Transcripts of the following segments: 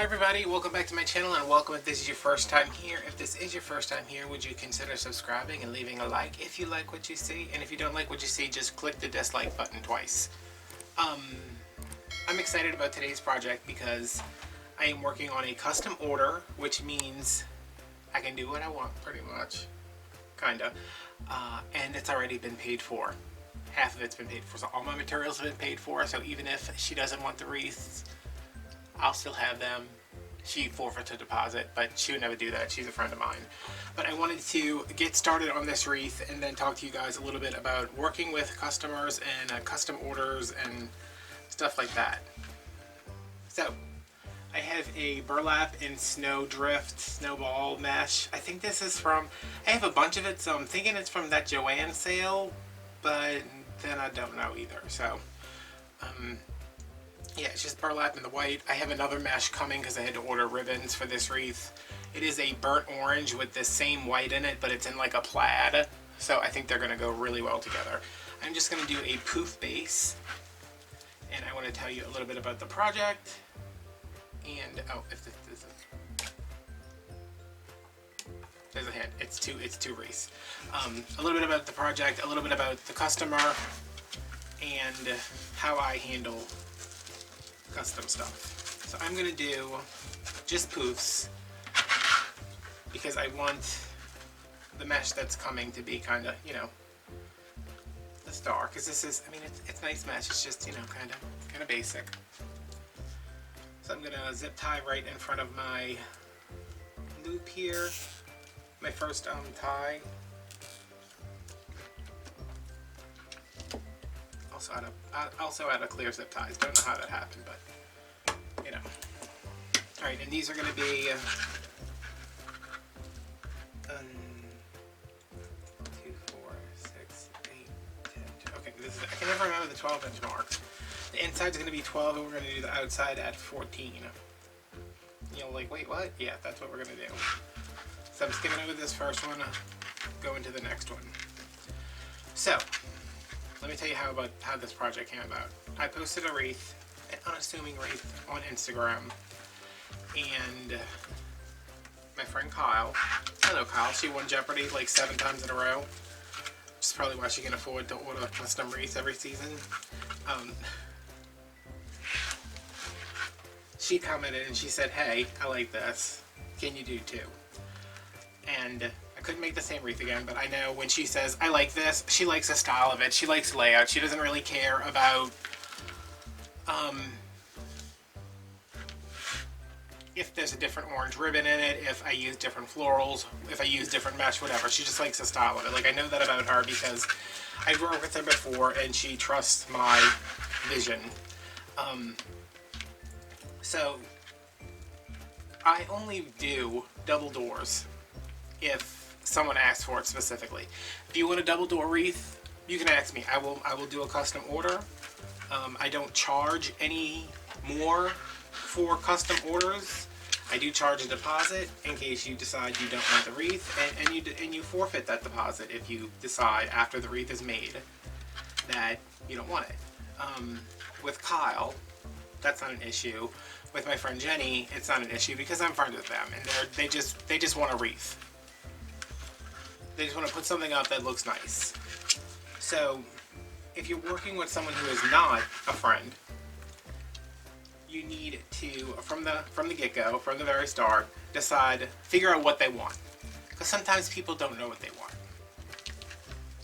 everybody, welcome back to my channel, and welcome if this is your first time here. If this is your first time here, would you consider subscribing and leaving a like if you like what you see? And if you don't like what you see, just click the dislike button twice. I'm excited about today's project because I am working on a custom order, which means I can do what I want pretty much, kinda, and it's already been paid for. Half of it's been paid for, so all my materials have been paid for, so even if she doesn't want the wreaths, I'll still have them. She forfeits a deposit, but she would never do that. She's a friend of mine. But I wanted to get started on this wreath and then talk to you guys a little bit about working with customers and custom orders and stuff like that. So, I have a burlap and snowdrift snowball mesh. I think this is from, I have a bunch of it, so I'm thinking it's from that Joann sale, but then I don't know either. So, yeah, it's just burlap in the white. I have another mesh coming because I had to order ribbons for this wreath. It is a burnt orange with the same white in it, but it's in like a plaid. So I think they're going to go really well together. I'm just going to do a poof base. And I want to tell you a little bit about the project. And, oh, if this is... There's a hint. It's two wreaths. A little bit about the project, a little bit about the customer, and how I handle custom stuff. So I'm going to do just poofs because I want the mesh that's coming to be kind of, you know, the star. Because this is, I mean, it's nice mesh. It's just, you know, kind of basic. So I'm going to zip tie right in front of my loop here. My first tie. Also out of clear zip ties. Don't know how that happened, but you know. Alright, and these are going to be 2, 4, 6, 8, 10. Okay, this is, I can never remember the 12-inch mark. The inside's going to be 12, and we're going to do the outside at 14. You're like, wait, what? Yeah, that's what we're going to do. So I'm skipping over this first one, go into the next one. So, let me tell you how this project came about. I posted a wreath, an unassuming wreath, on Instagram, and my friend Kyle, hello Kyle, she won Jeopardy like 7 times in a row, which is probably why she can afford to order a custom wreath every season. She commented and she said, hey, I like this, can you do too? And I couldn't make the same wreath again, but I know when she says, I like this, she likes the style of it, she likes layout, she doesn't really care about if there's a different orange ribbon in it, if I use different florals, if I use different mesh, whatever. She just likes the style of it. Like, I know that about her because I've worked with her before and she trusts my vision. So I only do double doors if someone asks for it specifically. If you want a double door wreath, you can ask me. I will do a custom order. I don't charge any more for custom orders. I do charge a deposit in case you decide you don't want the wreath, and you forfeit that deposit if you decide after the wreath is made that you don't want it. With Kyle, that's not an issue. With my friend Jenny, it's not an issue because I'm friends with them, and they just want a wreath. They just want to put something up that looks nice. So, if you're working with someone who is not a friend, you need to, from the get-go, from the very start, figure out what they want. Because sometimes people don't know what they want.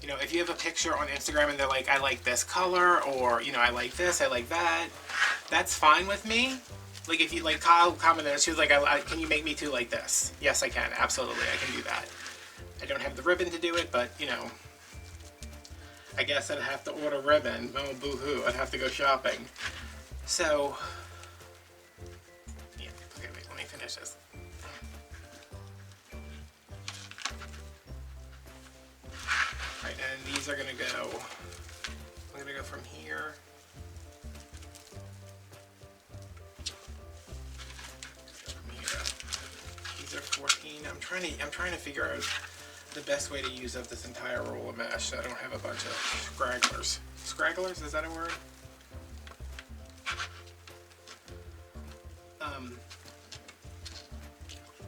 You know, if you have a picture on Instagram and they're like, I like this color, or, you know, I like this, I like that, that's fine with me. Like, if you, like, Kyle commented, she was like, can you make me too like this? Yes, I can, absolutely, I can do that. I don't have the ribbon to do it, but, you know, I guess I'd have to order ribbon. Oh, boo-hoo, I'd have to go shopping. So, yeah, okay, wait, let me finish this. Right, and these are gonna go, I'm gonna go from here. These are 14. I'm trying to figure out the best way to use up this entire roll of mesh so I don't have a bunch of scragglers. Scragglers, is that a word?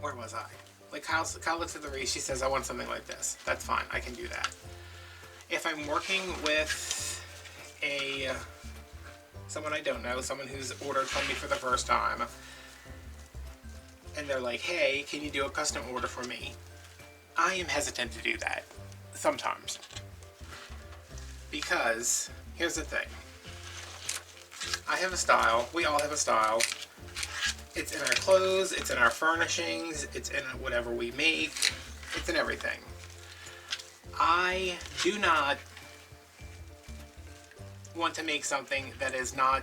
where was I? Like Kyle looks at the wreath, she says, I want something like this. That's fine, I can do that. If I'm working with someone I don't know, someone who's ordered from me for the first time, and they're like, hey, can you do a custom order for me? I am hesitant to do that, sometimes. Because, here's the thing. I have a style, we all have a style. It's in our clothes, it's in our furnishings, it's in whatever we make, it's in everything. I do not want to make something that is not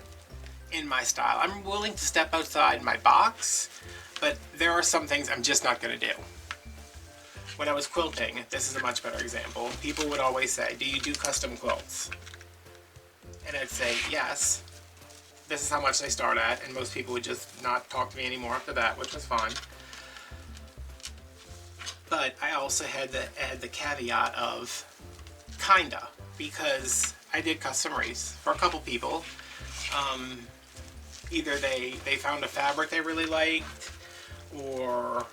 in my style. I'm willing to step outside my box, but there are some things I'm just not going to do. When I was quilting, this is a much better example, people would always say, do you do custom quilts? And I'd say, yes. This is how much they start at, and most people would just not talk to me anymore after that, which was fine. But I also had the caveat of kinda, because I did custom wreaths for a couple people. Either they found a fabric they really liked, or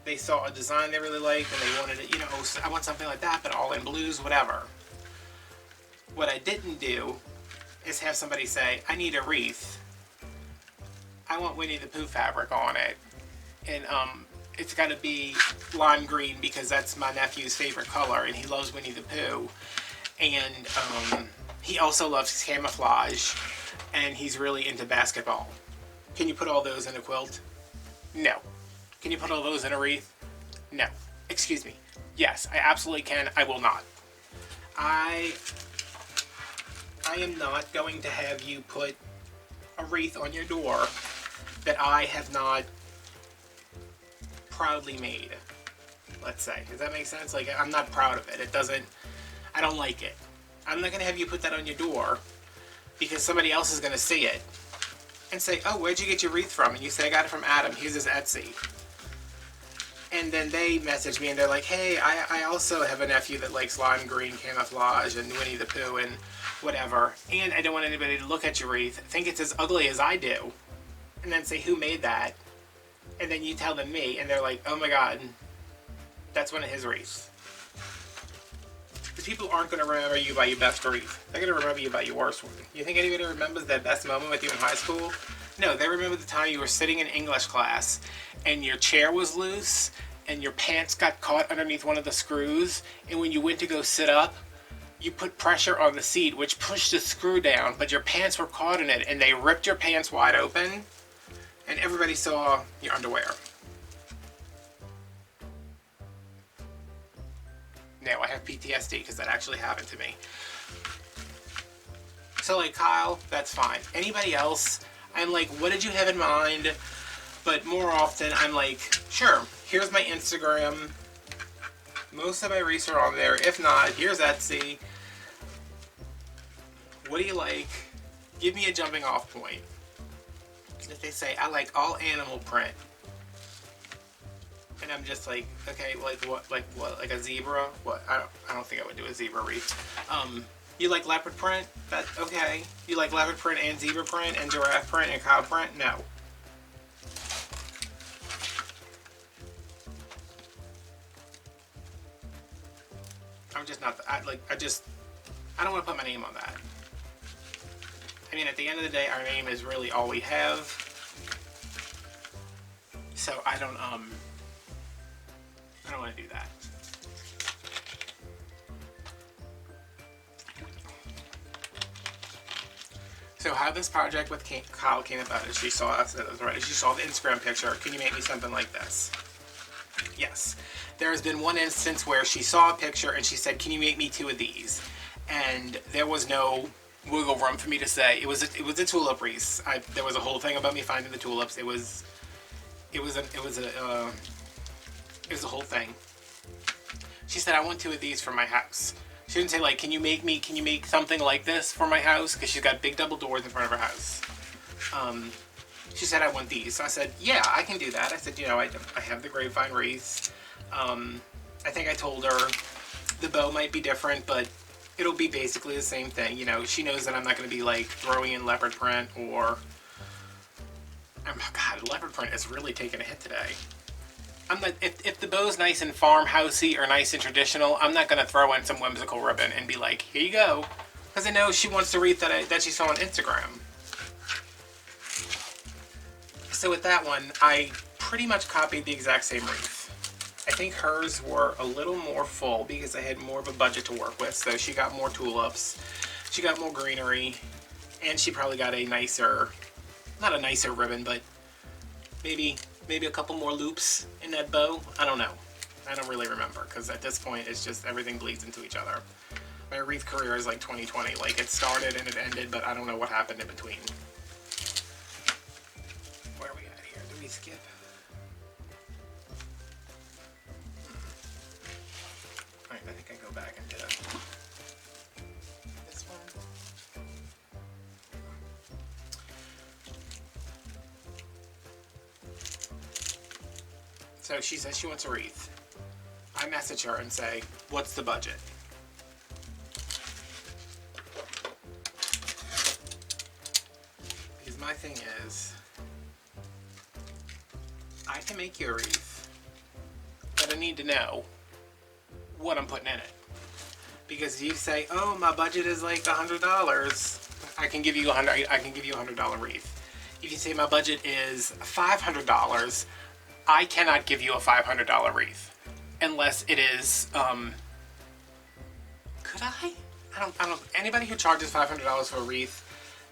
they saw a design they really liked and they wanted it, you know, I want something like that, but all in blues, whatever. What I didn't do is have somebody say, I need a wreath. I want Winnie the Pooh fabric on it. And it's got to be lime green because that's my nephew's favorite color and he loves Winnie the Pooh. And he also loves camouflage and he's really into basketball. Can you put all those in a quilt? No. Can you put all those in a wreath? No. Excuse me. Yes, I absolutely can. I will not. I am not going to have you put a wreath on your door that I have not proudly made, let's say. Does that make sense? Like, I'm not proud of it. It doesn't, I don't like it. I'm not going to have you put that on your door because somebody else is going to see it and say, oh, where'd you get your wreath from? And you say, I got it from Adam. Here's his Etsy. And then they message me and they're like, hey, I also have a nephew that likes lime green camouflage and Winnie the Pooh and whatever, and I don't want anybody to look at your wreath, think it's as ugly as I do, and then say, who made that? And then you tell them me, and they're like, oh my god, that's one of his wreaths. Because people aren't going to remember you by your best wreath. They're going to remember you by your worst one. You think anybody remembers that best moment with you in high school? No, they remember the time you were sitting in English class, and your chair was loose, and your pants got caught underneath one of the screws, and when you went to go sit up, you put pressure on the seat, which pushed the screw down, but your pants were caught in it, and they ripped your pants wide open, and everybody saw your underwear. Now I have PTSD, because that actually happened to me. So, like, Kyle, that's fine. Anybody else, I'm like, what did you have in mind? But more often, I'm like, sure, here's my Instagram. Most of my wreaths are on there. If not, here's Etsy. What do you like? Give me a jumping off point. If they say, I like all animal print. And I'm just like, okay, like what, like a zebra? What? I don't think I would do a zebra wreath. You like leopard print? That, okay. You like leopard print and zebra print and giraffe print and cow print? No. I'm just not, I don't want to put my name on that. I mean, at the end of the day, our name is really all we have. So I don't want to do that. So how this project with Kyle came about is she saw the Instagram picture. Can you make me something like this? Yes. There has been one instance where she saw a picture and she said, can you make me 2 of these? And there was no wiggle room for me to say. It was a tulip wreath. There was a whole thing about me finding the tulips. It was a whole thing. She said, I want 2 of these for my house. She didn't say, like, can you make something like this for my house? Because she's got big double doors in front of her house. She said, I want these. So I said, yeah, I can do that. I said, you know, I have the grapevine wreaths. I think I told her the bow might be different, but it'll be basically the same thing. You know, she knows that I'm not going to be, like, throwing in leopard print or... Oh, God, leopard print is really taking a hit today. I'm not, if the bow's nice and farmhousey or nice and traditional, I'm not gonna throw in some whimsical ribbon and be like, here you go, because I know she wants the wreath that she saw on Instagram. So with that one, I pretty much copied the exact same wreath. I think hers were a little more full because I had more of a budget to work with. So she got more tulips, she got more greenery, and she probably got a nicer, not a nicer ribbon, but maybe a couple more loops in that bow. I don't know. I don't really remember because at this point it's just everything bleeds into each other. My wreath career is like 2020. Like it started and it ended, but I don't know what happened in between. Where are we at here? Did we skip? Alright, I think I go back into this one. So she says she wants a wreath. I message her and say, what's the budget? Because my thing is, I can make you a wreath, but I need to know what I'm putting in it. Because if you say, oh, my budget is like $100, I can give you $100 wreath. If you say my budget is $500, I cannot give you a $500 wreath unless it is, could I? I don't, anybody who charges $500 for a wreath,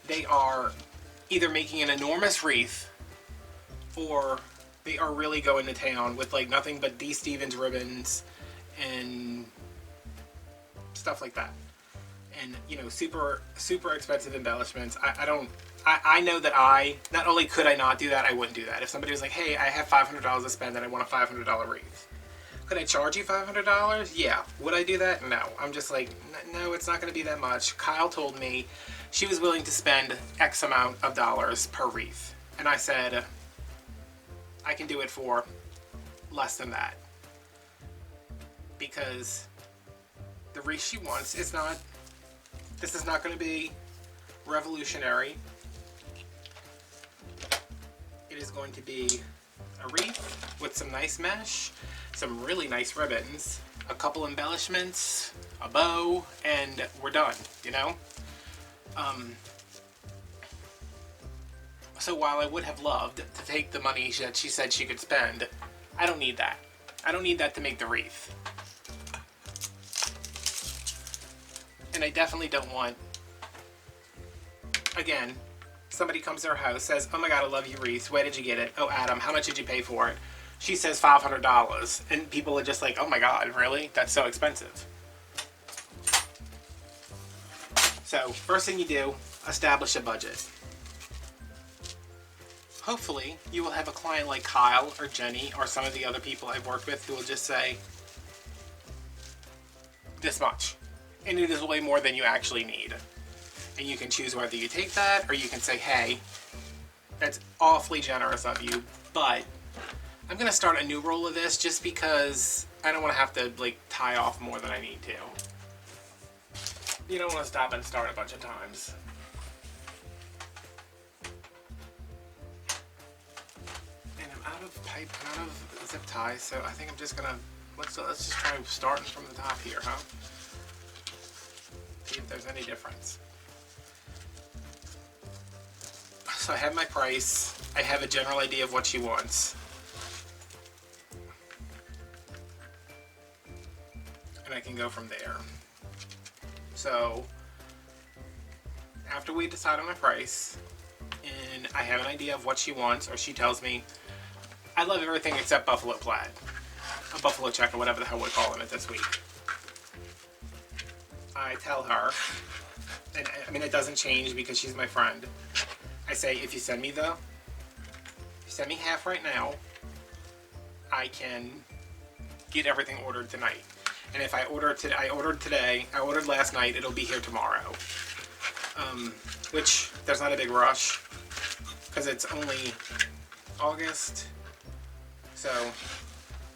they are either making an enormous wreath or they are really going to town with like nothing but D. Stevens ribbons and stuff like that. And, you know, super expensive embellishments. I know that not only could I not do that, I wouldn't do that. If somebody was like, hey, I have $500 to spend and I want a $500 wreath. Could I charge you $500? Yeah. Would I do that? No. I'm just like, no, it's not going to be that much. Kyle told me she was willing to spend X amount of dollars per wreath. And I said, I can do it for less than that. Because the wreath she wants is not, this is not going to be revolutionary. It is going to be a wreath with some nice mesh, some really nice ribbons, a couple embellishments, a bow, and we're done, you know? So while I would have loved to take the money that she said she could spend, I don't need that. I don't need that to make the wreath. And I definitely don't want, again, somebody comes to her house, says, oh my god, I love you, wreath. Where did you get it? Oh, Adam, how much did you pay for it? She says $500. And people are just like, oh my god, really? That's so expensive. So, first thing you do, establish a budget. Hopefully, you will have a client like Kyle or Jenny or some of the other people I've worked with who will just say, this much. And it is way more than you actually need. And you can choose whether you take that or you can say, hey, that's awfully generous of you, but I'm going to start a new roll of this just because I don't want to have to like tie off more than I need to. You don't want to stop and start a bunch of times. And I'm out of pipe, I'm out of zip ties, so I think I'm just going to, let's just try starting from the top here, huh? See if there's any difference. So I have my price, I have a general idea of what she wants. And I can go from there. So, after we decide on my price, and I have an idea of what she wants, or she tells me, I love everything except buffalo plaid. A buffalo check, or whatever the hell we're calling it this week. I tell her, and I mean it doesn't change because she's my friend. I say, if you send me half right now, I can get everything ordered tonight. And if I ordered today, I ordered last night, it'll be here tomorrow. Which, there's not a big rush, because it's only August. So,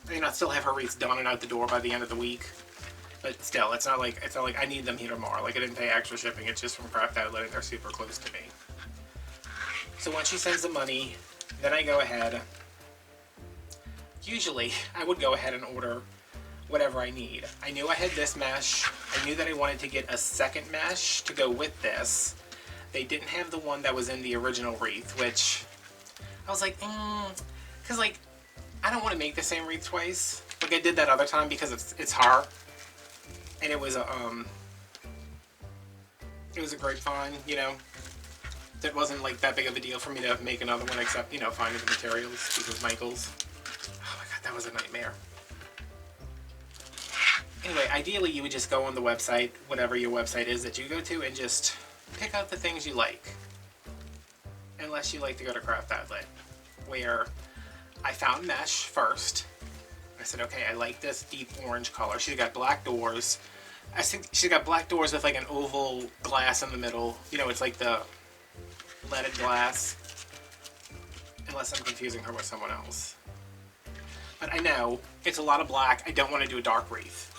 I mean, I'll still have her wreaths done and out the door by the end of the week. But still, it's not like I need them here tomorrow. Like, I didn't pay extra shipping, it's just from Craft Outlet and they're super close to me. So once she sends the money, then I go ahead. usually I would go ahead and order whatever I need. I knew I had this mesh. I knew that I wanted to get a second mesh to go with this. They didn't have the one that was in the original wreath, which I was like, because like, I don't want to make the same wreath twice. Like I did that other time because it's her, and it was a grapevine, you know. That wasn't like that big of a deal for me to make another one, except, you know, finding the materials because Michael's. Oh my god, that was a nightmare. Anyway, ideally you would just go on the website, whatever your website is that you go to, and just pick out the things you like. Unless you like to go to Craft Outlet, where I found mesh first. I said, okay, I like this deep orange color. She's got black doors. I think she's got black doors with like an oval glass in the middle. You know, it's like the leaded glass. Unless I'm confusing her with someone else. But I know it's a lot of black. I don't want to do a dark wreath.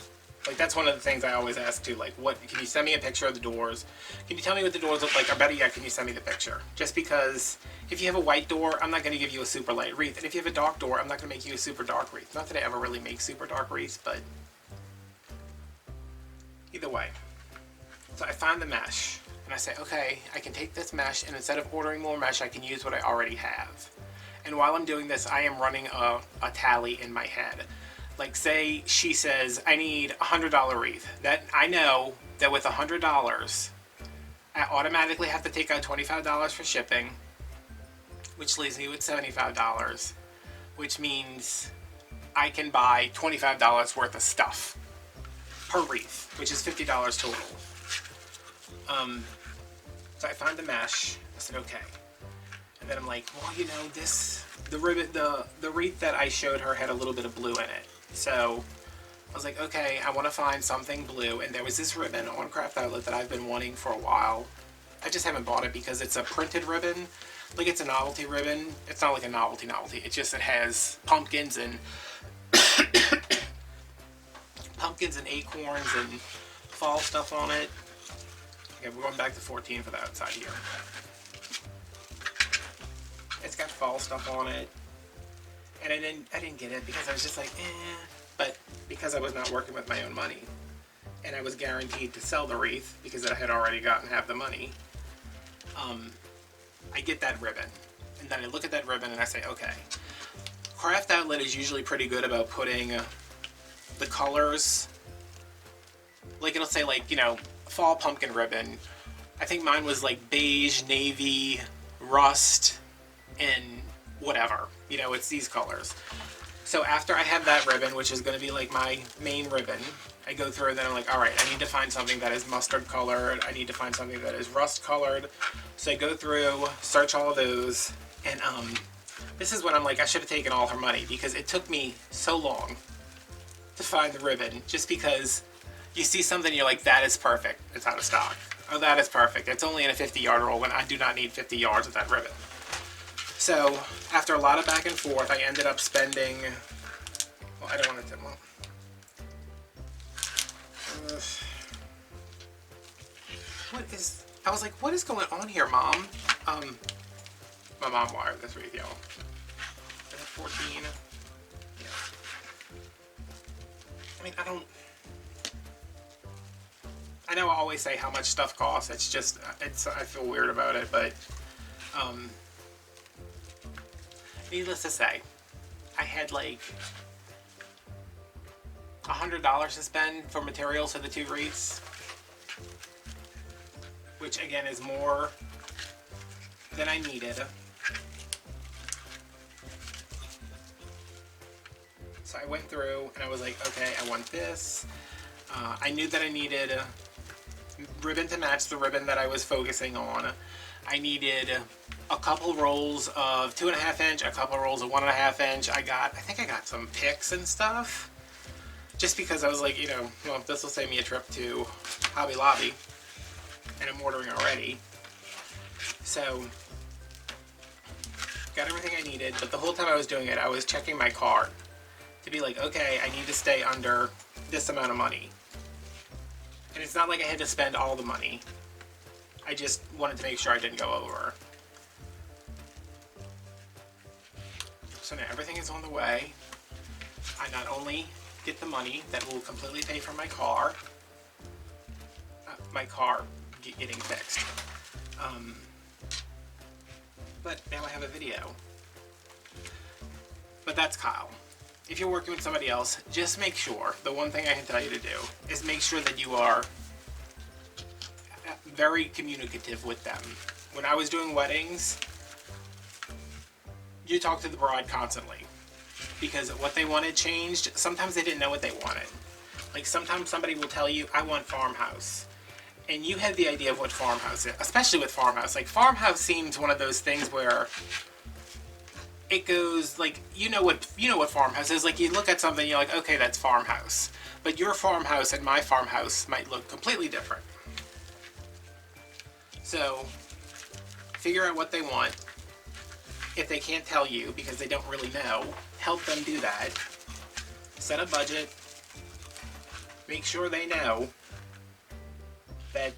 Like, that's one of the things I always ask too. Like, what, can you send me a picture of the doors? Can you tell me what the doors look like? Or better yet, can you send me the picture? Just because if you have a white door, I'm not going to give you a super light wreath. And if you have a dark door, I'm not going to make you a super dark wreath. Not that I ever really make super dark wreaths, but either way. So I find the mesh. And I say, okay, I can take this mesh, and instead of ordering more mesh, I can use what I already have. And while I'm doing this, I am running a tally in my head. Like, say she says, I need a $100 wreath. That I know that with $100, I automatically have to take out $25 for shipping, which leaves me with $75, which means I can buy $25 worth of stuff per wreath, which is $50 total. So I found the mesh. I said, okay. And then I'm like, well, you know, the wreath that I showed her had a little bit of blue in it. So I was like, okay, I want to find something blue. And there was this ribbon on Craft Outlet that I've been wanting for a while. I just haven't bought it because it's a printed ribbon. Like, it's a novelty ribbon. It's not like a novelty. It's just, it has pumpkins and pumpkins and acorns and fall stuff on it. Okay, we're going back to 14 for the outside here. It's got fall stuff on it. And I didn't get it because I was just like, But because I was not working with my own money, and I was guaranteed to sell the wreath because I had already gotten half the money, I get that ribbon. And then I look at that ribbon and I say, okay, Craft Outlet is usually pretty good about putting the colors, like it'll say, like, you know, fall pumpkin ribbon. I think mine was like beige, navy, rust, and whatever. You know, it's these colors. So after I have that ribbon, which is going to be like my main ribbon, I go through and then I'm like, alright, I need to find something that is mustard colored. I need to find something that is rust colored. So I go through, search all of those, and this is when I'm like, I should have taken all her money because it took me so long to find the ribbon, just because you see something and you're like, that is perfect. It's out of stock. Oh, that is perfect. It's only in a 50-yard roll when I do not need 50 yards of that ribbon. So, after a lot of back and forth, I ended up spending, well, I don't want to, well, I was like, what is going on here, Mom? My mom wired this wreath, y'all. Is that 14? Yeah. I mean, I know I always say how much stuff costs. It's just, I feel weird about it, but, needless to say, I had like $100 to spend for materials for the two wreaths, which again is more than I needed. So I went through and I was like, okay, I want this. I knew that I needed a ribbon to match the ribbon that I was focusing on. I needed a couple rolls of 2.5 inch, a couple rolls of 1.5 inch. I think I got some picks and stuff, just because I was like, you know, well, this will save me a trip to Hobby Lobby, and I'm ordering already. So, got everything I needed, but the whole time I was doing it, I was checking my cart to be like, okay, I need to stay under this amount of money. And it's not like I had to spend all the money. I just wanted to make sure I didn't go over. So now everything is on the way. I not only get the money that will completely pay for my car getting fixed, but now I have a video. But that's Kyle. If you're working with somebody else, just make sure, the one thing I can tell you to do is make sure that you are very communicative with them. When I was doing weddings, you talk to the bride constantly because what they wanted changed. Sometimes they didn't know what they wanted. Like sometimes somebody will tell you, I want farmhouse. And you had the idea of what farmhouse is, especially with farmhouse. Like farmhouse seems one of those things where it goes like, you know what farmhouse is. Like you look at something, you're like, okay, that's farmhouse. But your farmhouse and my farmhouse might look completely different. So figure out what they want. If they can't tell you because they don't really know, help them do that. Set a budget. Make sure they know that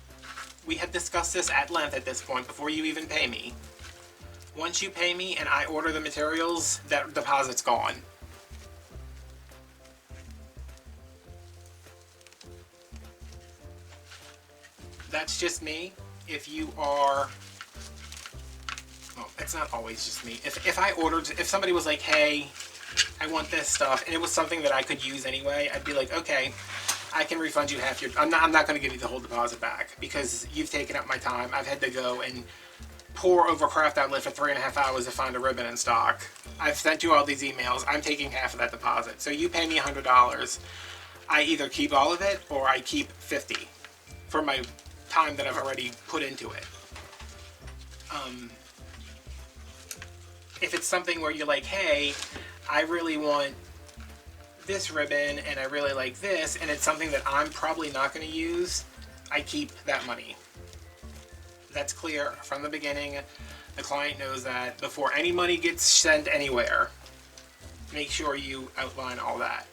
we have discussed this at length at this point before you even pay me. Once you pay me and I order the materials, that deposit's gone. That's just me. If you are, well, it's not always just me. If somebody was like, hey, I want this stuff, and it was something that I could use anyway, I'd be like, okay, I can refund you half your, I'm not going to give you the whole deposit back because you've taken up my time. I've had to go and pour over craft outlet for 3.5 hours to find a ribbon in stock. I've sent you all these emails. I'm taking half of that deposit. So you pay me $100. I either keep all of it or I keep $50 for my time that I've already put into it. If it's something where you're like, hey, I really want this ribbon and I really like this, and it's something that I'm probably not going to use, I keep that money. That's clear from the beginning. The client knows that before any money gets sent anywhere. Make sure you outline all that.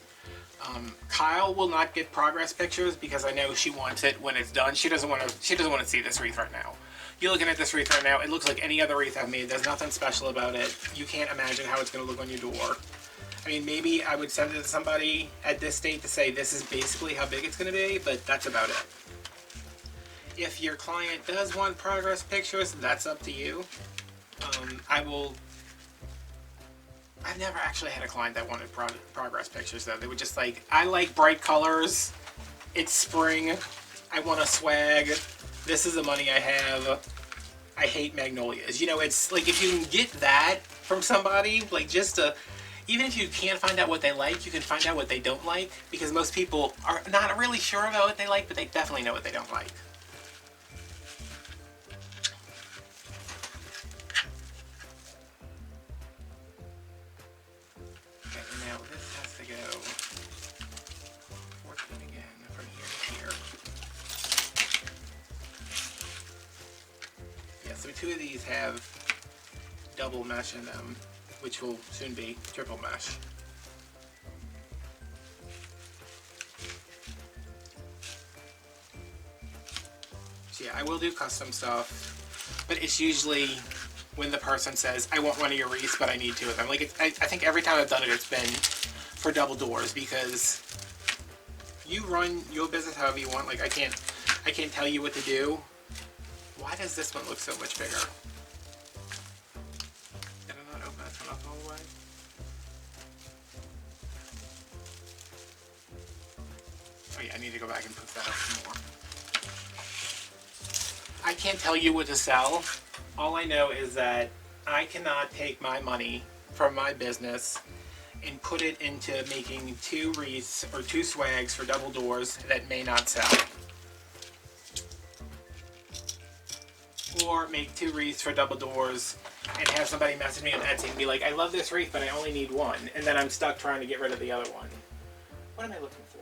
Kyle will not get progress pictures because I know she wants it when it's done. She doesn't want to see this wreath right now. You're looking at this wreath right now. It looks like any other wreath I've made. There's nothing special about it. You can't imagine how it's going to look on your door. I mean, maybe I would send it to somebody at this state to say this is basically how big it's going to be, but that's about it. If your client does want progress pictures, that's up to you. I've never actually had a client that wanted progress pictures though. They were just like, I like bright colors. It's spring. I want a swag. This is the money I have. I hate magnolias. You know, it's like if you can get that from somebody, like just to, even if you can't find out what they like, you can find out what they don't like, because most people are not really sure about what they like, but they definitely know what they don't like. Okay, now this has to go 14 again from here to here. Yeah, so 2 of these have double mesh in them, which will soon be triple mesh. So yeah, I will do custom stuff, but it's usually when the person says, I want one of your wreaths, but I need 2 of them. Like, I think every time I've done it, it's been for double doors, because you run your business however you want. Like, I can't tell you what to do. Why does this one look so much bigger? Did I not open this one up all the way? Oh yeah, I need to go back and put that up some more. I can't tell you what to sell. All I know is that I cannot take my money from my business and put it into making 2 wreaths or 2 swags for double doors that may not sell. Or make 2 wreaths for double doors and have somebody message me on Etsy and be like, I love this wreath, but I only need 1. And then I'm stuck trying to get rid of the other one. What am I looking for?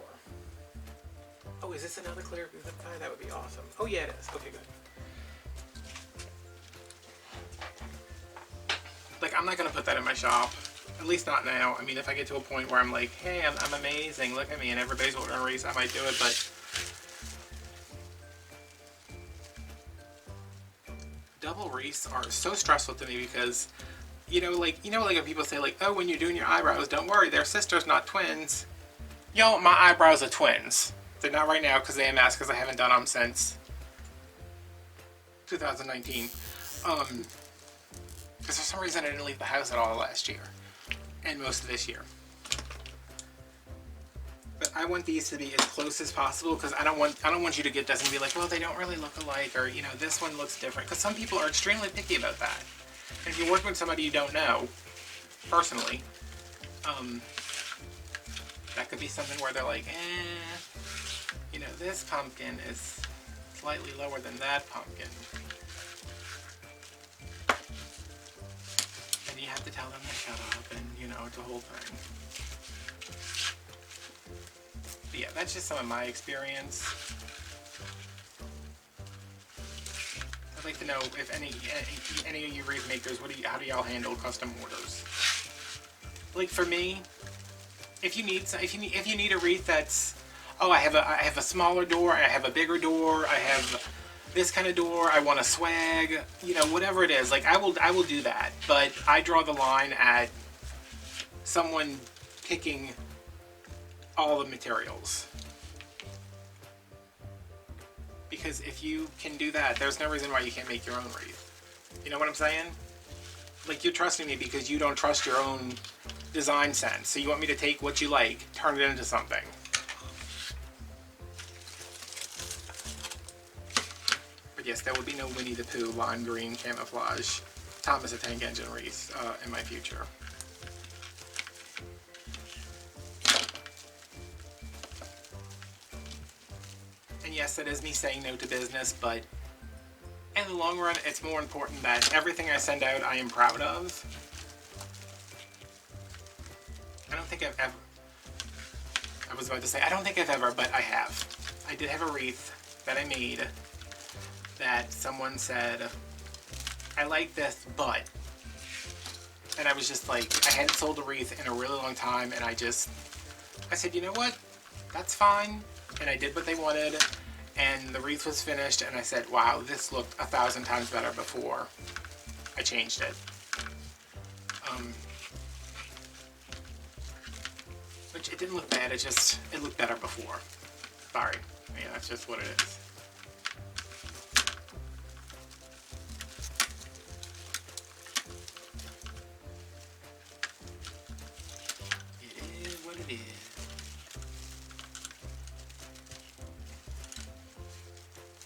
Oh, is this another clear zip tie? That would be awesome. Oh yeah, it is. Okay, good. Like, I'm not going to put that in my shop. At least not now. I mean, if I get to a point where I'm like, hey, I'm amazing, look at me, and everybody's ordering wreaths, I might do it, but double wreaths are so stressful to me because like when people say like, oh, when you're doing your eyebrows, don't worry, they're sisters, not twins. Yo, my eyebrows are twins. They're not right now because they have masks because I haven't done them since 2019. Because for some reason I didn't leave the house at all last year and most of this year. But I want these to be as close as possible because I don't want you to get this and be like, well, they don't really look alike, or this one looks different. Because some people are extremely picky about that. And if you're working with somebody you don't know personally, that could be something where they're like, this pumpkin is slightly lower than that pumpkin. And you have to tell them to shut up and, it's a whole thing. But yeah, that's just some of my experience. I'd like to know if any of you wreath makers, how do y'all handle custom orders? Like for me, if you need a wreath that's, oh, I have a smaller door, I have a bigger door, I have this kind of door, I want a swag, whatever it is, like I will do that. But I draw the line at someone picking all the materials. Because if you can do that, there's no reason why you can't make your own wreath. You know what I'm saying? Like, you're trusting me because you don't trust your own design sense. So you want me to take what you like, turn it into something. But yes, there will be no Winnie the Pooh lime green camouflage Thomas the Tank Engine wreath in my future. And yes, that is me saying no to business, but in the long run, it's more important that everything I send out I am proud of. I don't think I've ever, but I have. I did have a wreath that I made that someone said, I like this, but, and I was just like, I hadn't sold a wreath in a really long time, and I said, you know what, that's fine, and I did what they wanted, and the wreath was finished, and I said, wow, this looked 1,000 times better before I changed it. Which, it didn't look bad, it looked better before. Sorry. Yeah, that's just what it is. It is what it is.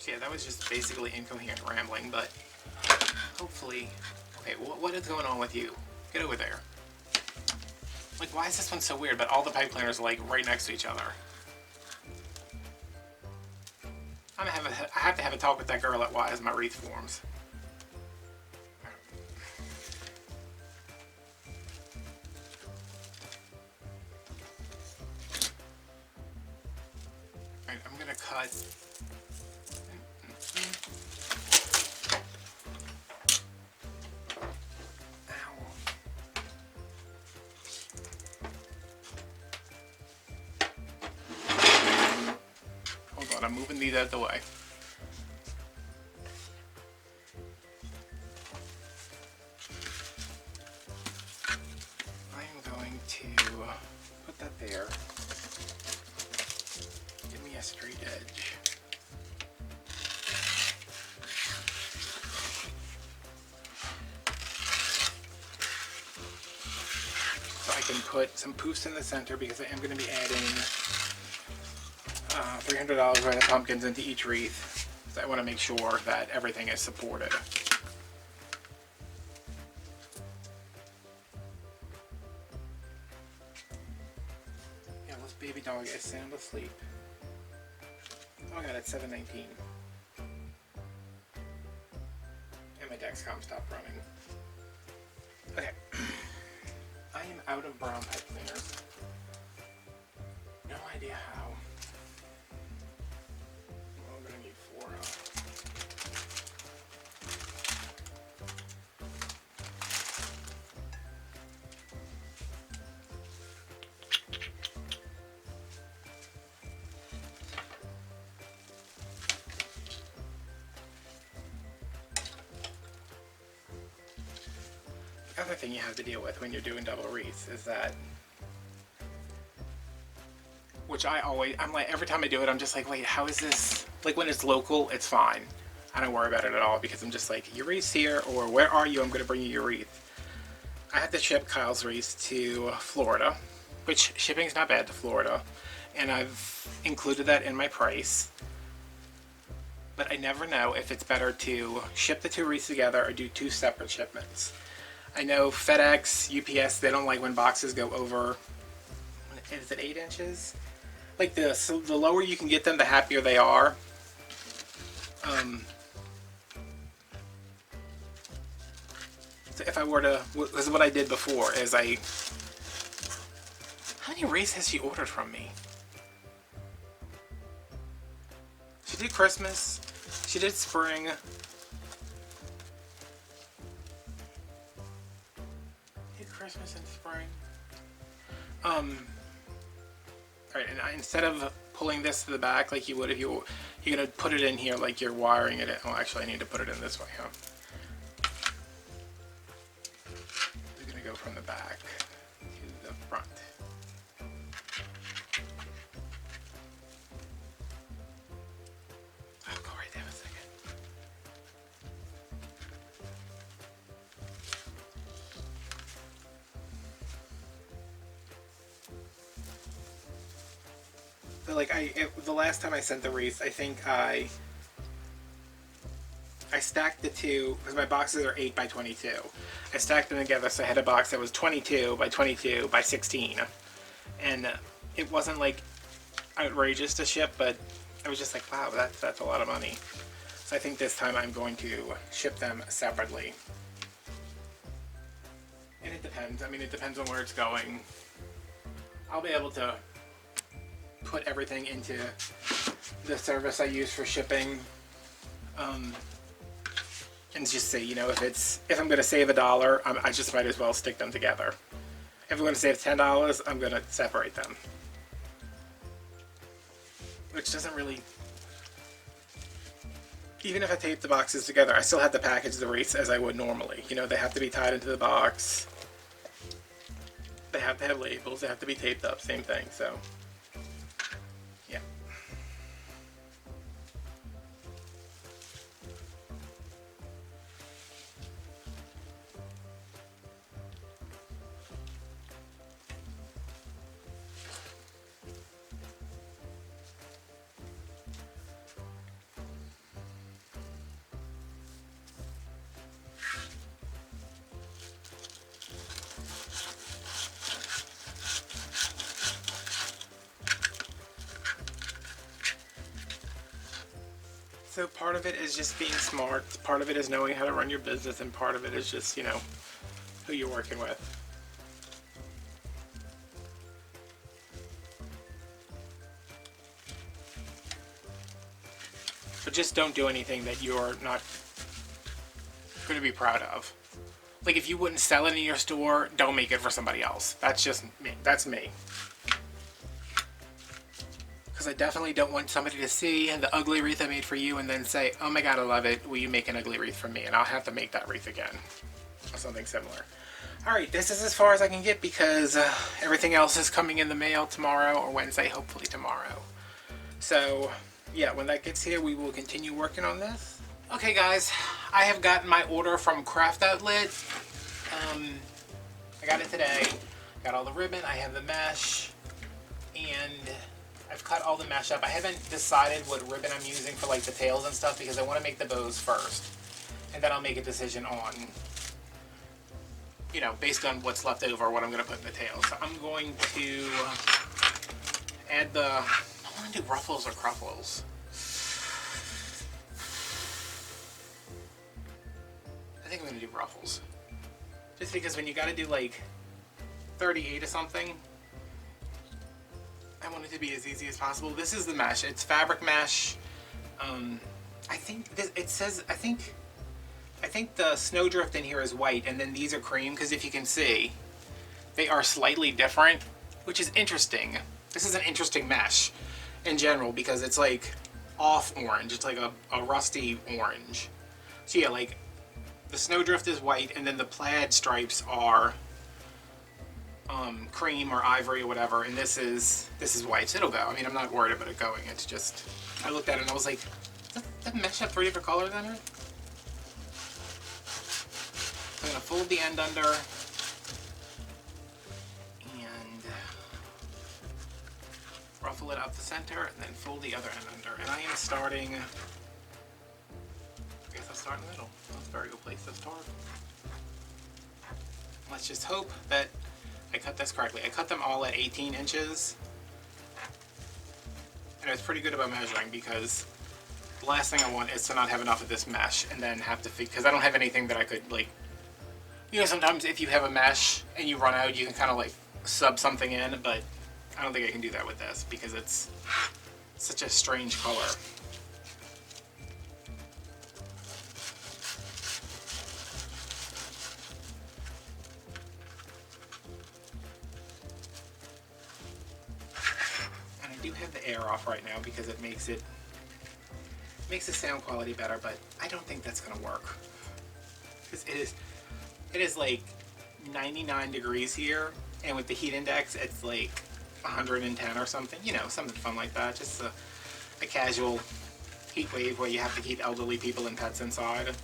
So yeah, that was just basically incoherent rambling, but hopefully... Okay, what is going on with you? Get over there. Like, why is this one so weird, but all the pipe cleaners are, like, right next to each other? I have to have a talk with that girl at Why as my wreath forms. Alright, I'm gonna cut... I'm moving these out of the way. I'm going to put that there. Give me a straight edge. So I can put some poofs in the center because I am going to be adding $300 worth of pumpkins into each wreath. So I want to make sure that everything is supported. Yeah, this baby dog is sound asleep. Oh my god, it's 7:19. And my Dexcom stopped running. Okay. I am out of brown pipe cleaners. No idea how. other thing you have to deal with when you're doing double wreaths is that, which I'm like, every time I do it, I'm just like, wait, how is this? Like when it's local, it's fine. I don't worry about it at all because I'm just like, your wreath's here, or where are you? I'm going to bring you your wreath. I had to ship Kyle's wreaths to Florida, which shipping's not bad to Florida, and I've included that in my price. But I never know if it's better to ship the two wreaths together or do two separate shipments. I know FedEx, UPS, they don't like when boxes go over, is it 8 inches? Like the lower you can get them, the happier they are. So if I were to, this is what I did before, is how many wreaths has she ordered from me? She did Christmas, she did spring. Christmas and spring. Alright, and instead of pulling this to the back like you would if you're gonna put it in here like you're wiring it in. Oh, actually I need to put it in this way, huh? You're gonna go from the back to the front. I'll go right there a second. So like the last time I sent the wreaths, I think I stacked the two, because my boxes are 8 by 22. I stacked them together, so I had a box that was 22 by 22 by 16. And it wasn't like outrageous to ship, but I was just like, wow, that's a lot of money. So I think this time I'm going to ship them separately. And it depends. I mean, it depends on where it's going. I'll be able to put everything into the service I use for shipping, and just say, you know, if I'm going to save $1, I just might as well stick them together. If I'm going to save $10, I'm going to separate them, which doesn't really. Even if I tape the boxes together, I still have to package the wreaths as I would normally. You know, they have to be tied into the box. They have to have labels. They have to be taped up. Same thing. So. Yeah. So part of it is just being smart, part of it is knowing how to run your business, and part of it is just, you know, who you're working with. But just don't do anything that you're not going to be proud of. Like if you wouldn't sell it in your store, don't make it for somebody else. That's just me. That's me. Because I definitely don't want somebody to see the ugly wreath I made for you and then say, oh my god, I love it, will you make an ugly wreath for me? And I'll have to make that wreath again. Or something similar. Alright, this is as far as I can get because everything else is coming in the mail tomorrow or Wednesday, hopefully tomorrow. So, yeah, when that gets here, we will continue working on this. Okay guys, I have gotten my order from Craft Outlet. I got it today. Got all the ribbon, I have the mesh, and I've cut all the mesh up. I haven't decided what ribbon I'm using for like the tails and stuff because I want to make the bows first. And then I'll make a decision on, you know, based on what's left over, what I'm going to put in the tails. So I'm going to add the, I want to do Ruffles or Cruffles. I think I'm going to do Ruffles. Just because when you got to do like 38 or something, I want it to be as easy as possible. This is the mesh. It's fabric mesh. I think it says. I think the snowdrift in here is white, and then these are cream. Because if you can see, they are slightly different, which is interesting. This is an interesting mesh in general because it's like off orange. It's like a rusty orange. So yeah, like The snowdrift is white, and then the plaid stripes are cream or ivory or whatever, and this is white. So it'll go. I mean, I'm not worried about it going. It's just, I looked at it and I was like, does that mesh have 3 different colors in it? I'm gonna fold the end under and ruffle it up the center, and then fold the other end under. And I am starting. I guess I'll start in the middle. That's a very good place to start. Let's just hope that I cut this correctly. I cut them all at 18 inches. And I was pretty good about measuring, because the last thing I want is to not have enough of this mesh and then have to figure, because I don't have anything that I could, like, you know, sometimes if you have a mesh and you run out, you can kind of like sub something in, but I don't think I can do that with this because it's such a strange color. And I do have the air off right now because it makes the sound quality better, but I don't think that's gonna work. Because it is like 99 degrees here, and with the heat index it's like 110 or something, you know, something fun like that. Just a casual heat wave where you have to keep elderly people and pets inside.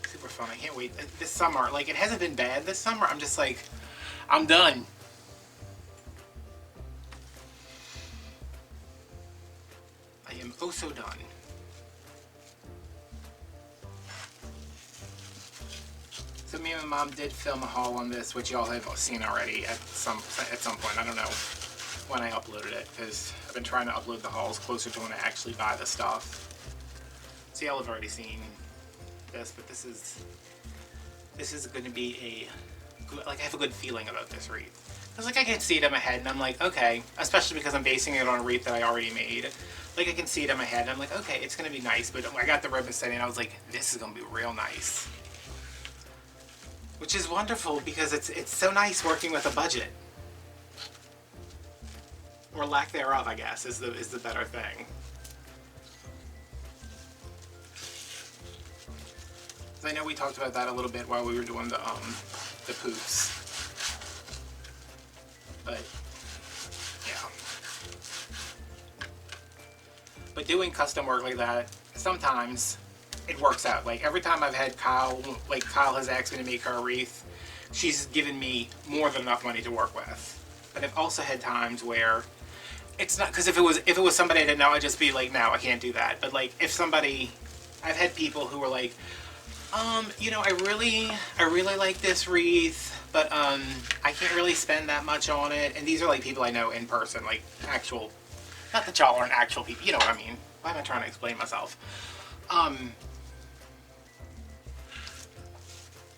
Super fun. I can't wait. This summer, like, it hasn't been bad this summer. I'm just like, I'm done. I am oh so done. So me and my mom did film a haul on this, which y'all have seen already at some point. I don't know when I uploaded it, because I've been trying to upload the hauls closer to when I actually buy the stuff. So y'all have already seen this, but this is going to be a good, like, I have a good feeling about this wreath. Because, like, I can see it in my head, and I'm like, okay, especially because I'm basing it on a wreath that I already made. Like, I can see it in my head, and I'm like, okay, it's going to be nice, but I got the ribbon setting, and I was like, this is going to be real nice. Which is wonderful, because it's so nice working with a budget. Or lack thereof, I guess, is the better thing. I know we talked about that a little bit while we were doing the Poofs. But yeah. But doing custom work like that, sometimes it works out. Like, every time I've had Kyle has asked me to make her a wreath, she's given me more than enough money to work with. But I've also had times where it's not, because if it was somebody I didn't know, I'd just be like, no, I can't do that. But, like, if somebody, I've had people who were like, you know, I really like this wreath, but I can't really spend that much on it. And these are, like, people I know in person, like, actual, not that y'all aren't actual people, you know what I mean. Why am I trying to explain myself?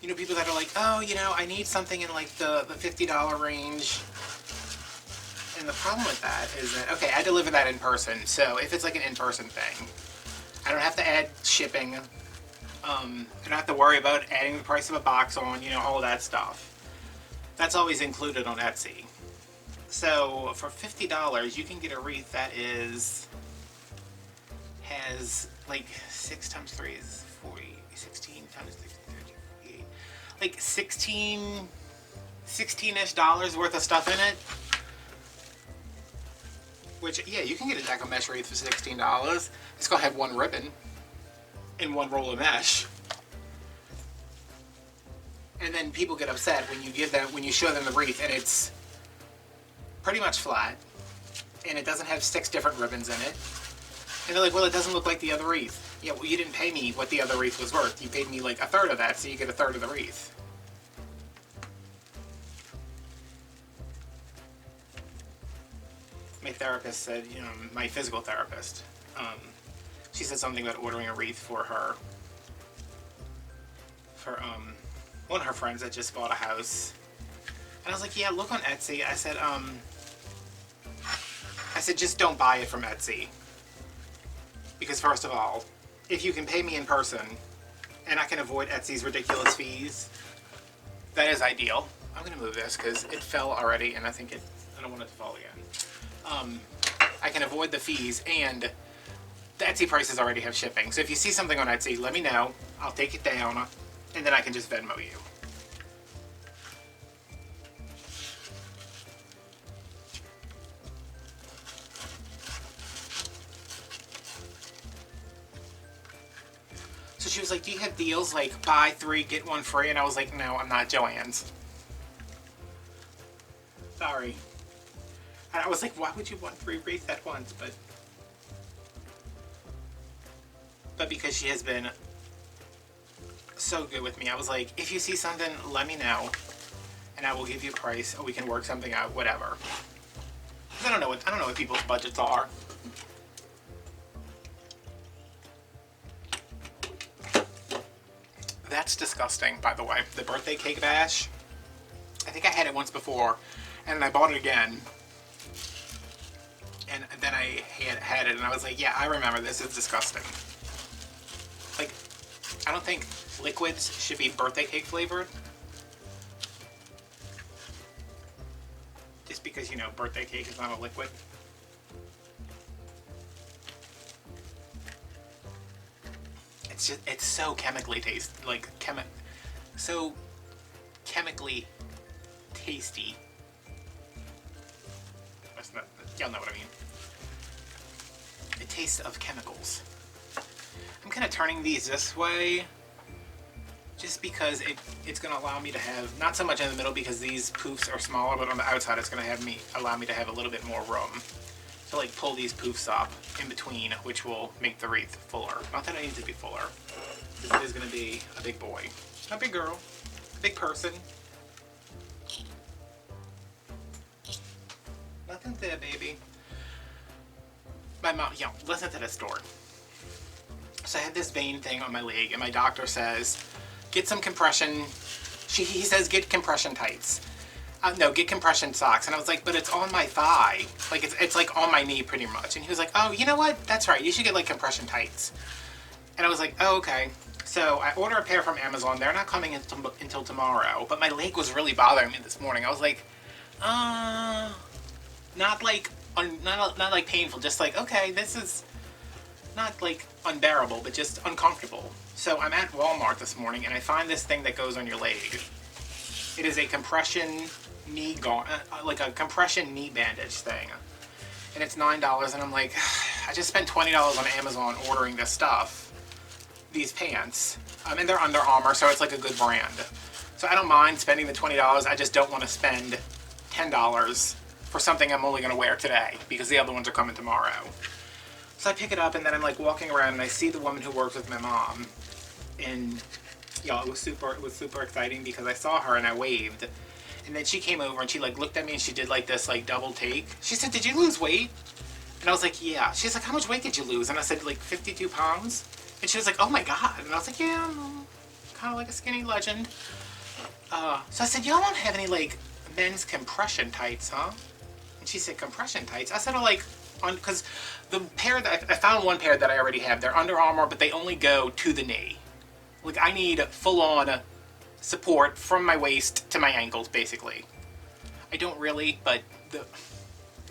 You know, people that are like, oh, you know, I need something in, like, the $50 range. And the problem with that is that, okay, I deliver that in person. So if it's like an in-person thing, I don't have to add shipping. I don't have to worry about adding the price of a box on, you know, all of that stuff. That's always included on Etsy. So for $50, you can get a wreath that has like 6 times 3 is 40, 16 times 6 is 30, 48. Like 16-ish dollars worth of stuff in it. Which, yeah, you can get a Deco mesh wreath for $16. It's gonna have one ribbon and one roll of mesh. And then people get upset when you show them the wreath and it's pretty much flat and it doesn't have 6 different ribbons in it. And they're like, well, it doesn't look like the other wreath. Yeah, well, you didn't pay me what the other wreath was worth. You paid me like a third of that, so you get a third of the wreath. My therapist said, you know, my physical therapist, she said something about ordering a wreath for her, one of her friends that just bought a house. And I was like, yeah, look on Etsy. I said, just don't buy it from Etsy. Because first of all, if you can pay me in person, and I can avoid Etsy's ridiculous fees, that is ideal. I'm gonna move this because it fell already, and I don't want it to fall again. I can avoid the fees, and the Etsy prices already have shipping. So if you see something on Etsy, let me know. I'll take it down, and then I can just Venmo you. So she was like, do you have deals like buy 3, get 1 free? And I was like, no, I'm not Joann's. Sorry. And I was like, why would you want 3 wreaths at once? But because she has been so good with me, I was like, if you see something, let me know, and I will give you a price, or we can work something out, whatever. I don't know what people's budgets are. That's disgusting, by the way. The birthday cake bash. I think I had it once before, and I bought it again. And then I had it, and I was like, yeah, I remember this. Is disgusting. Like, I don't think liquids should be birthday cake flavored. Just because, you know, birthday cake is not a liquid. It's just, it's so chemically so chemically tasty. That's not, y'all know what I mean. It tastes of chemicals. I'm kind of turning these this way just because it's going to allow me to have, not so much in the middle because these poofs are smaller, but on the outside it's going to allow me to have a little bit more room to like pull these poofs up in between, which will make the wreath fuller. Not that it needs to be fuller. This is going to be a big boy. A big girl. A big person. Nothing there, baby. My mom, yo, listen to this story. So I had this vein thing on my leg, and my doctor says, get some compression. He says, get compression tights. No, get compression socks. And I was like, but it's on my thigh. Like, it's like on my knee pretty much. And he was like, oh, you know what? That's right. You should get like compression tights. And I was like, oh, okay. So I ordered a pair from Amazon. They're not coming until tomorrow. But my leg was really bothering me this morning. I was like, not like painful. Just like, okay, this is not like unbearable, but just uncomfortable. So I'm at Walmart this morning and I find this thing that goes on your leg. It is a compression knee like a compression knee bandage thing. And it's $9 and I'm like, I just spent $20 on Amazon ordering this stuff. These pants. And they're Under Armour, so it's like a good brand. So I don't mind spending the $20, I just don't want to spend $10 for something I'm only going to wear today because the other ones are coming tomorrow. So I pick it up and then I'm like walking around and I see the woman who works with my mom. And y'all, it was super exciting because I saw her and I waved. And then she came over and she like looked at me and she did like this like double take. She said, did you lose weight? And I was like, yeah. She's like, how much weight did you lose? And I said like 52 pounds. And she was like, oh my God. And I was like, yeah, I'm kind of like a skinny legend. So I said, y'all don't have any like men's compression tights, huh? And she said, compression tights? I said, oh, like, because the pair that I found one pair that I already have. They're Under Armour, but they only go to the knee. Like, I need full-on support from my waist to my ankles, basically. I don't really, but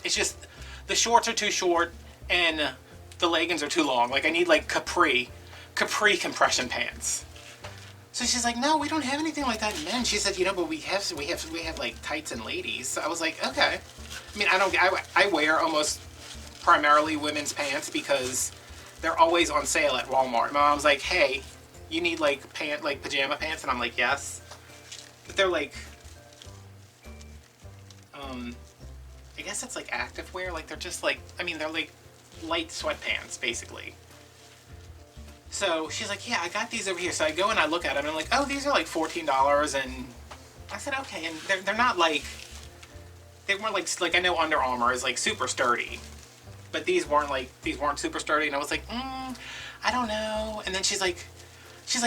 it's just the shorts are too short and the leggings are too long. Like, I need like capri compression pants. So she's like, no, we don't have anything like that in men. She said, you know, but we have like tights in ladies. So I was like, okay. I mean, I wear almost primarily women's pants because they're always on sale at Walmart. My mom's like, hey, you need like pajama pants? And I'm like, yes. But they're like, I guess it's like activewear. Like they're just like, I mean, they're like light sweatpants basically. So she's like, yeah, I got these over here. So I go and I look at them and I'm like, oh, these are like $14. And I said, okay. And they're not like, they weren't like I know Under Armour is like super sturdy, but these weren't super sturdy. And I was like, I don't know. And then she's like,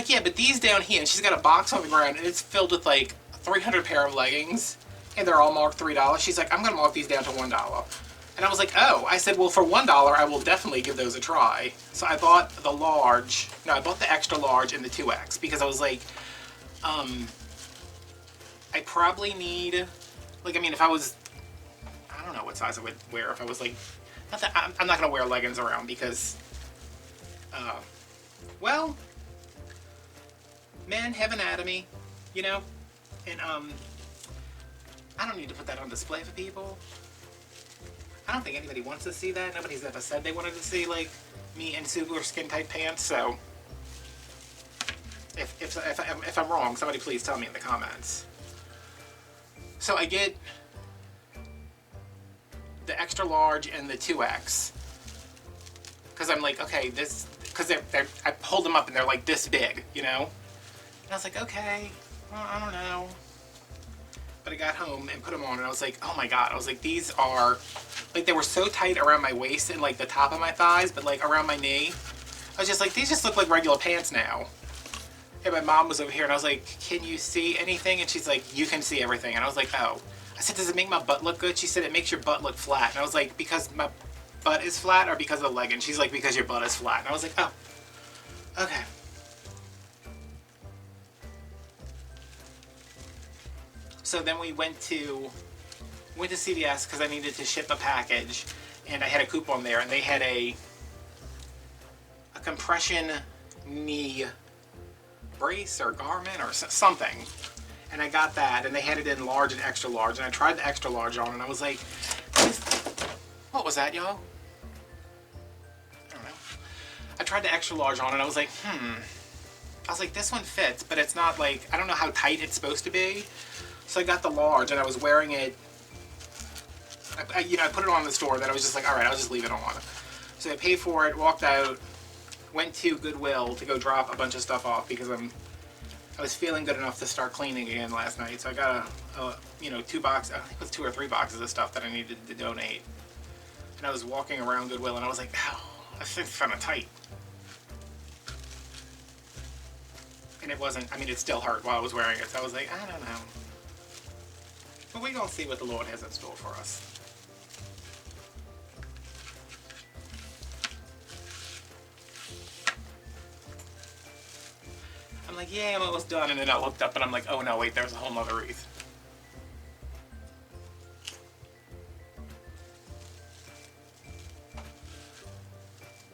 yeah, but these down here, and she's got a box on the ground and it's filled with like 300 pair of leggings and they're all marked $3. She's like, I'm going to mark these down to $1. And I was like, oh. I said, well, for $1, I will definitely give those a try. So I bought I bought the extra large and the 2X because I was like, I probably need, like, I mean, if I was, I don't know what size I would wear if I was like, I'm not going to wear leggings around because Well, men have anatomy, you know, and I don't need to put that on display for people. I don't think anybody wants to see that. Nobody's ever said they wanted to see, like, me in super skin tight pants, so if I'm wrong, somebody please tell me in the comments. So I get the extra large and the 2X, because I'm like, okay, this, because I pulled them up and they're like this big, you know? And I was like, okay, well, I don't know. But I got home and put them on and I was like, oh my god. I was like, these are, like, they were so tight around my waist and like the top of my thighs, but like around my knee. I was just like, these just look like regular pants now. And my mom was over here and I was like, can you see anything? And she's like, you can see everything. And I was like, oh. I said, does it make my butt look good? She said, it makes your butt look flat. And I was like, because my butt is flat or because of the leg? And she's like, because your butt is flat. And I was like, oh, okay. So then we went to CVS because I needed to ship a package, and I had a coupon there, and they had a compression knee brace or garment or something, and I got that, and they had it in large and extra large, and I tried the extra large on, and I was like, what was that, y'all? I don't know. I tried the extra large on, and I was like, I was like, this one fits, but it's not like, I don't know how tight it's supposed to be. So I got the large and I was wearing it, I put it on in the store, then I was just like, all right, I'll just leave it on. So I paid for it, walked out, went to Goodwill to go drop a bunch of stuff off because I was feeling good enough to start cleaning again last night. So I got a 2 boxes, I think it was 2 or 3 boxes of stuff that I needed to donate. And I was walking around Goodwill and I was like, ow, that thing's kind of tight. And it wasn't, I mean, it still hurt while I was wearing it. So I was like, I don't know. But we're going to see what the Lord has in store for us. I'm like, yay, I'm almost done. And then I looked up and I'm like, oh no, wait, there's a whole nother wreath.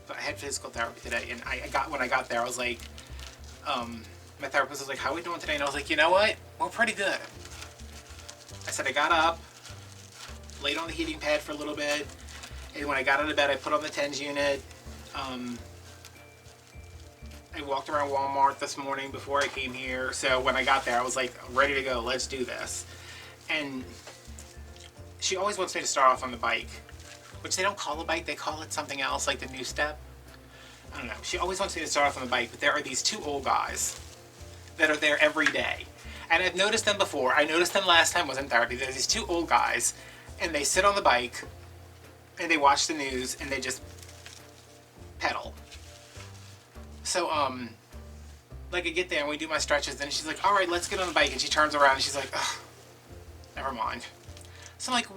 So I had physical therapy today, and when I got there, I was like, my therapist was like, how are we doing today? And I was like, you know what? We're pretty good. I said I got up, laid on the heating pad for a little bit, and when I got out of bed, I put on the TENS unit. I walked around Walmart this morning before I came here, so when I got there, I was like, ready to go, let's do this. And she always wants me to start off on the bike, which they don't call a bike, they call it something else, like the new step. I don't know. She always wants me to start off on the bike, but there are these 2 old guys that are there every day. And I've noticed them before. I noticed them last time I was in therapy. There's these 2 old guys, and they sit on the bike, and they watch the news, and they just pedal. So, like I get there, and we do my stretches, and she's like, all right, let's get on the bike. And she turns around, and she's like, ugh, never mind. So I'm like,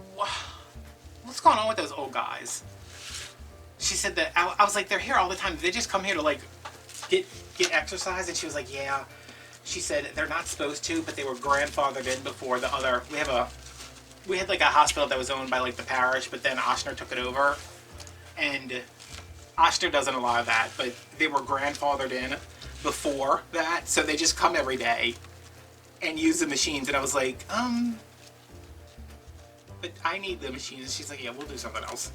what's going on with those old guys? She said that, I was like, they're here all the time. They just come here to, like, get exercise. And she was like, yeah. She said they're not supposed to, but they were grandfathered in before the other. We had like a hospital that was owned by like the parish, but then Ochsner took it over, and Ochsner doesn't allow that. But they were grandfathered in before that, so they just come every day and use the machines. And I was like, but I need the machines. She's like, yeah, we'll do something else.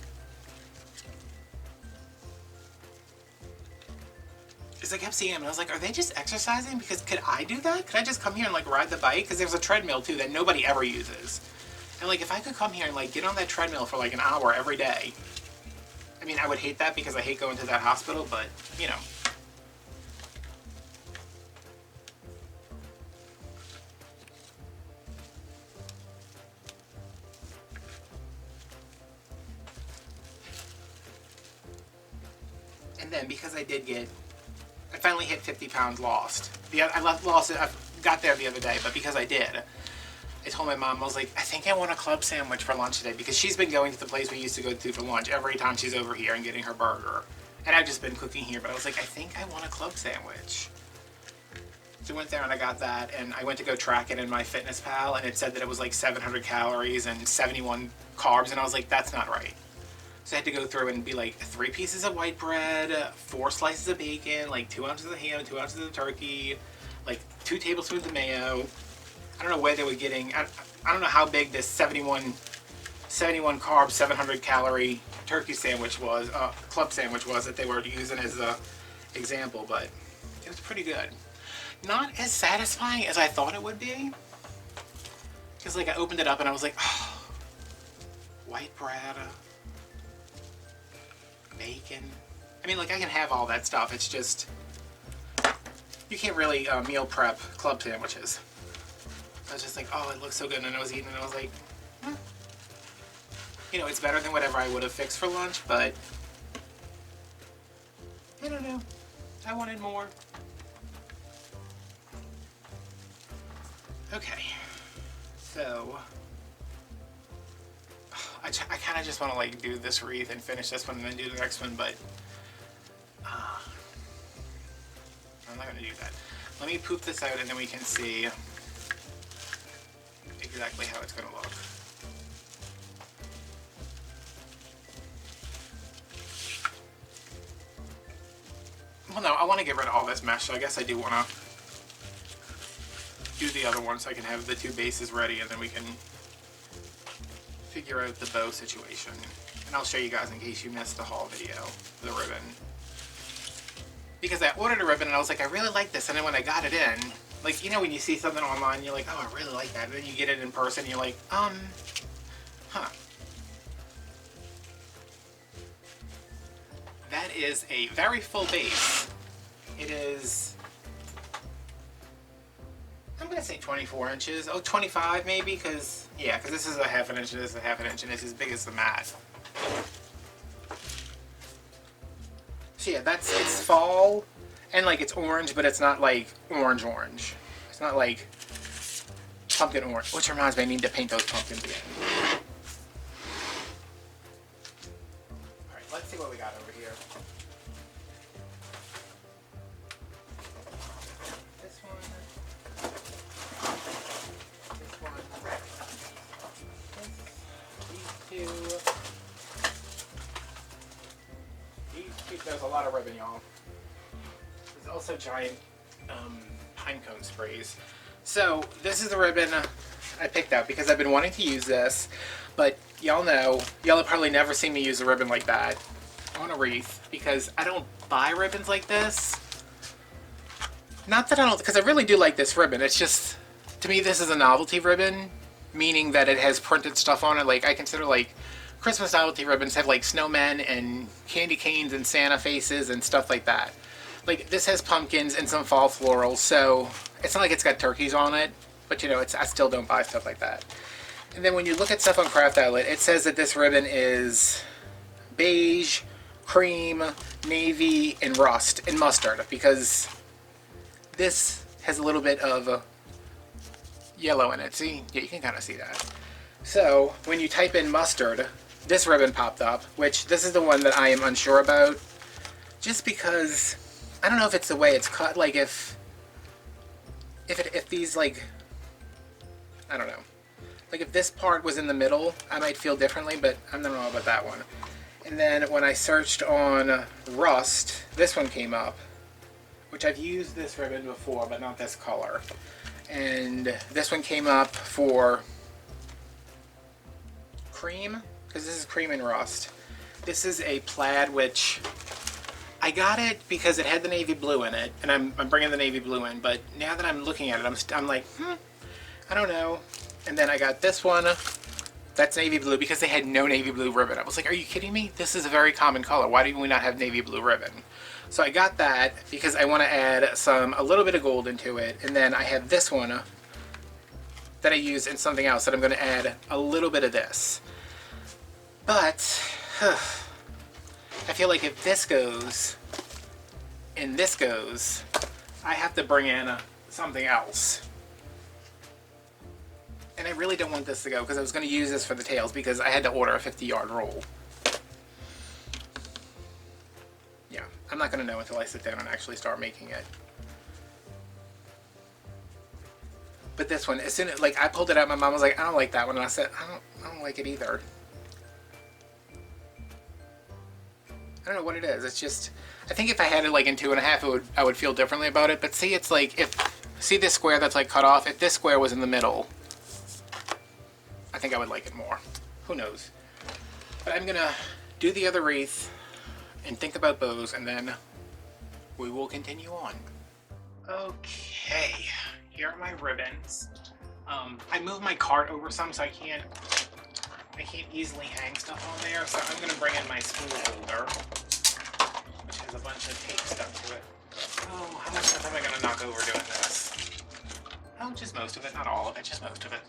Because I kept seeing him, and I was like, are they just exercising? Because could I do that? Could I just come here and, like, ride the bike? Because there's a treadmill, too, that nobody ever uses. And, like, if I could come here and, like, get on that treadmill for, like, an hour every day. I mean, I would hate that because I hate going to that hospital, but, you know. And then, because I finally hit 50 pounds lost. I got there the other day, but because I did, I told my mom, I was like, I think I want a club sandwich for lunch today, because she's been going to the place we used to go to for lunch every time she's over here and getting her burger. And I've just been cooking here, but I was like, I think I want a club sandwich. So I went there and I got that, and I went to go track it in my Fitness Pal, and it said that it was like 700 calories and 71 carbs, and I was like, that's not right. So I had to go through and be like 3 pieces of white bread, 4 slices of bacon, like 2 ounces of ham, 2 ounces of turkey, like 2 tablespoons of mayo. I don't know where they were getting, I don't know how big this 71 carb, 700 calorie turkey sandwich was, club sandwich was that they were using as a example, but it was pretty good. Not as satisfying as I thought it would be. Because like I opened it up and I was like, oh, white bread, bacon. I mean, like I can have all that stuff. It's just, you can't really meal prep club sandwiches. I was just like, oh, it looks so good. And I was eating and I was like, you know, it's better than whatever I would have fixed for lunch, but I don't know. I wanted more. Okay. So, I kind of just want to like do this wreath and finish this one and then do the next one, but I'm not going to do that. Let me poof this out and then we can see exactly how it's going to look. Well, no, I want to get rid of all this mesh, so I guess I do want to do the other one so I can have the 2 bases ready and then we can figure out the bow situation. And I'll show you guys in case you missed the haul video, the ribbon. Because I ordered a ribbon and I was like, I really like this, and then when I got it in, like, you know when you see something online, you're like, oh, I really like that, and then you get it in person, and you're like, huh. That is a very full base. It is, I'm going to say 24 inches. Oh, 25 maybe, because, yeah, because this is a ½ inch, and this is a ½ inch, and it's as big as the mat. So yeah, it's fall, and like it's orange, but it's not like orange. It's not like pumpkin orange, which reminds me, I need to paint those pumpkins again. Alright, let's see what we got over here. This one, these two. There's a lot of ribbon, y'all. There's also giant pine cone sprays. So this is the ribbon I picked out because I've been wanting to use this, but y'all know, y'all have probably never seen me use a ribbon like that on a wreath because I don't buy ribbons like this. Not that I don't, because I really do like this ribbon. It's just, to me, this is a novelty ribbon, meaning that it has printed stuff on it. Like, I consider like Christmas novelty ribbons have like snowmen and candy canes and Santa faces and stuff like that. Like this has pumpkins and some fall florals, so it's not like it's got turkeys on it, but you know, I still don't buy stuff like that. And then when you look at stuff on Craft Outlet, it says that this ribbon is beige, cream, navy, and rust, and mustard, because this has a little bit of yellow in it. See? Yeah, you can kind of see that. So when you type in mustard, this ribbon popped up, which this is the one that I am unsure about, just because I don't know if it's the way it's cut. Like if these, like, I don't know, like if this part was in the middle, I might feel differently, but I don't know about that one. And then when I searched on rust, this one came up, which I've used this ribbon before, but not this color. And this one came up for cream, because this is cream and rust. This is a plaid, which I got it because it had the navy blue in it, and I'm bringing the navy blue in, but now that I'm looking at it, I'm like, I don't know. And then I got this one, that's navy blue, because they had no navy blue ribbon. I was like, are you kidding me? This is a very common color. Why do we not have navy blue ribbon? So I got that because I want to add a little bit of gold into it, and then I have this one that I use in something else that I'm going to add a little bit of this. But I feel like if this goes and this goes, I have to bring in something else. And I really don't want this to go because I was going to use this for the tails because I had to order a 50-yard roll. Yeah, I'm not going to know until I sit down and actually start making it. But this one, as soon as, like, I pulled it out, my mom was like, I don't like that one. And I said, I don't like it either. don't know what it is. It's just, I think if I had it like in 2.5, I would feel differently about it. But see, it's like, see this square that's like cut off? If this square was in the middle, I think I would like it more. Who knows? But I'm gonna do the other wreath and think about those, and then we will continue on. Okay, here are my ribbons. I moved my cart over some, so I can't easily hang stuff on there. So I'm gonna bring in my spool holder, which has a bunch of tape stuck to it. Oh, how much stuff am I gonna knock over doing this? Oh, just most of it, not all of it, just most of it.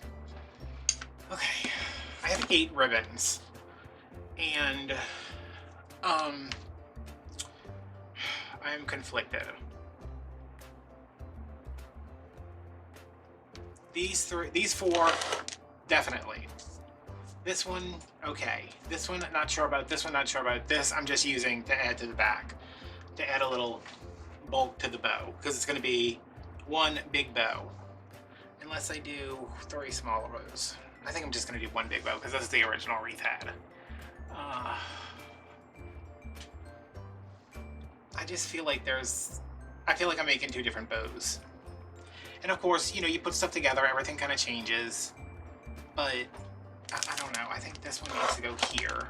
Okay, I have 8 ribbons, and I'm conflicted. These 4, definitely. This one, okay. This one, not sure about. This one, not sure about. This, I'm just using to add to the back, to add a little bulk to the bow, because it's going to be one big bow. Unless I do 3 smaller bows. I think I'm just going to do one big bow, because that's the original wreath had. I just feel like I feel like I'm making 2 different bows. And of course, you know, you put stuff together, everything kind of changes. But, I don't know, I think this one needs to go here.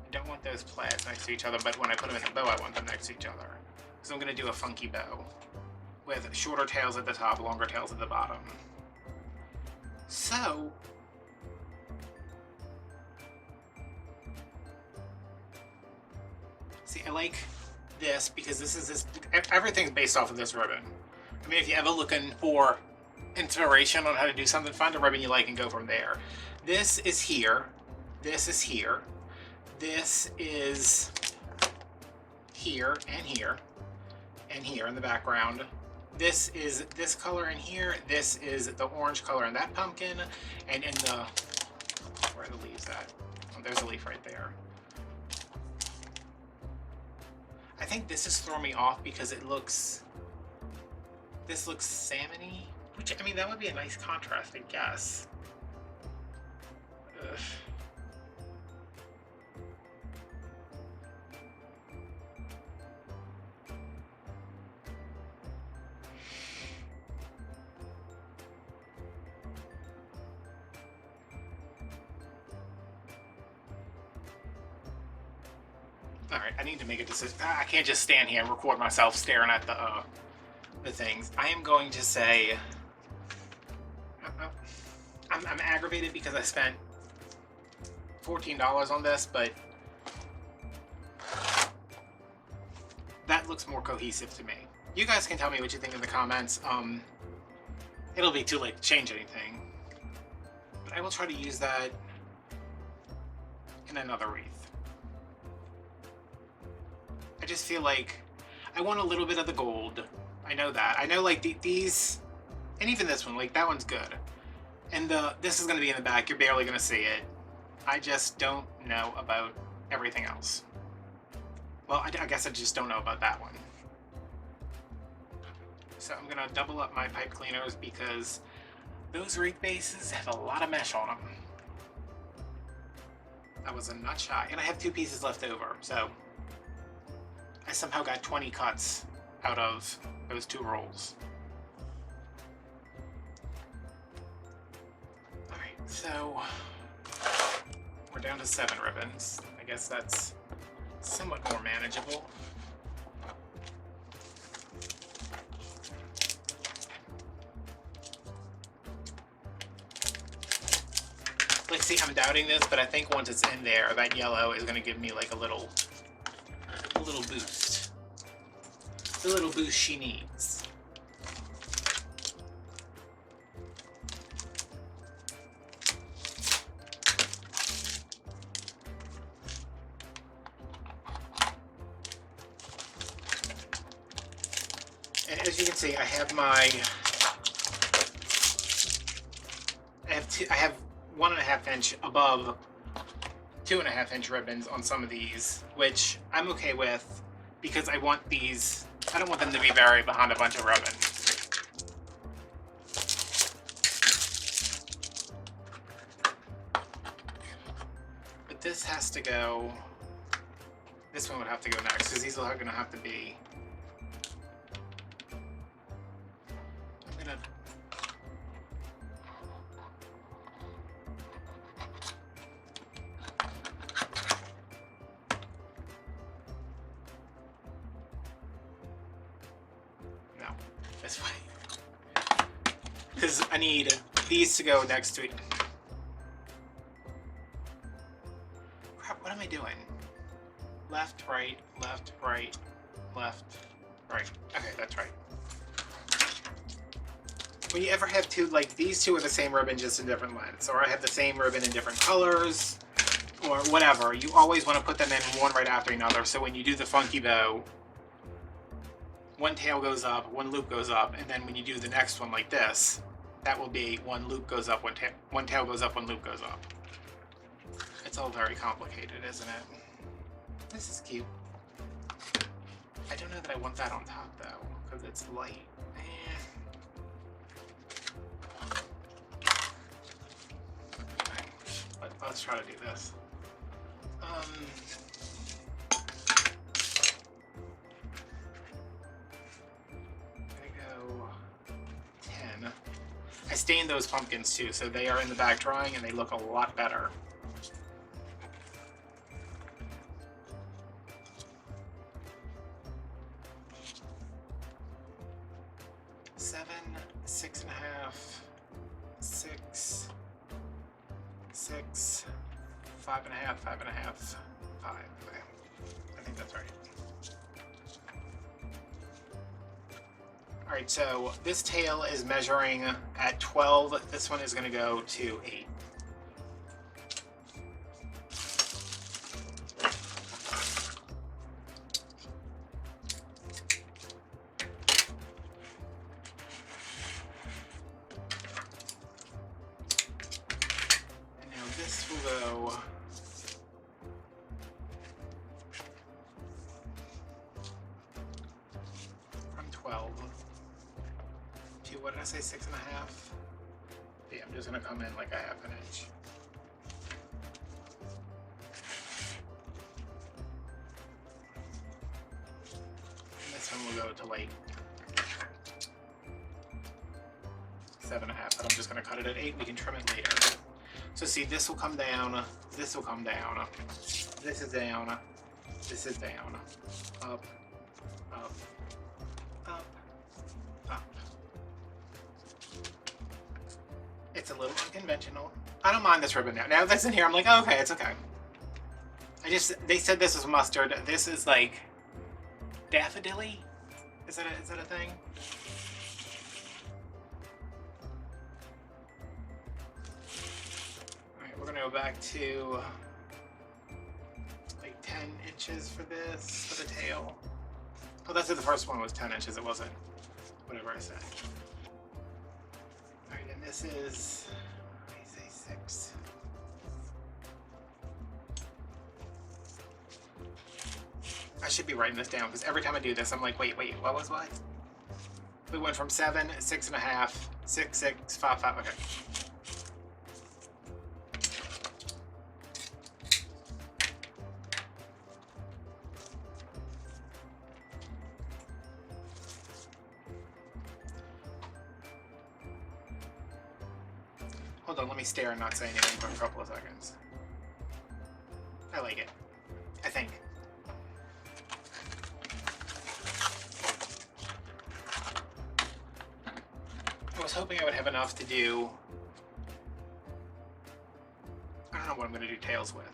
I don't want those plaids next to each other, but when I put them in the bow, I want them next to each other. So I'm going to do a funky bow with shorter tails at the top, longer tails at the bottom. So, see, I like this because everything's based off of this ribbon. I mean, if you're ever looking for inspiration on how to do something, find a ribbon you like and go from there. This is here. This is here. This is here and here and here in the background. This is this color in here. This is the orange color in that pumpkin. And in the, where are the leaves at? Oh, there's a leaf right there. I think this is throwing me off because it looks, this looks salmon-y, which, I mean, that would be a nice contrast, I guess. Ugh. Alright, I need to make a decision. I can't just stand here and record myself staring at the things. I am going to say... I'm aggravated because I spent $14 on this, but that looks more cohesive to me. You guys can tell me what you think in the comments. It'll be too late to change anything, but I will try to use that in another wreath. I just feel like I want a little bit of the gold. I know that. I know, like, these, and even this one, like, that one's good. And this is going to be in the back. You're barely going to see it. I just don't know about everything else. Well, I guess I just don't know about that one. So I'm going to double up my pipe cleaners because those wreath bases have a lot of mesh on them. That was a nut shy. And I have 2 pieces left over, so I somehow got 20 cuts out of those 2 rolls. Alright, so we're down to 7 ribbons. I guess that's somewhat more manageable. Like, see, I'm doubting this, but I think once it's in there, that yellow is going to give me like a little boost. The little boost she needs. And as you can see, I have my, I have 1.5 inch above 2.5 inch ribbons on some of these, which I'm okay with because I want these, I don't want them to be buried behind a bunch of ribbons. But this has to go This one would have to go next because these are going to have to be. I'm gonna. No, this way. Because I need these to go next to it. Crap, what am I doing? Left, right, left, right, left, right. Okay, that's right. When you ever have two, like these two are the same ribbon just in different lengths, or I have the same ribbon in different colors, or whatever, you always want to put them in one right after another, so when you do the funky bow, one tail goes up, one loop goes up, and then when you do the next one like this, that will be one loop goes up, one tail goes up, one loop goes up. It's all very complicated, isn't it? This is cute. I don't know that I want that on top though, because it's light. Okay. Let's try to do this. Go 10. I stained those pumpkins too, so they are in the back drying and they look a lot better. 7, 6.5, 6, 6, 5.5, 5.5, 5. Okay. I think that's right. Alright, so this tail is measuring at 12. This one is going to go to 8. What did I say, 6.5? Yeah, I'm just gonna come in like a 1/2 inch. And this one will go to like 7.5, but I'm just gonna cut it at 8. We can trim it later. So see, this will come down, this will come down, this is down, this is down, up, up, up, up. It's a little unconventional. I don't mind this ribbon now. Now that's in here, I'm like, oh, okay, it's okay. They said this was mustard. This is like daffodilly? Is that a thing? Alright, we're gonna go back to like 10 inches for this, for the tail. Oh, that's it, the first one was 10 inches, it wasn't whatever I said. Alright, and this is, let me say 6. I should be writing this down because every time I do this, I'm like, wait, what was what? We went from 7, 6.5, 6, 6, 5, 5, okay. Hold on, let me stare and not say anything for a couple of seconds. I like it. I think. I was hoping I would have enough to do... I don't know what I'm going to do tails with.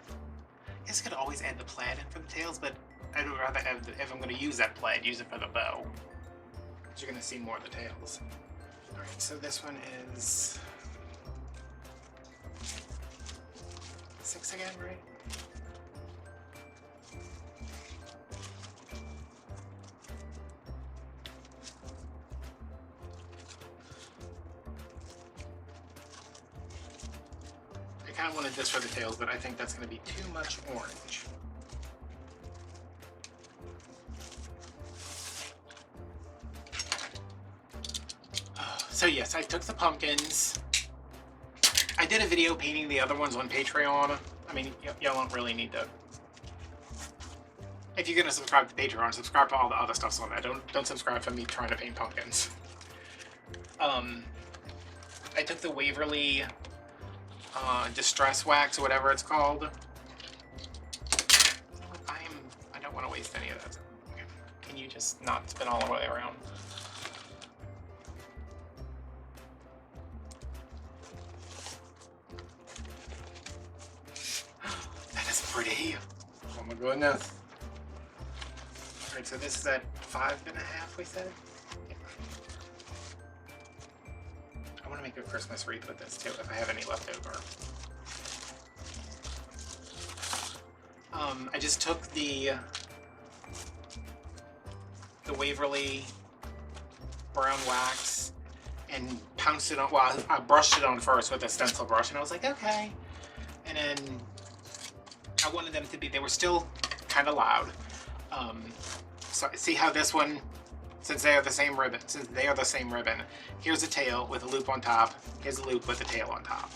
I guess I could always add the plaid in for the tails, but I'd rather have, if I'm going to use that plaid, use it for the bow. Because you're going to see more of the tails. Alright, so this one is... 6 again, right? I kind of wanted this for the tails, but I think that's going to be too much orange. So yes, I took the pumpkins. I did a video painting the other ones on Patreon. I mean, y'all don't really need to If you're gonna subscribe to Patreon, subscribe to all the other stuffs on there. Don't subscribe to me trying to paint pumpkins. I took the Waverly Distress Wax or whatever it's called. I don't want to waste any of that. Okay. Can you just not spin all the way around? That is pretty. Oh my goodness. Alright, so this is at 5.5, we said? Yeah. I want to make a Christmas wreath with this too, if I have any left over. I just took the Waverly brown wax and pounced it on, well, I brushed it on first with a stencil brush, and I was like, okay. And then I wanted them to be, they were still kind of loud. So see how this one, since they are the same ribbon, here's a tail with a loop on top, here's a loop with a tail on top.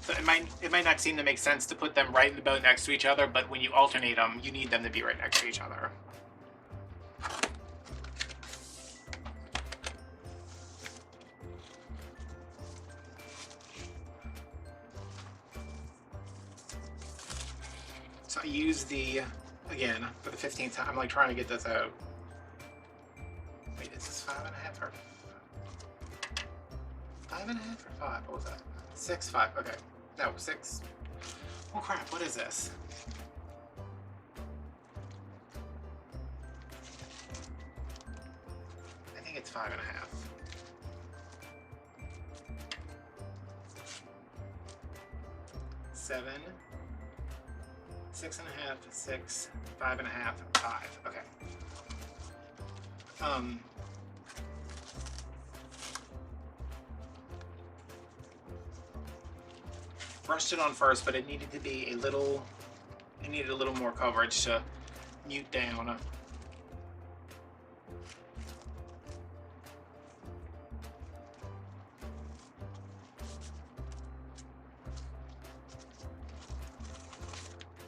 So it might not seem to make sense to put them right about next to each other, but when you alternate them, you need them to be right next to each other. So I use the, again, for the 15th time, I'm like trying to get this out. Wait, is this 5.5 or 5.5 or 5? What was that? 6, 5, okay. No, 6. Oh crap, what is this? I think it's 5.5. 7, 6.5, 6, 5.5, 5. Okay. Brushed it on first, but it needed to be a little, it needed a little more coverage to mute down.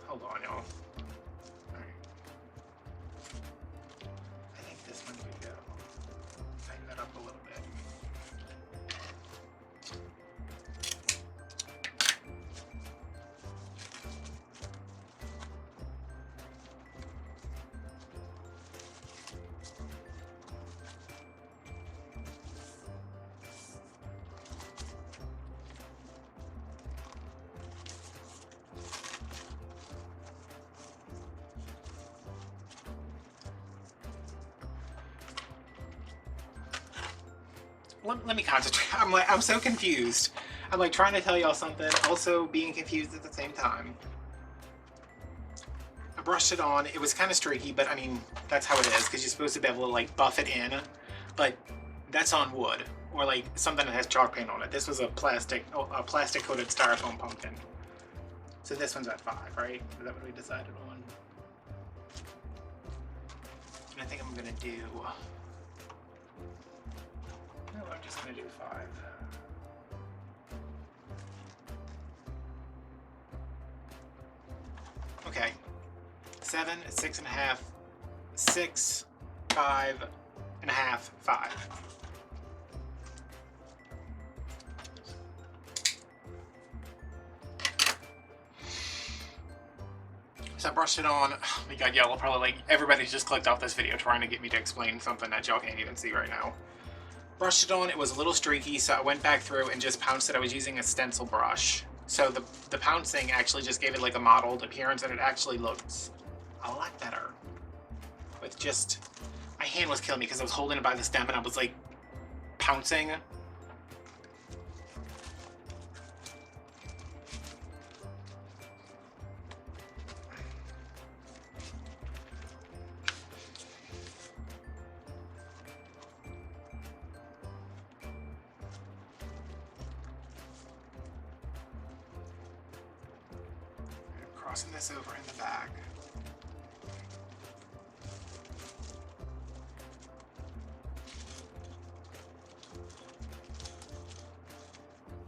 Hold on, y'all. Alright. I think this one could go. Tighten that up a little bit. Let me concentrate. I'm so confused. I'm like trying to tell y'all something, also being confused at the same time. I brushed it on. It was kind of streaky, but I mean, that's how it is, because you're supposed to be able to like buff it in, but that's on wood, or like something that has chalk paint on it. This was a plastic coated styrofoam pumpkin. So this one's at 5, right? Is that what we decided on? And I think I'm gonna do, no, I'm just gonna do 5. Okay. 7, 6.5, 6, 5.5, 5. So I brushed it on. Oh my god, y'all probably like, everybody's just clicked off this video trying to get me to explain something that y'all can't even see right now. Brushed it on, it was a little streaky, so I went back through and just pounced it. I was using a stencil brush. So the pouncing actually just gave it like a mottled appearance, and it actually looked a lot better. With just, my hand was killing me because I was holding it by the stem and I was like pouncing. Crossing this over in the back.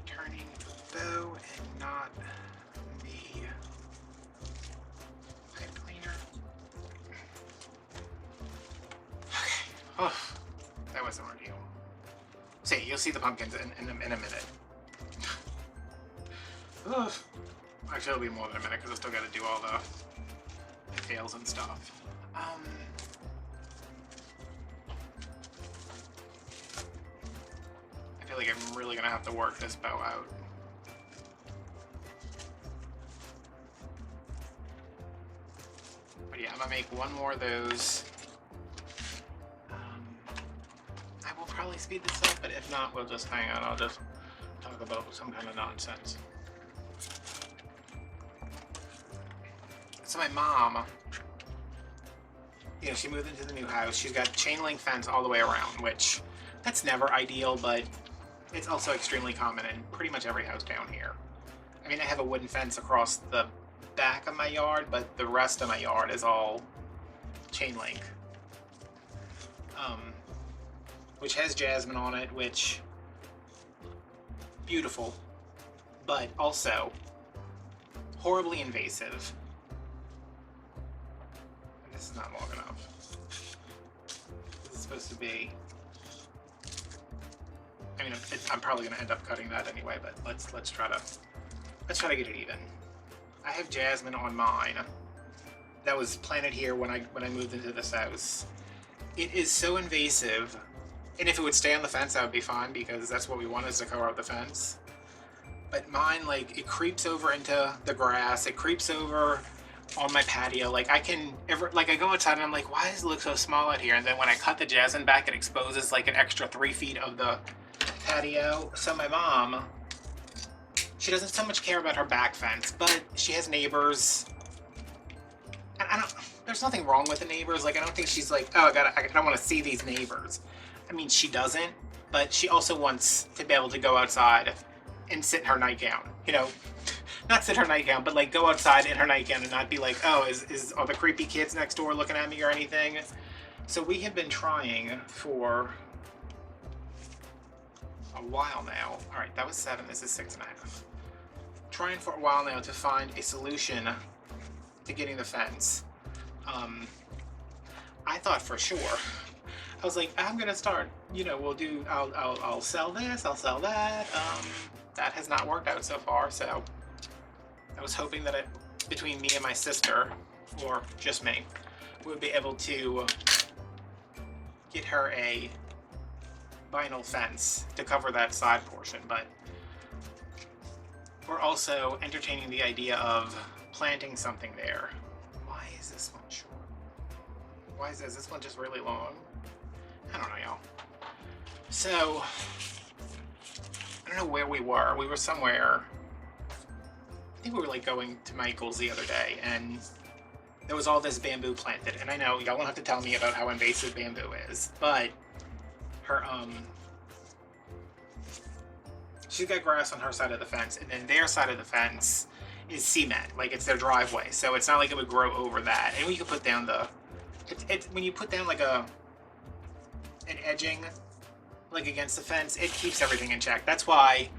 Turning the bow and not the pipe cleaner. Oh, that was an ordeal. See, you'll see the pumpkins in a minute. Ugh. Actually, it'll be more than a minute because I still got to do all the details and stuff. I feel like I'm really gonna have to work this bow out. But yeah, I'm gonna make one more of those. I will probably speed this up, but if not, we'll just hang out. I'll just talk about some kind of nonsense. So my mom, you know, she moved into the new house. She's got chain link fence all the way around, which that's never ideal, but it's also extremely common in pretty much every house down here. I mean, I have a wooden fence across the back of my yard, but the rest of my yard is all chain link. Which has jasmine on it, which, beautiful, but also horribly invasive. This is not long enough. This is supposed to be, I mean, I'm probably going to end up cutting that anyway, but let's try to get it even. I have jasmine on mine that was planted here when I moved into this house. It is so invasive, and if it would stay on the fence, that would be fine because that's what we want, is to cover up the fence. But mine, like, it creeps over into the grass. It creeps over on my patio. Like, I go outside and I'm like, why does it look so small out here? And then when I cut the jasmine back, it exposes like an extra 3 feet of the patio. So my mom, she doesn't so much care about her back fence, but she has neighbors. And there's nothing wrong with the neighbors. Like, I don't think she's like, oh, I don't want to see these neighbors. I mean, she doesn't, but she also wants to be able to go outside and sit in her nightgown, you know, not sit in her nightgown, but like go outside in her nightgown and not be like, oh, are the creepy kids next door looking at me or anything? So we have been trying for a while now. All right, that was 7, this is 6.5. Trying for a while now to find a solution to getting the fence. I thought for sure, I was like, I'm gonna start, you know, I'll sell this, I'll sell that. That has not worked out so far, so I was hoping that between me and my sister, or just me, we would be able to get her a vinyl fence to cover that side portion, but we're also entertaining the idea of planting something there. Why is this one short? Why is this one just really long? I don't know, y'all. So, I don't know where we were. We were somewhere, I think we were like going to Michael's the other day, and there was all this bamboo planted. And I know y'all won't have to tell me about how invasive bamboo is, but her, she's got grass on her side of the fence, and then their side of the fence is cement, like it's their driveway. So it's not like it would grow over that. And we could put down when you put down like an edging, like against the fence, it keeps everything in check. That's why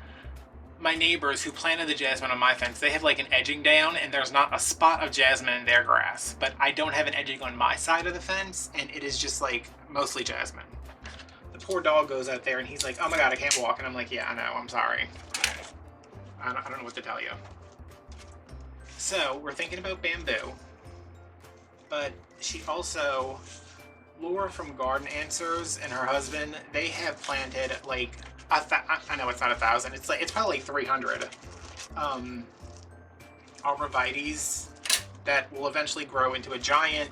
my neighbors who planted the jasmine on my fence, they have like an edging down and there's not a spot of jasmine in their grass. But I don't have an edging on my side of the fence, and it is just like mostly jasmine. The poor dog goes out there and he's like, oh my god, I can't walk. And I'm like, yeah, I know, I'm sorry. I don't know what to tell you. So we're thinking about bamboo, but she also, Laura from Garden Answers and her husband, they have planted like I know it's not 1,000. It's probably like 300 arborvitaes that will eventually grow into a giant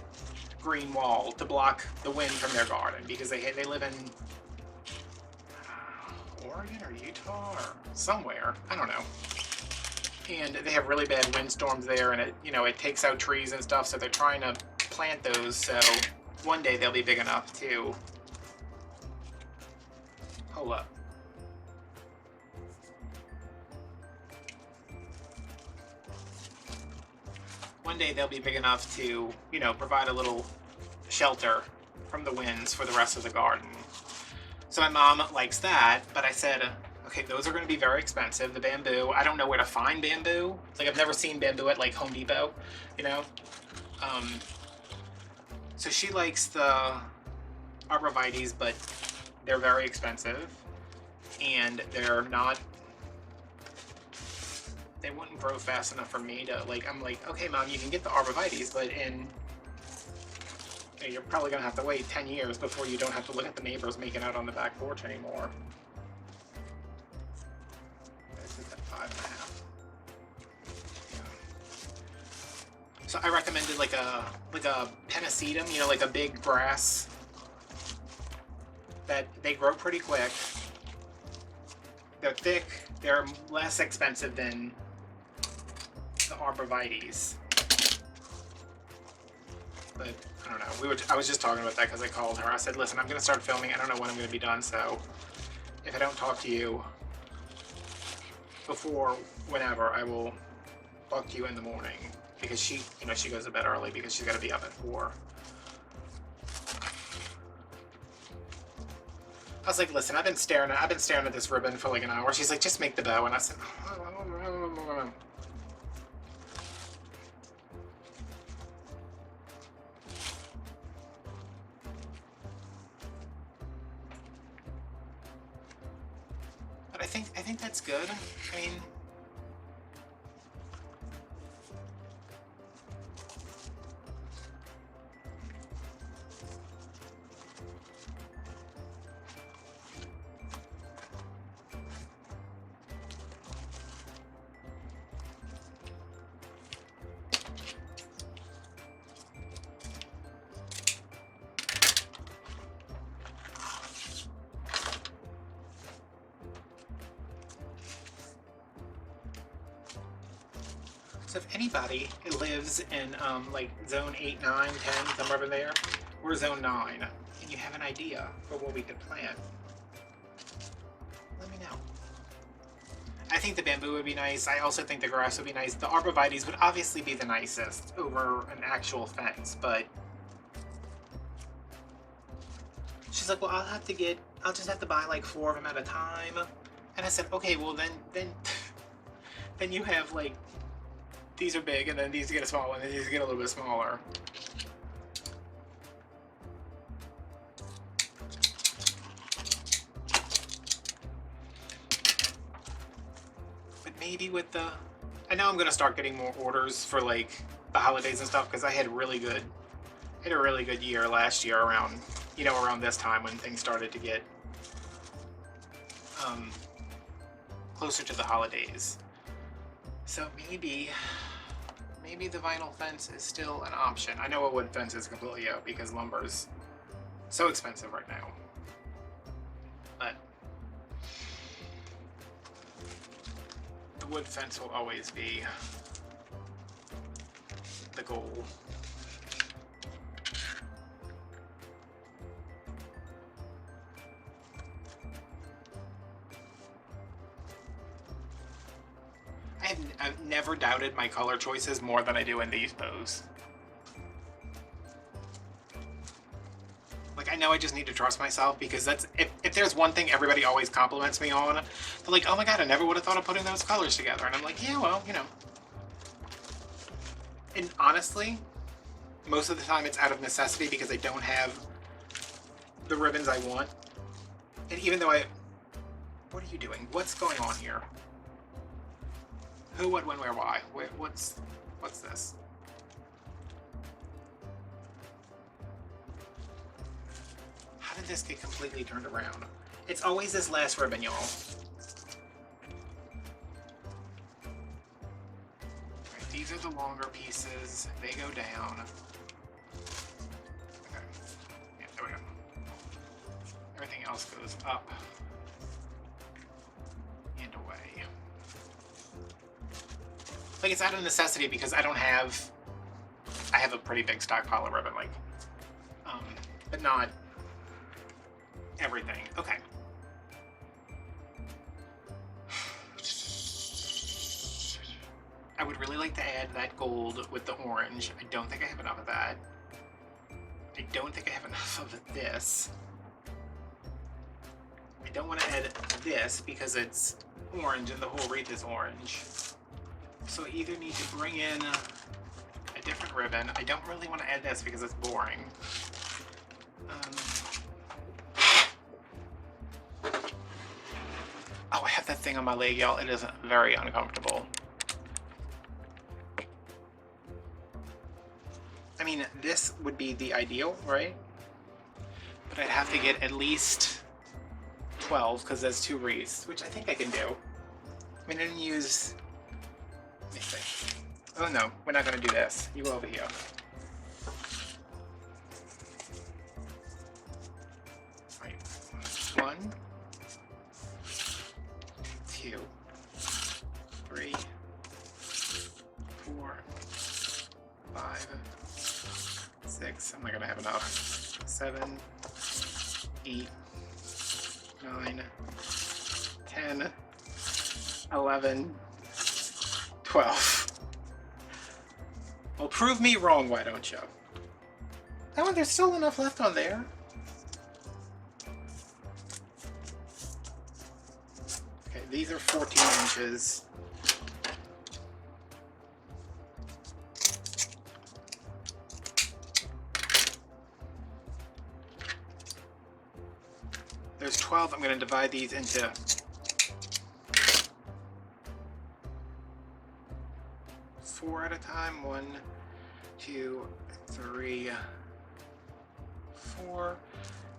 green wall to block the wind from their garden, because they live in Oregon or Utah or somewhere, I don't know. And they have really bad windstorms there, and it takes out trees and stuff. So they're trying to plant those so one day they'll be big enough to hold up. One day they'll be big enough to, provide a little shelter from the winds for the rest of the garden. So my mom likes that, but I said, okay, those are going to be very expensive. The bamboo, I don't know where to find bamboo. Like, I've never seen bamboo at like Home Depot, So she likes the arborvitaes, but they're very expensive, and they're not, they wouldn't grow fast enough for me to, like, I'm like, okay, Mom, you can get the arborvitaes, but you're probably gonna have to wait 10 years before you don't have to look at the neighbors making out on the back porch anymore. This is at 5.5. Yeah. So I recommended like a pennisetum, you know, like a big grass that they grow pretty quick. They're thick. They're less expensive than the arborvitaes. But I don't know. I was just talking about that because I called her. I said, listen, I'm going to start filming. I don't know when I'm going to be done, so if I don't talk to you before whenever, I will talk to you in the morning, because she, you know, she goes to bed early because she's got to be up at 4. I was like, listen, I've been staring at this ribbon for like an hour. She's like, just make the bow, and I said, but I think that's good. I mean, so if anybody lives in like zone 8, 9, 10, somewhere over there, or zone 9, and you have an idea for what we could plant, let me know. I think the bamboo would be nice. I also think the grass would be nice. The arborvitaes would obviously be the nicest over an actual fence, but she's like, well, I'll just have to buy like 4 of them at a time. And I said, okay, well then you have like, these are big, and then these get a small one, and these get a little bit smaller. But maybe with the, I know I'm gonna start getting more orders for like the holidays and stuff, because I had a really good year last year around, you know, around this time when things started to get closer to the holidays. So maybe the vinyl fence is still an option. I know a wood fence is completely out because lumber's so expensive right now. But the wood fence will always be the goal. I've never doubted my color choices more than I do in these bows. Like, I know I just need to trust myself, because that's, if there's one thing everybody always compliments me on, they're like, oh my god, I never would have thought of putting those colors together. And I'm like, yeah, well, you know. And honestly, most of the time it's out of necessity, because I don't have the ribbons I want. And even though what are you doing? What's going on here? Who, what, when, where, why? What's this? How did this get completely turned around? It's always this last ribbon, y'all. Right, these are the longer pieces. They go down. Okay. Yeah, there we go. Everything else goes up and away. Like, it's out of necessity because I have a pretty big stockpile of ribbon, like, but not everything. Okay. I would really like to add that gold with the orange. I don't think I have enough of that. I don't think I have enough of this. I don't want to add this because it's orange and the whole wreath is orange. So I either need to bring in a different ribbon. I don't really want to add this because it's boring. thing on my leg, y'all. It is very uncomfortable. I mean, this would be the ideal, right? But I'd have to get at least 12 because there's 2 wreaths, which I think I can do. I mean, I didn't use... Let me see. Oh no, we're not going to do this. You go over here. Right. 1, 2, 3, 4, 5, 6. I'm not going to have enough. 7, 8, 9, 10, 11, 12. Well, prove me wrong, why don't you? Oh, there's still enough left on there. Okay, these are 14 inches. There's 12. I'm going to divide these into 4 at a time. 1, 2, 3, 4.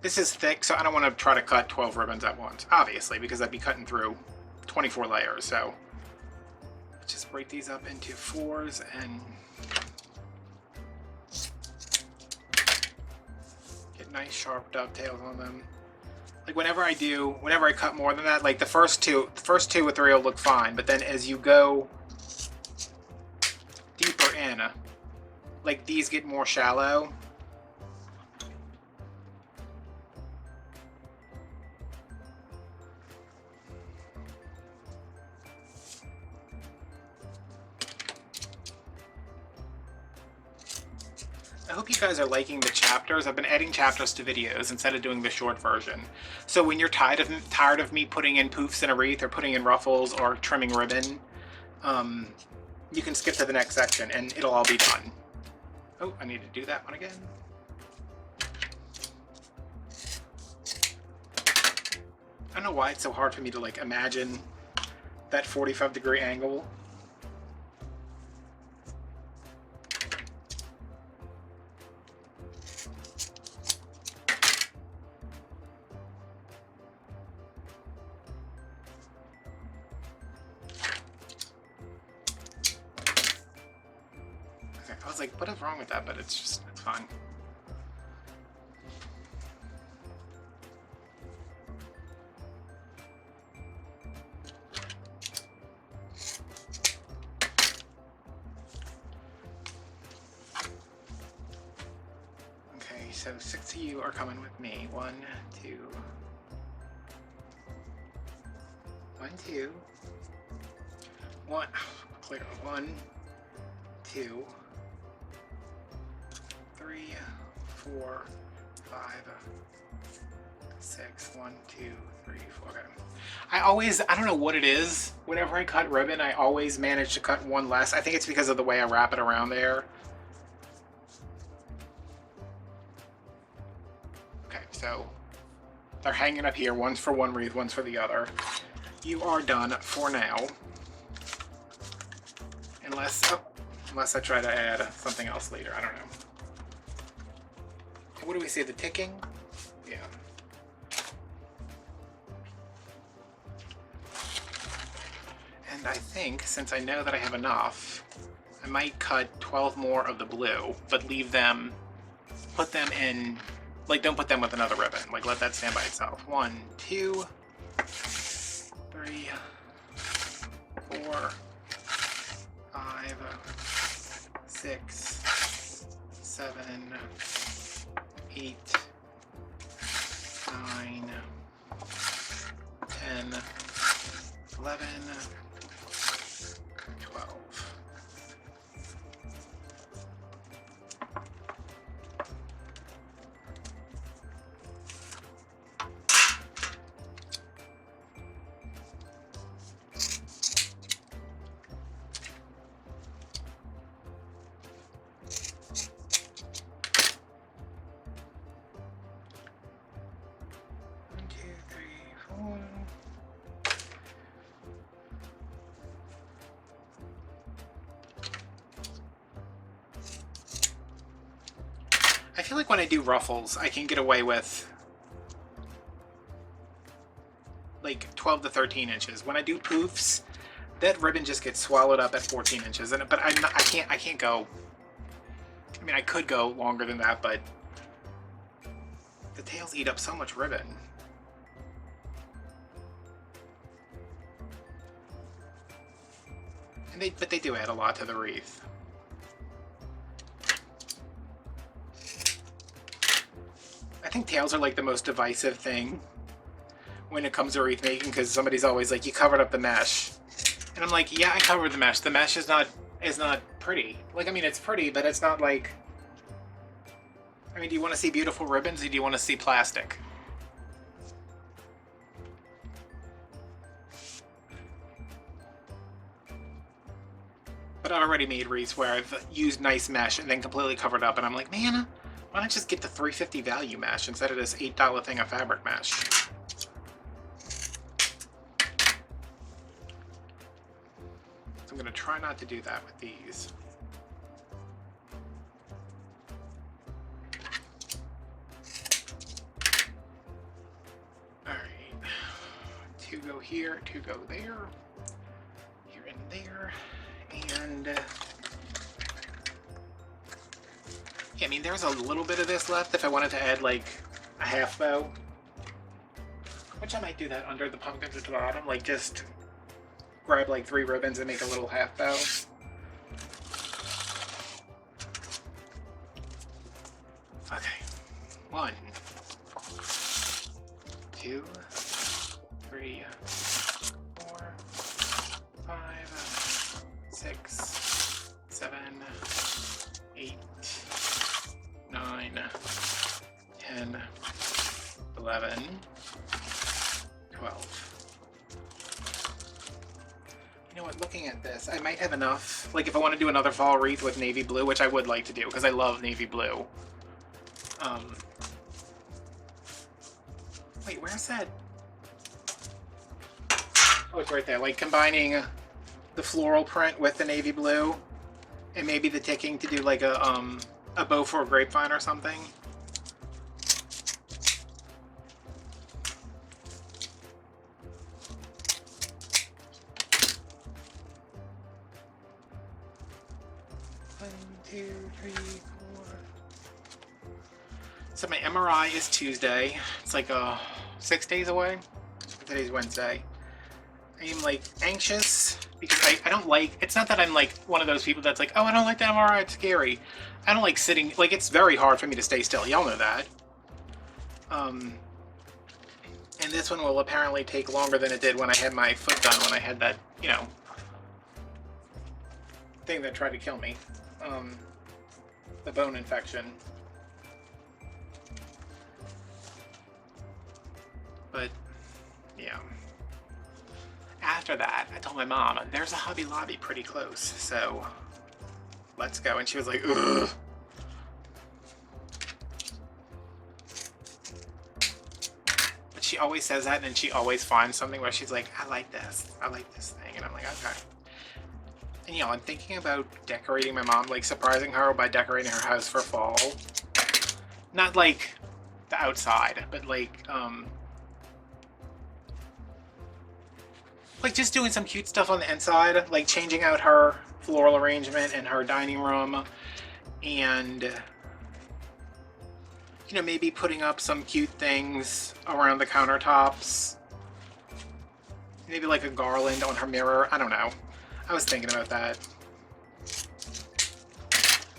This is thick, so I don't want to try to cut 12 ribbons at once, obviously, because I'd be cutting through 24 layers. So just break these up into 4s and get nice sharp dovetails on them. Like whenever I cut more than that, like the first two or 3 will look fine, but then as you go deeper in, like these get more shallow. I hope you guys are liking the chapters. I've been adding chapters to videos instead of doing the short version. So when you're tired of me putting in poofs in a wreath or putting in ruffles or trimming ribbon, you can skip to the next section and it'll all be done. Oh, I need to do that one again. I don't know why it's so hard for me to like imagine that 45-degree angle. I was like, what is wrong with that? But it's fine. Okay, so 6 of you are coming with me. 1, 2. 1, 2. 1. Clear. 1, 2. 3, 4, 5, 6, 1, 2, 3, 4. Okay. I don't know what it is. Whenever I cut ribbon, I always manage to cut one less. I think it's because of the way I wrap it around there. Okay, so they're hanging up here. One's for one wreath, one's for the other. You are done for now. Unless I try to add something else later. I don't know. What do we say, the ticking? Yeah. And I think, since I know that I have enough, I might cut 12 more of the blue, but leave them, put them in, like don't put them with another ribbon, like let that stand by itself. 1, 2, 3, 4, 5, 6, 7, 8, 9, 10, 11, 12. I feel like when I do Ruffles, I can get away with like 12 to 13 inches. When I do Poofs, that ribbon just gets swallowed up at 14 inches. But I can't go. I mean, I could go longer than that, but the tails eat up so much ribbon. And but they do add a lot to the wreath. I think tails are like the most divisive thing when it comes to wreath making, because somebody's always like, you covered up the mesh. And I'm like, yeah, I covered the mesh. The mesh is not pretty. Like, I mean, it's pretty, but it's not like... I mean, do you want to see beautiful ribbons, or do you want to see plastic? But I've already made wreaths where I've used nice mesh and then completely covered up, and I'm like, man, why not just get the $3.50 value mesh instead of this $8 thing of fabric mesh? So I'm going to try not to do that with these. Alright, 2 go here, 2 go there, here and there. And yeah, I mean, there's a little bit of this left if I wanted to add like a half bow, which I might do that under the pumpkins at the bottom, like just grab like 3 ribbons and make a little half bow. Okay, 1, 2, 3, 4, 5, 6, 7, 8, 9, 10, 11, 12. You know what, looking at this, I might have enough. Like, if I want to do another fall wreath with navy blue, which I would like to do, because I love navy blue. Wait, where's that? Oh, it's right there. Like, combining the floral print with the navy blue, and maybe the ticking to do like a bow for a grapevine or something. One, two, three, 4. So my MRI is Tuesday. It's like 6 days away. Today's Wednesday. I am like anxious because I don't like, it's not that I'm like one of those people that's like, oh, I don't like the MRI, it's scary. I don't like sitting, like, it's very hard for me to stay still. Y'all know that. And this one will apparently take longer than it did when I had my foot done, when I had that, you know, thing that tried to kill me. The bone infection. But, yeah. After that, I told my mom, there's a Hobby Lobby pretty close, so let's go. And she was like, ugh. But she always says that, and she always finds something where she's like, I like this thing. And I'm like, okay. And, you know, I'm thinking about decorating my mom, like surprising her by decorating her house for fall. Not like the outside, but like just doing some cute stuff on the inside, like changing out her floral arrangement in her dining room, and, you know, maybe putting up some cute things around the countertops. Maybe like a garland on her mirror. I don't know. I was thinking about that.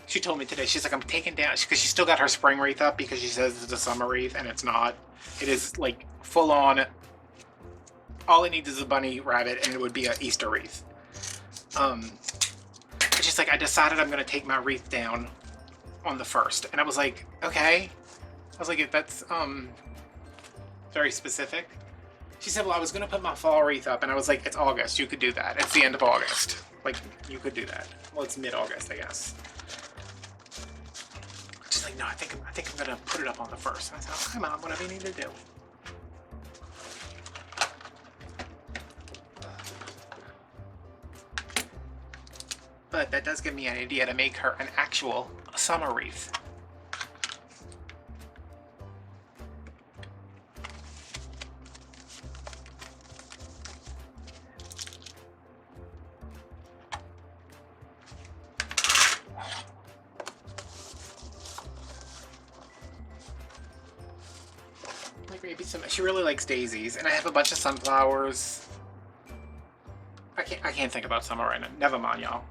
She told me today, she's like, I'm taking down, because she still got her spring wreath up because she says it's a summer wreath, and it's not. It is like full on. All it needs is a bunny rabbit, and it would be an Easter wreath. But she's like, I decided I'm going to take my wreath down on the 1st. And I was like, okay. I was like, that's very specific. She said, well, I was going to put my fall wreath up. And I was like, it's August. You could do that. It's the end of August. Like, you could do that. Well, it's mid-August, I guess. She's like, no, I think I'm going to put it up on the 1st. And I said, okay, Mom, whatever you need to do. But that does give me an idea to make her an actual summer wreath. Maybe some. She really likes daisies, and I have a bunch of sunflowers. I can't think about summer right now. Never mind, y'all.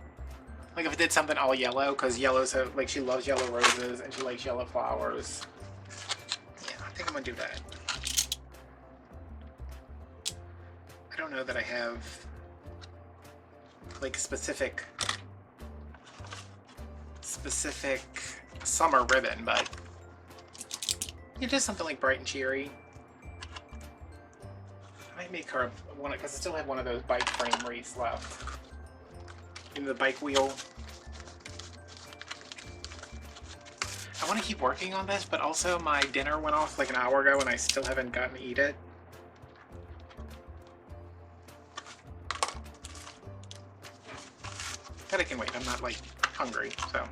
Like if I did something all yellow, because yellow's her, like she loves yellow roses and she likes yellow flowers. Yeah, I think I'm gonna do that. I don't know that I have like specific summer ribbon, but it is something like bright and cheery. I might make her one because I still have one of those bike frame wreaths left. In the bike wheel. I want to keep working on this, but also my dinner went off like an hour ago and I still haven't gotten to eat it. But I can wait, I'm not like hungry, so.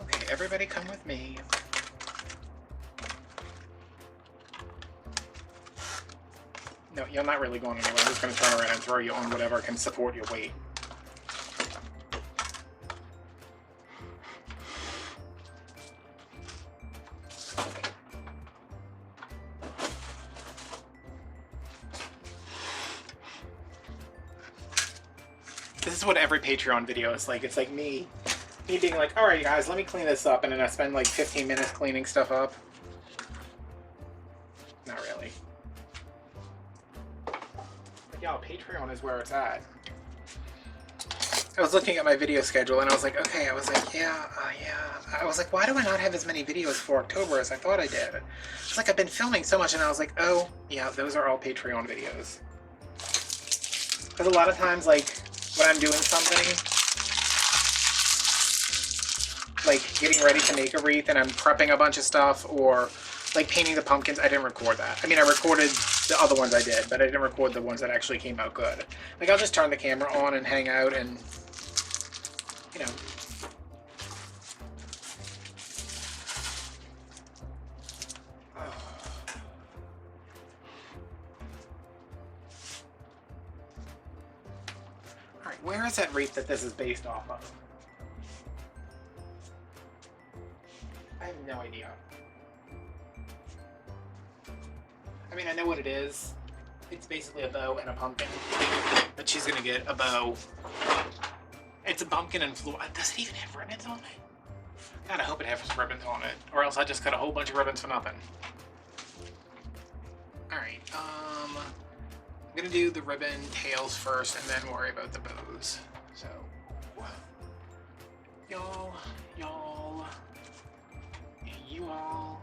Okay, everybody come with me. No, you're not really going anywhere. I'm just going to turn around and throw you on whatever can support your weight. This is what every Patreon video is like. It's like me being like, alright guys, let me clean this up, and then I spend like 15 minutes cleaning stuff up. Not really. But y'all, Patreon is where it's at. I was looking at my video schedule and I was like, okay, I was like, yeah. I was like, why do I not have as many videos for October as I thought I did? It's like I've been filming so much, and I was like, oh, yeah, those are all Patreon videos. Because a lot of times, like, when I'm doing something, like getting ready to make a wreath and I'm prepping a bunch of stuff, or like painting the pumpkins, I didn't record that. I mean, I recorded the other ones I did, but I didn't record the ones that actually came out good. Like, I'll just turn the camera on and hang out and, you know. Alright, where is that wreath that this is based off of? I have no idea. I mean, I know what it is. It's basically a bow and a pumpkin. But she's gonna get a bow. It's a pumpkin and floral. Does it even have ribbons on it? God, I hope it has ribbons on it. Or else I just cut a whole bunch of ribbons for nothing. Alright, I'm gonna do the ribbon tails first and then worry about the bows. So, y'all, and you all.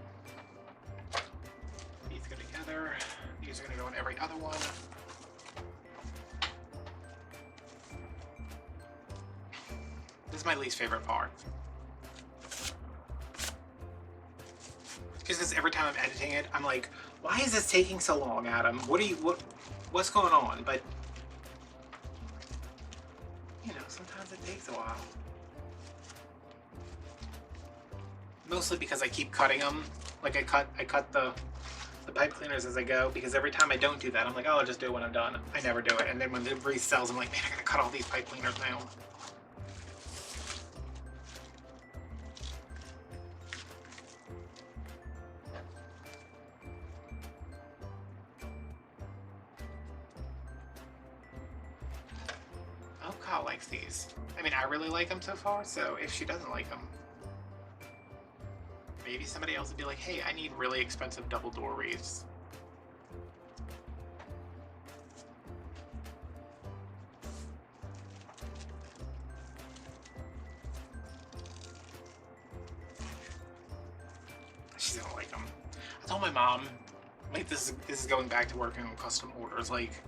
These go together. These are gonna go in every other one. This is my least favorite part. Just because every time I'm editing it, I'm like, why is this taking so long, Adam? What's going on? But, you know, sometimes it takes a while. Mostly because I keep cutting them. Like, I cut the pipe cleaners as I go, because every time I don't do that, I'm like, oh, I'll just do it when I'm done. I never do it. And then when the wreath sells, I'm like, man, I gotta cut all these pipe cleaners now. Oh, Kyle likes these. I mean, I really like them so far, so if she doesn't like them, maybe somebody else would be like, hey, I need really expensive double door wreaths. She doesn't like them. I told my mom, like, this is going back to working on custom orders. Like,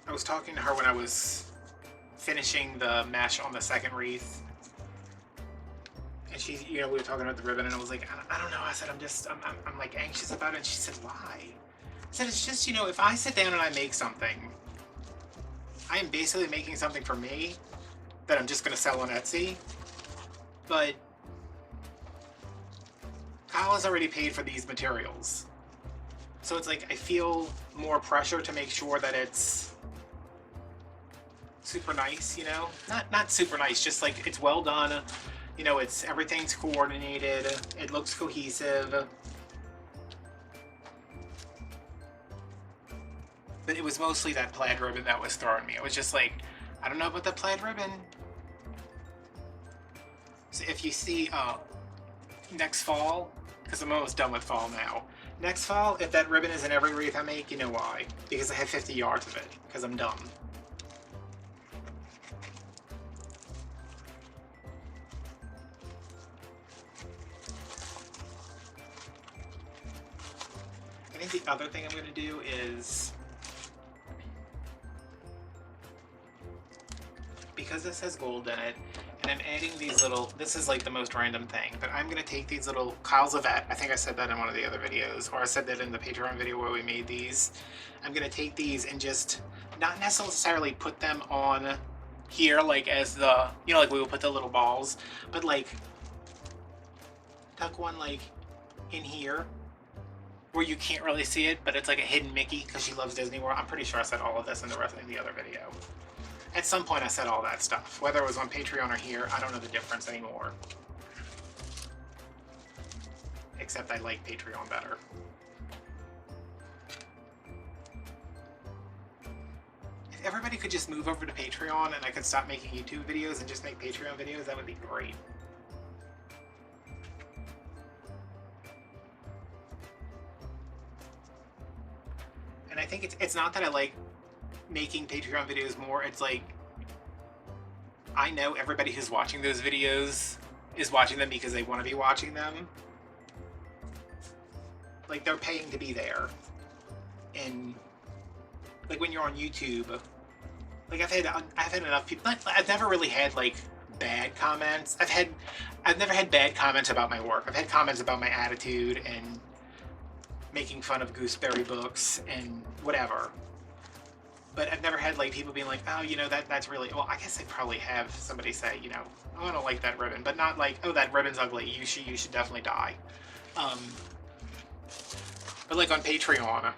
I was talking to her when I was finishing the mesh on the second wreath. And she, you know, we were talking about the ribbon, and I was like, I don't know. I said, I'm like anxious about it. And she said, why? I said, it's just, you know, if I sit down and I make something, I am basically making something for me that I'm just going to sell on Etsy. But Kyle has already paid for these materials. So it's like, I feel more pressure to make sure that it's super nice, you know? Not super nice, just like it's well done. You know, everything's coordinated. It looks cohesive. But it was mostly that plaid ribbon that was throwing me. It was just like, I don't know about the plaid ribbon. So if you see next fall, because I'm almost done with fall now. Next fall, if that ribbon is in every wreath I make, you know why. Because I have 50 yards of it, because I'm dumb. I think the other thing I'm going to do is, because this has gold in it, and I'm adding these little, this is like the most random thing, but I'm going to take these little Kyle's Yvette, I think I said that in one of the other videos, or I said that in the Patreon video where we made these. I'm going to take these and just not necessarily put them on here like as the, you know, like we will put the little balls, but like tuck one like in here where you can't really see it, but it's like a hidden Mickey because she loves Disney World. I'm pretty sure I said all of this in the other video. At some point I said all that stuff. Whether it was on Patreon or here, I don't know the difference anymore. Except I like Patreon better. If everybody could just move over to Patreon and I could stop making YouTube videos and just make Patreon videos, that would be great. And I think it's not that I like making Patreon videos more, it's like I know everybody who's watching those videos is watching them because they want to be watching them. Like they're paying to be there. And like when you're on YouTube, like I've had enough people, I've never really had like bad comments. I've never had bad comments about my work. I've had comments about my attitude and making fun of Gooseberry books and whatever. But I've never had like people being like, oh, you know, that's really, well, I guess I probably have somebody say, you know, oh, I don't like that ribbon, but not like, oh, that ribbon's ugly, you should definitely die. But like on Patreon,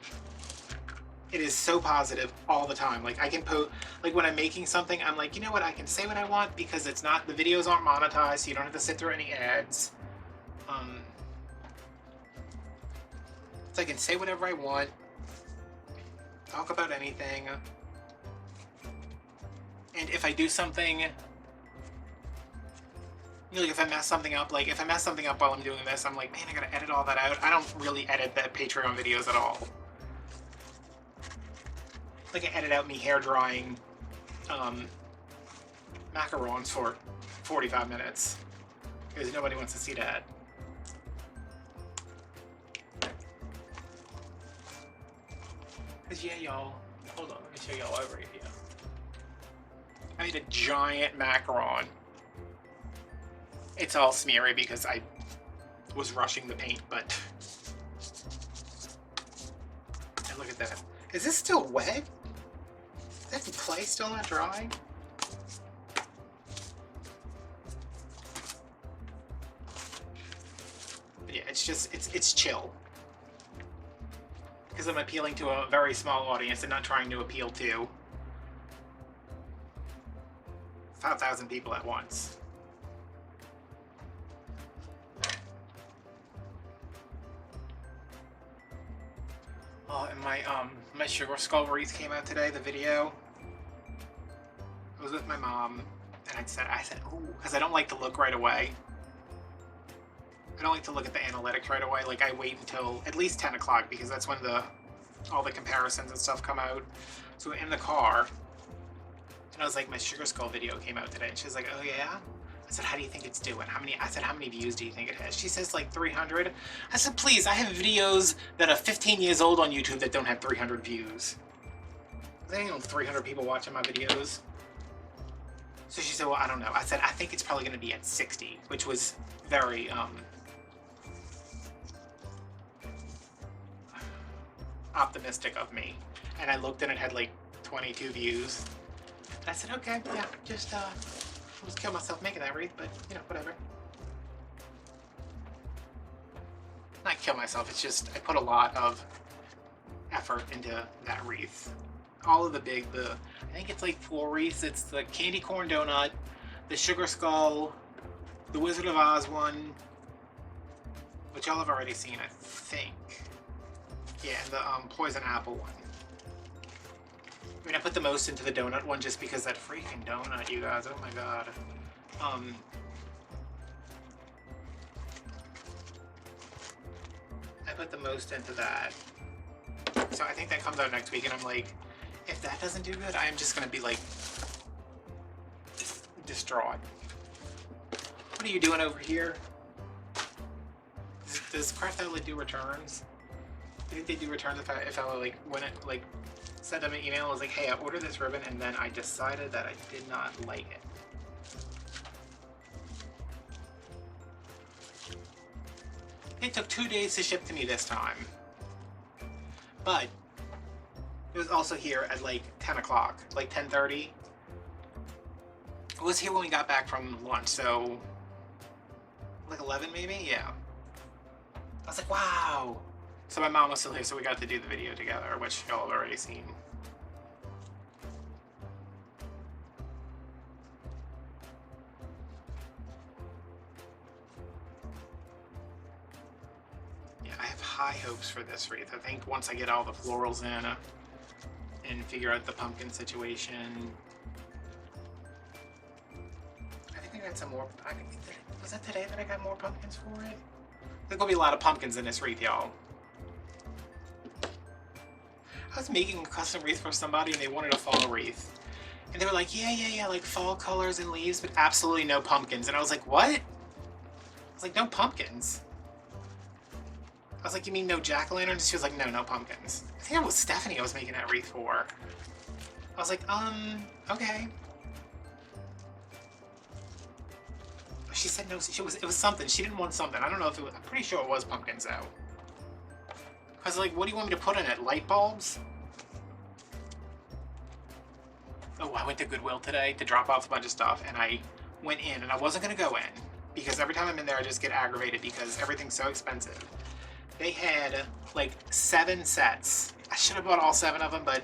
it is so positive all the time. Like I can post, like when I'm making something, I'm like, you know what, I can say what I want because it's not, the videos aren't monetized, so you don't have to sit through any ads. So I can say whatever I want, talk about anything, and if I do something, you know, like if I mess something up, while I'm doing this, I'm like, man, I gotta edit all that out. I don't really edit the Patreon videos at all. Like I edit out me hair drying macarons for 45 minutes because nobody wants to see that. Cause yeah, y'all, hold on, let me show y'all over here. I made a giant macaron. It's all smeary because I was rushing the paint, but and look at that. Is this still wet? Is that clay still not drying? But yeah, it's just, it's chill. Because I'm appealing to a very small audience and not trying to appeal to 5,000 people at once. Oh, and my sugar skull wreath came out today, the video. I was with my mom, and I said, ooh, because I don't like to look right away. I don't like to look at the analytics right away. Like I wait until at least 10 o'clock because that's when all the comparisons and stuff come out. So in the car, and I was like, my sugar skull video came out today, and she was like, oh yeah? I said, how do you think it's doing? I said, how many views do you think it has? She says like 300. I said, please, I have videos that are 15 years old on YouTube that don't have 300 views. There ain't no 300 people watching my videos. So she said, well, I don't know. I said, I think it's probably going to be at 60, which was very, optimistic of me. And I looked and it had like 22 views. And I said, okay, yeah, just kill myself making that wreath, but you know, whatever. Not kill myself, it's just I put a lot of effort into that wreath. all of the big, I think it's like 4 wreaths. It's the candy corn donut, the sugar skull, the Wizard of Oz one, which y'all have already seen, I think. Yeah, and the poison apple one. I mean, I put the most into the donut one just because that freaking donut, you guys. Oh my god. I put the most into that. So I think that comes out next week, and I'm like, if that doesn't do good, I am just gonna be like distraught. What are you doing over here? Does Craft Outlet do returns? I think they do returns if I like when it like send them an email. I was like, hey, I ordered this ribbon, and then I decided that I did not like it. It took 2 days to ship to me this time, but it was also here at like 10 o'clock, like 10:30. It was here when we got back from lunch, so like 11 maybe, yeah. I was like, wow. So my mom was still here, so we got to do the video together, which y'all have already seen. Yeah, I have high hopes for this wreath. I think once I get all the florals in and figure out the pumpkin situation. I think I got some more. Was that today that I got more pumpkins for it? There's gonna be a lot of pumpkins in this wreath, y'all. I was making a custom wreath for somebody and they wanted a fall wreath. And they were like, yeah, like fall colors and leaves, but absolutely no pumpkins. And I was like, what? I was like, no pumpkins? I was like, you mean no jack-o'-lanterns? She was like, no pumpkins. I think that was Stephanie I was making that wreath for. I was like, okay. She said no, it was something. She didn't want something. I don't know if it was, I'm pretty sure it was pumpkins though. I was like, what do you want me to put in it? Light bulbs? Oh, I went to Goodwill today to drop off a bunch of stuff, and I went in, and I wasn't gonna go in, because every time I'm in there I just get aggravated because everything's so expensive. They had like 7 sets. I should have bought all 7 of them, but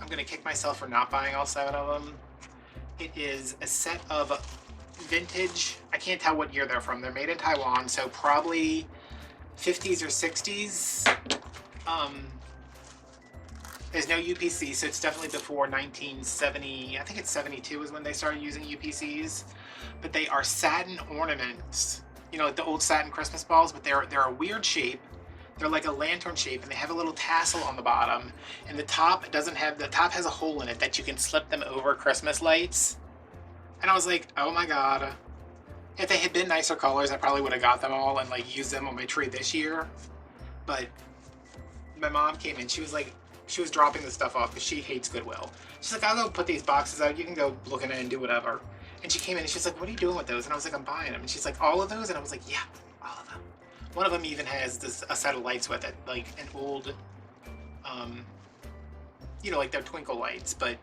I'm gonna kick myself for not buying all 7 of them. It is a set of vintage, I can't tell what year they're from. They're made in Taiwan, so probably 50s or 60s. There's no UPC, so it's definitely before 1970. I think it's 72 is when they started using UPCs. But they are satin ornaments. You know, like the old satin Christmas balls, but they're a weird shape. They're like a lantern shape, and they have a little tassel on the bottom. And the top doesn't have, the top has a hole in it that you can slip them over Christmas lights. And I was like, oh my god. If they had been nicer colors, I probably would have got them all and like used them on my tree this year. But my mom came in, she was like, she was dropping the stuff off because she hates Goodwill. She's like, I'll go put these boxes out, you can go look at it and do whatever. And she came in and she's like, what are you doing with those? And I was like, I'm buying them. And she's like, all of those? And I was like, yeah, all of them. One of them even has a set of lights with it, like an old, you know, like they're twinkle lights, but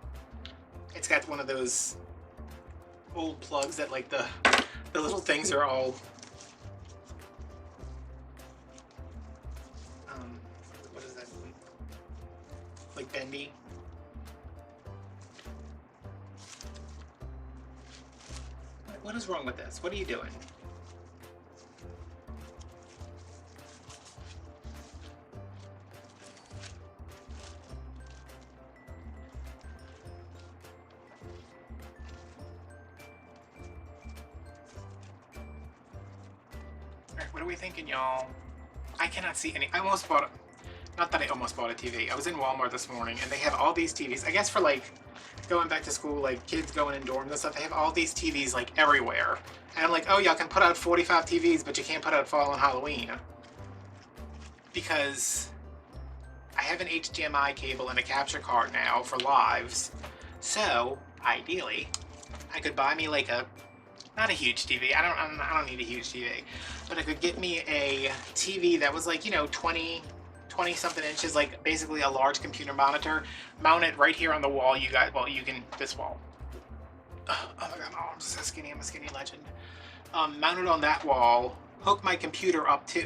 it's got one of those old plugs that like the little things are all, what is that? Like bendy. What is wrong with this? What are you doing? What are we thinking, y'all? I cannot see any. I almost bought not that I almost bought a TV. I was in Walmart this morning and they have all these TVs. I guess for like going back to school, like kids going in dorms and stuff, they have all these TVs like everywhere. And I'm like, oh, y'all can put out 45 TVs, but you can't put out fall and Halloween. Because I have an HDMI cable and a capture card now for lives. So, ideally, I could buy me like a, not a huge TV. I don't need a huge TV, but I could get me a TV that was like, you know, 20 something inches, like basically a large computer monitor, mount it right here on the wall. You guys, well, you can, this wall. Oh my god, oh, I'm so skinny, I'm a skinny legend. Mount it on that wall hook my computer up to,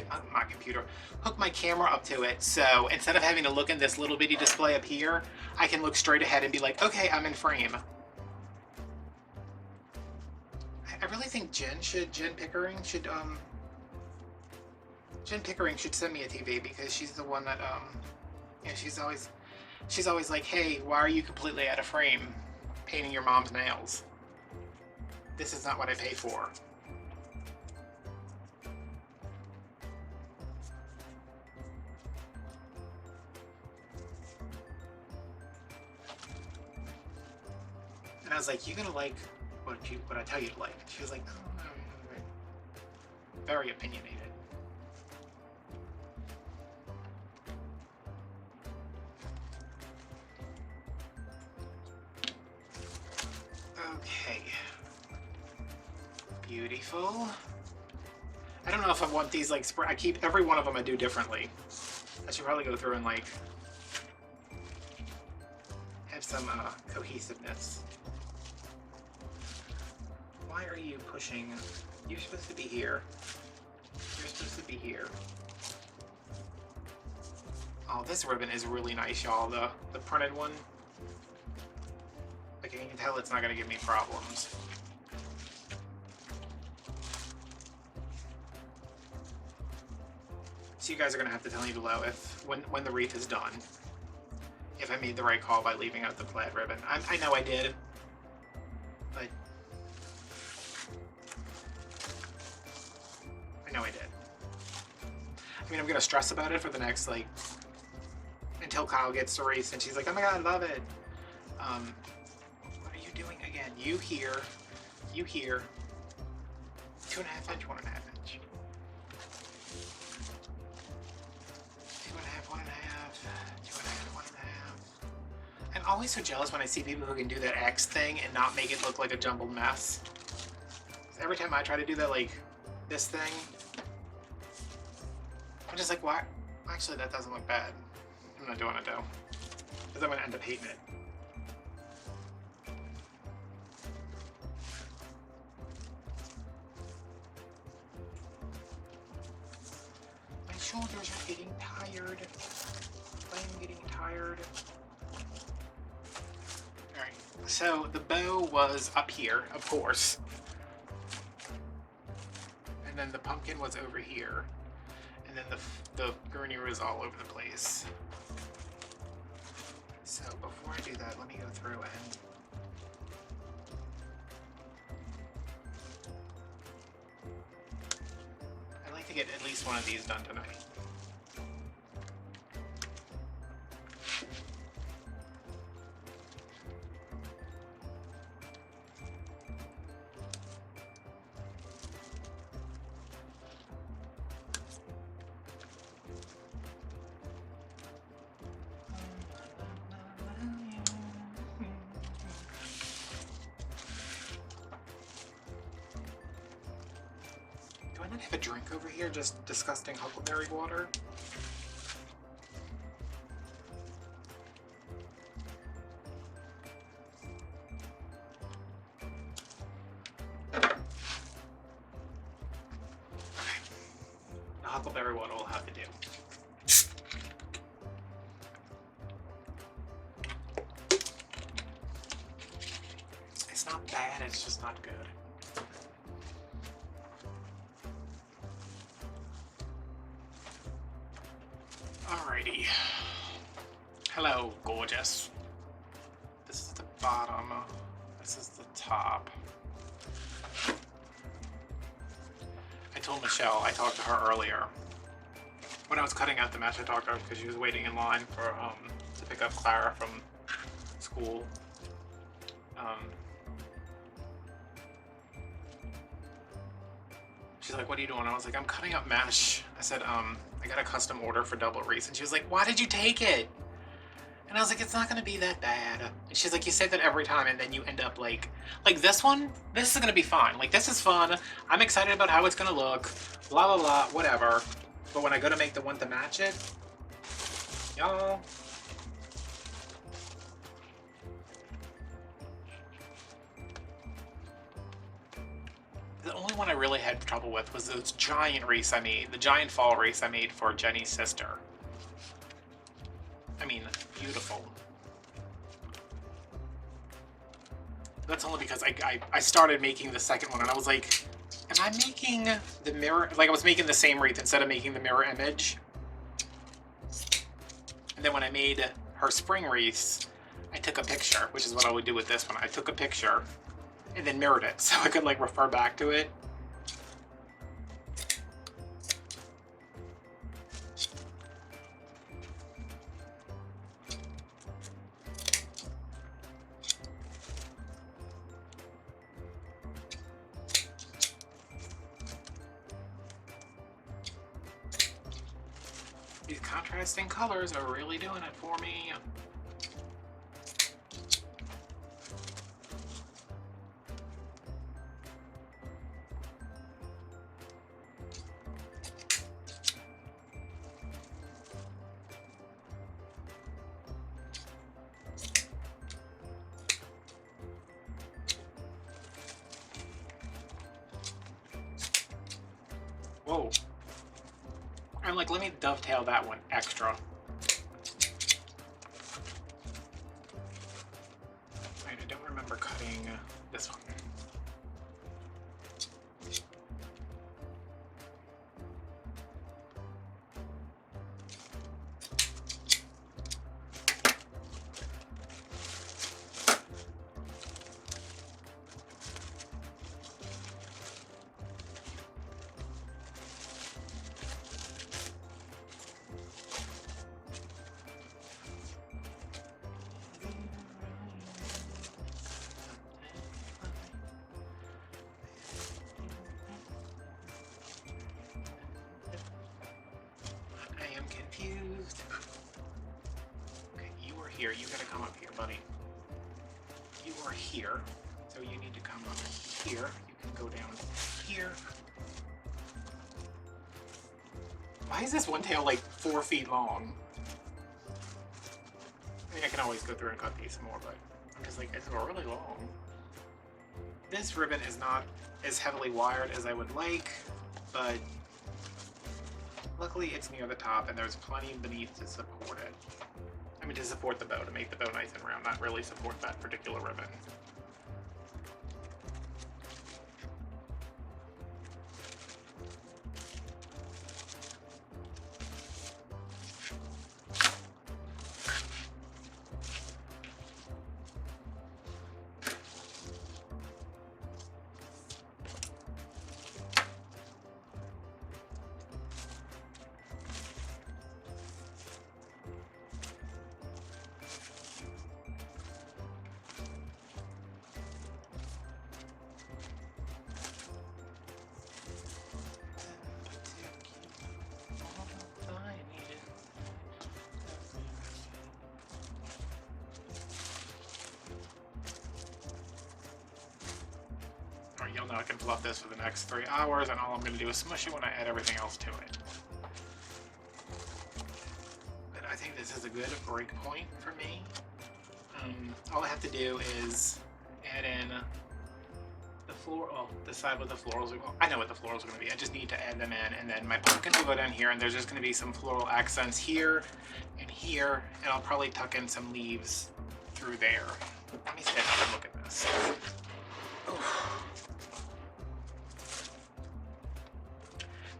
hook my camera up to it, so instead of having to look in this little bitty display up here, I can look straight ahead and be like, okay, I'm in frame. I really think Jen Pickering should send me a TV, because she's the one that, yeah, she's always like, hey, why are you completely out of frame painting your mom's nails? This is not what I pay for. And I was like, you gonna like what I tell you to like? She was like, oh, very opinionated. Okay. Beautiful. I don't know if I want these like I keep every one of them I do differently. I should probably go through and like have some cohesiveness. Why are you pushing? You're supposed to be here. You're supposed to be here. Oh, this ribbon is really nice, y'all. The printed one. Like, you can tell it's not gonna give me problems. So you guys are gonna have to tell me below if when the wreath is done, if I made the right call by leaving out the plaid ribbon. I know I did, but I know I did. I mean, I'm gonna stress about it for the next, like, until Kyle gets to wreath and she's like, oh my god, I love it. What are you doing again? You here, 2.5 inch, 1.5 inch. 2.5, 1.5, 2.5, 1.5. I'm always so jealous when I see people who can do that X thing and not make it look like a jumbled mess. Every time I try to do that, like, this thing, I'm just like, why? Actually, that doesn't look bad. I'm not doing it though, because I'm gonna end up hating it. My shoulders are getting tired. I'm getting tired. Alright, so the bow was up here, of course. And then the pumpkin was over here. And then the gurney was all over the place. So before I do that, let me go through and I'd like to get at least one of these done tonight. Do I not have a drink over here? Just disgusting huckleberry water? Okay. The huckleberry water will have to do. It's not bad, it's just not good. Alrighty. Hello, gorgeous. This is the bottom. This is the top. I told Michelle, I talked to her earlier. When I was cutting out the mesh, I talked to her because she was waiting in line for to pick up Clara from school. She's like, what are you doing? I was like, I'm cutting up mesh. I said, I got a custom order for double wreaths. And she was like, why did you take it? And I was like, it's not gonna be that bad. And she's like, you say that every time and then you end up like this one, this is gonna be fine. Like, this is fun. I'm excited about how it's gonna look. Blah, blah, blah, whatever. But when I go to make the one to match it, y'all, The only one I really had trouble with was those giant wreaths I made, the giant fall wreaths I made for Jenny's sister. I mean, beautiful. That's only because I started making the second one and I was like, am I making the mirror, like I was making the same wreath instead of making the mirror image. And then when I made her spring wreaths, I took a picture, which is what I would do with this one. I took a picture and then mirrored it so I could like refer back to it. These contrasting colors are really doing it for me. Whoa. I'm like, let me dovetail that one extra. Right, I don't remember cutting this one. Confused. Okay, you are here. You gotta come up here, buddy. You are here, so you need to come up here. You can go down here. Why is this one tail like 4 feet long? I mean, I can always go through and cut these some more, but I'm just like, it's really long. This ribbon is not as heavily wired as I would like, but luckily it's near the top and there's plenty beneath to support it. I mean, to support the bow, to make the bow nice and round, not really support that particular ribbon. You'll know I can fluff this for the next 3 hours, and all I'm going to do is smush it when I add everything else to it. But I think this is a good break point for me. All I have to do is add in the floor, well, decide what the florals are. Well, I know what the florals are going to be. I just need to add them in, and then my pumpkins will go down here, and there's just going to be some floral accents here, and I'll probably tuck in some leaves through there. Let me stand up and look at this.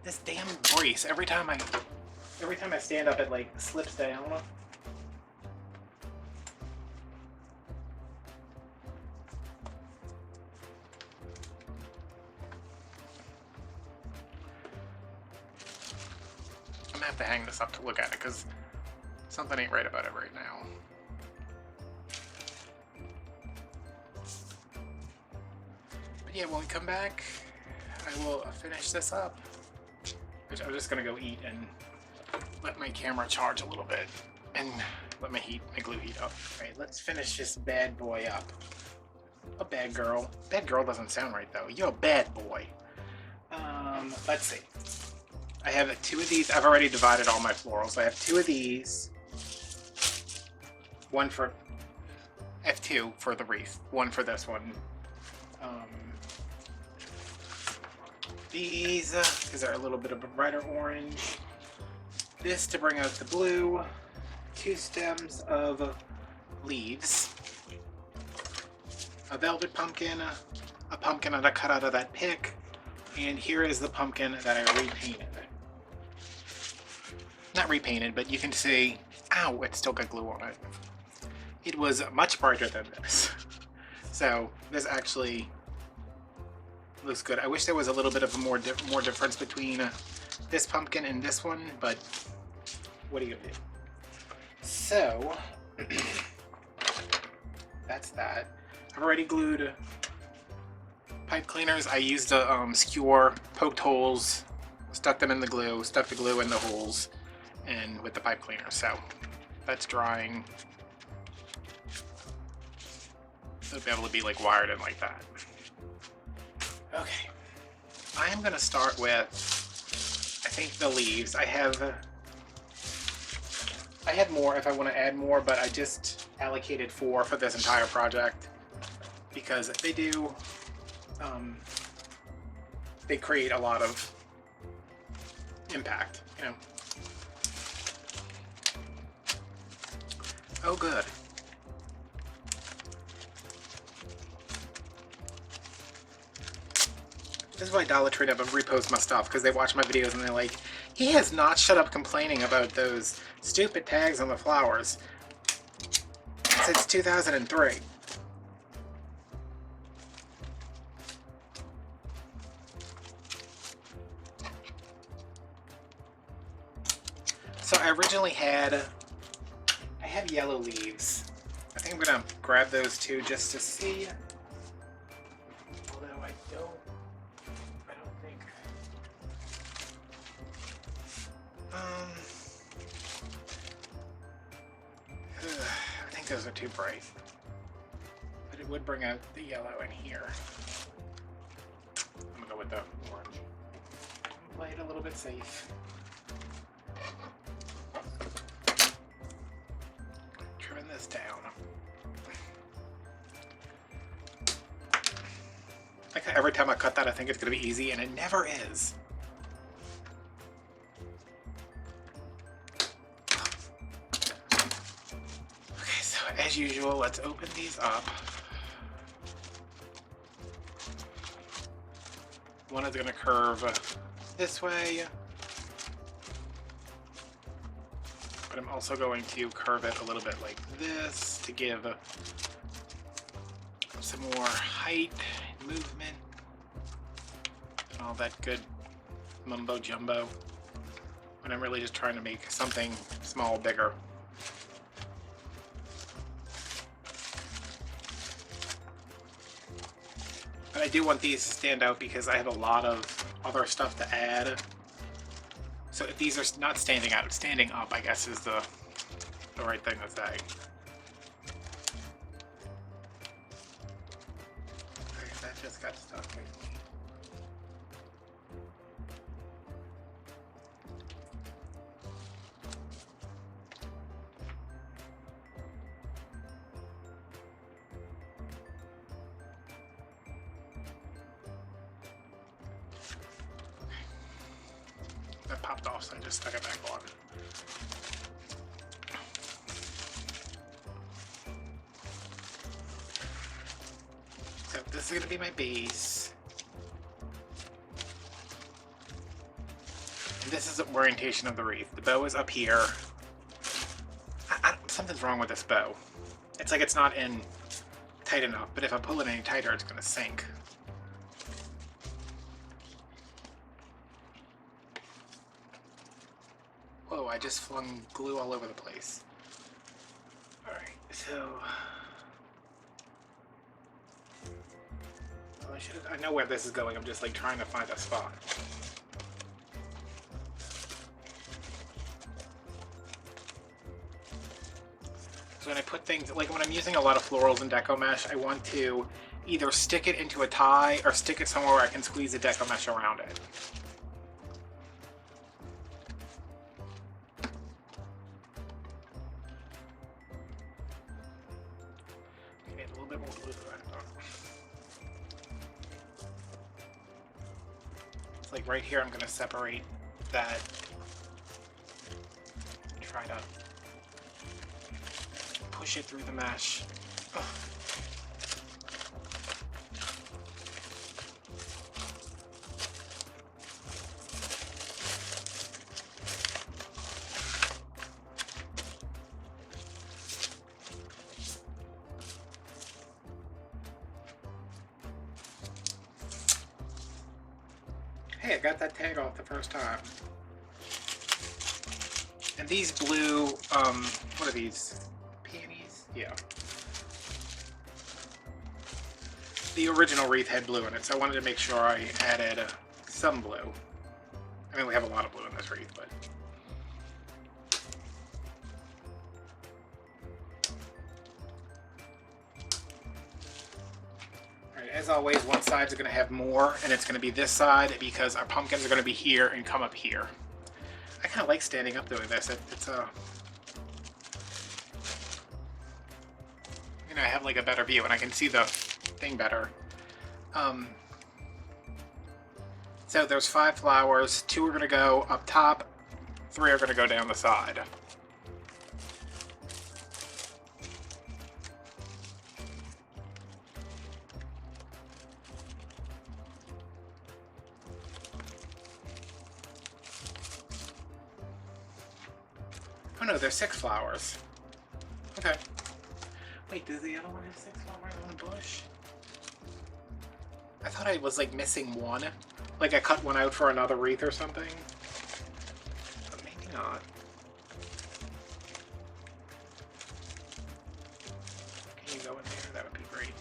This damn brace, every time I stand up, it like slips down. I'm gonna have to hang this up to look at it because something ain't right about it right now. But yeah, when we come back, I will finish this up. Which I'm just gonna go eat and let my camera charge a little bit and let my glue heat up. Alright, let's finish this bad boy up. A bad girl. Bad girl doesn't sound right though. You're a bad boy. Let's see. I have 2 of these. I've already divided all my florals. I have 2 of these. One for I have 2 for the wreath. One for this one. These, because they're a little bit of a brighter orange. This to bring out the blue. 2 stems of leaves. A velvet pumpkin, a pumpkin that I cut out of that pick, and here is the pumpkin that I repainted. Not repainted, but you can see, ow, it still got glue on it. It was much brighter than this. So this actually looks good. I wish there was a little bit of a more difference between this pumpkin and this one, but what are you gonna do? So that's that. I've already glued pipe cleaners. I used a skewer, poked holes, stuck them in the glue, stuck the glue in the holes, and with the pipe cleaner. So that's drying. It'll be able to be like wired in like that. Okay, I am gonna start with, I think, the leaves. I had more if I want to add more, but I just allocated 4 for this entire project because they do, they create a lot of impact, you know. Oh, good. This is why Dollar Tree never repost my stuff, because they watch my videos and they're like, he has not shut up complaining about those stupid tags on the flowers since 2003. So I originally had, I have yellow leaves. I think I'm gonna grab those 2 just to see. Although I don't think. I think those are too bright. But it would bring out the yellow in here. I'm gonna go with the orange. Play it a little bit safe. Trimming this down. Like every time I cut that, I think it's gonna be easy, and it never is. Okay, so as usual, let's open these up. One is gonna curve this way, but I'm also going to curve it a little bit like this to give some more height, movement, and all that good mumbo jumbo when I'm really just trying to make something small bigger. But I do want these to stand out because I have a lot of other stuff to add. So if these are not standing out, standing up, I guess, is the right thing to say. Okay, that just got stuck with me. That popped off, so I just stuck it back on. So this is going to be my base. And this is the orientation of the wreath. The bow is up here. Something's wrong with this bow. It's like it's not in tight enough, but if I pull it any tighter, it's going to sink. Whoa, I just flung glue all over the place. Alright, so... I know where this is going, I'm just like trying to find a spot. So when I put things, like when I'm using a lot of florals and deco mesh, I want to either stick it into a tie or stick it somewhere where I can squeeze the deco mesh around it. It's like right here I'm going to separate that. Try to push it through the mesh. Ugh. Hey, I got that tag off the first time. And these blue, what are these? Peonies? Yeah. The original wreath had blue in it, so I wanted to make sure I added some blue. I mean, we have a lot of blue in this wreath, but... Alright, as always, one side's going to have more, and it's going to be this side because our pumpkins are going to be here and come up here. I kind of like standing up doing this. It's a... You know, I have like a better view and I can see the thing better. So there's 5 flowers. 2 are going to go up top. 3 are going to go down the side. Oh no, there's 6 flowers. Okay. Wait, does the other one have 6 flowers on the bush? I thought I was like missing one. Like I cut one out for another wreath or something. But maybe not. Can you go in there? That would be great.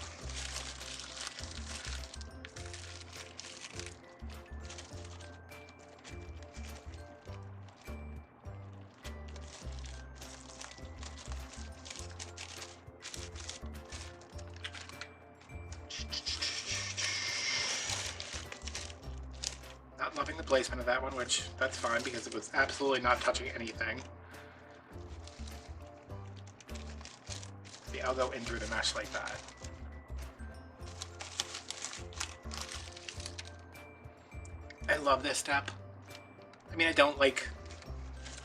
Not loving the placement of that one, which that's fine because it was absolutely not touching anything. See, I'll go in through the mesh like that. I love this step. I mean, I don't like...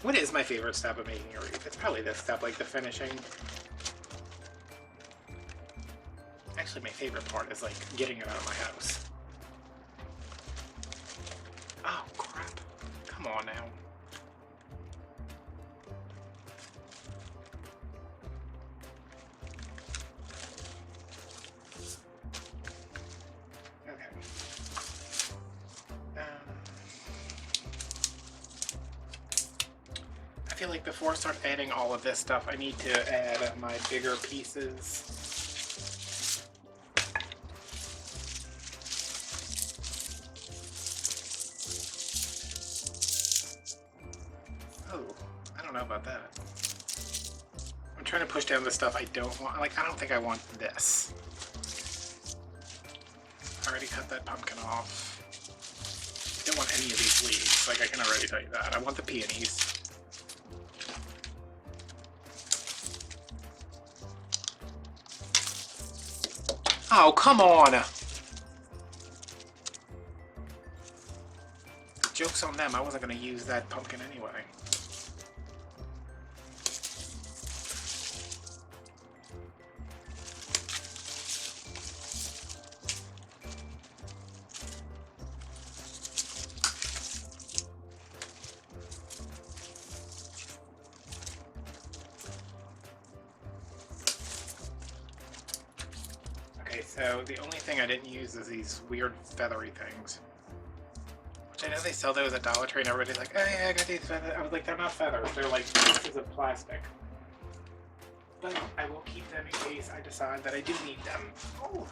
What is my favorite step of making a wreath? It's probably this step, like the finishing. Actually, my favorite part is like getting it out of my house. Oh, crap. Come on now. Okay. I feel like before I start adding all of this stuff, I need to add my bigger pieces. About that. I'm trying to push down the stuff I don't want. Like, I don't think I want this. I already cut that pumpkin off. I don't want any of these leaves. Like, I can already tell you that. I want the peonies. Oh, come on! Joke's on them. I wasn't going to use that pumpkin anyway. So the only thing I didn't use is these weird feathery things. Which I know they sell those at Dollar Tree and everybody's like, oh yeah, I got these feathers. I was like, they're not feathers, they're like pieces of plastic. But I will keep them in case I decide that I do need them. Oh,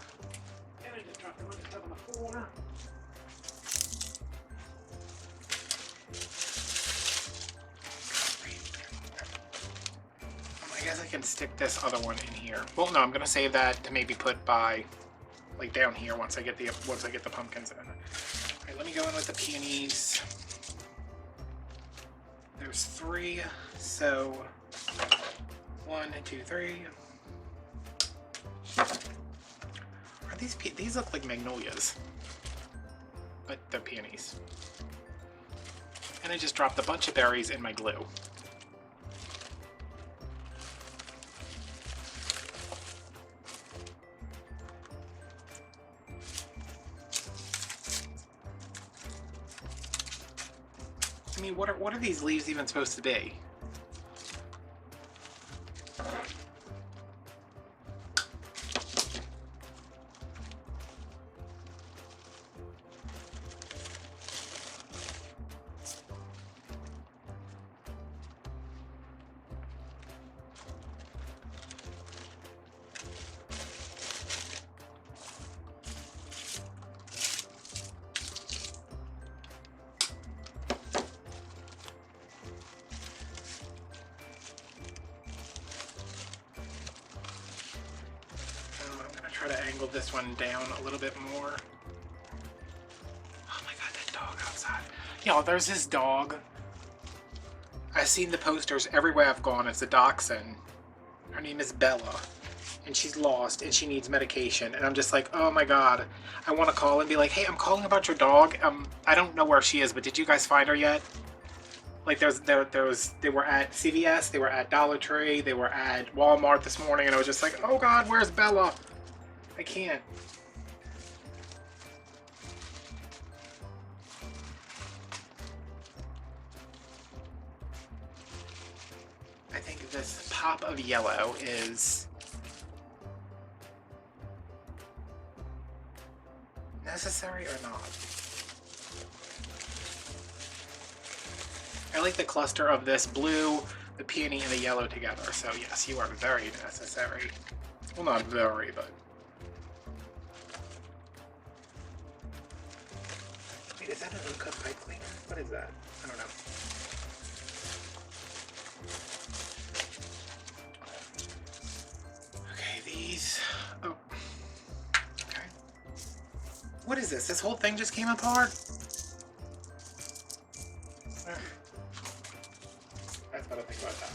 and I just dropped a bunch of stuff on the floor. I guess I can stick this other one in here. Well, no, I'm gonna save that to maybe put by, like down here once I get the pumpkins in. All right, let me go in with the peonies. There's 3, so 1, 2, 3. Are these look like magnolias? but they're peonies. And I just dropped a bunch of berries in my glue. I mean, what are these leaves even supposed to be? Try to angle this one down a little bit more. Oh my god, that dog outside. Y'all, there's this dog. I've seen the posters everywhere I've gone. It's a dachshund. Her name is Bella. And she's lost and she needs medication. And I'm just like, oh my god. I want to call and be like, hey, I'm calling about your dog. I don't know where she is, but did you guys find her yet? Like, they were at CVS, they were at Dollar Tree, they were at Walmart this morning, and I was just like, oh god, where's Bella? I can't. I think this pop of yellow is necessary or not? I like the cluster of this blue, the peony, and the yellow together, so yes, you are very necessary. Well, not very, but... Wait, is that an uncut pipe cleaner? What is that? I don't know. Okay, these... Oh. Okay. What is this? This whole thing just came apart? That's what I think about that.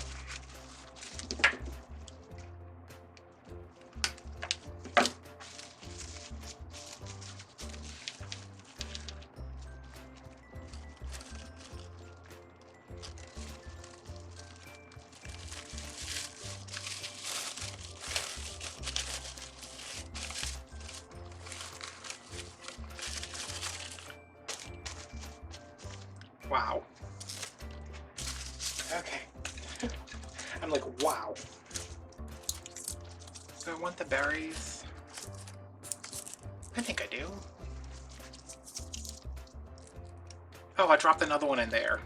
Wow. Okay. I'm like, wow. So I want the berries. I think I do. Oh, I dropped another one in there.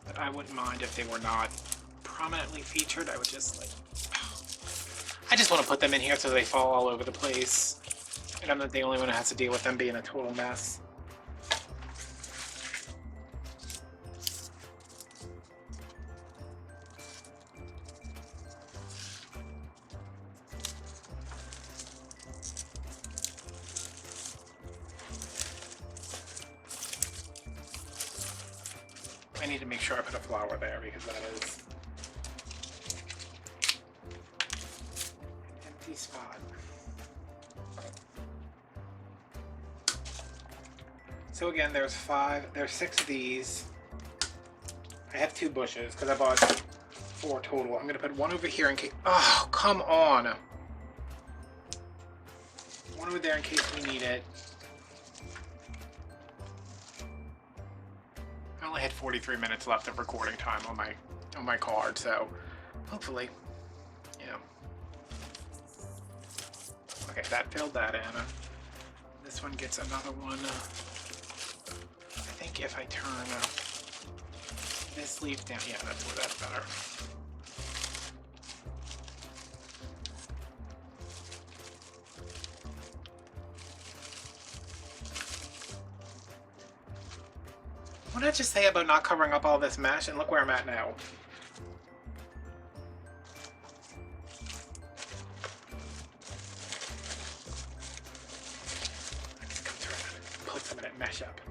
But I wouldn't mind if they were not prominently featured. I would just like... I just want to put them in here so they fall all over the place. And I'm not the only one who has to deal with them being a total mess. I need to make sure I put a flower there because that is an empty spot. So again, there's 6 of these. I have 2 bushes because I bought 4 total. I'm going to put one over here in case... Oh, come on! One over there in case we need it. I only had 43 minutes left of recording time on my card, so hopefully, you know. Okay, that filled that in. This one gets another one. I think if I turn this leaf down, yeah, that's better. What did I just say about not covering up all this mesh? And look where I'm at now. I just come through and put some of that mesh up.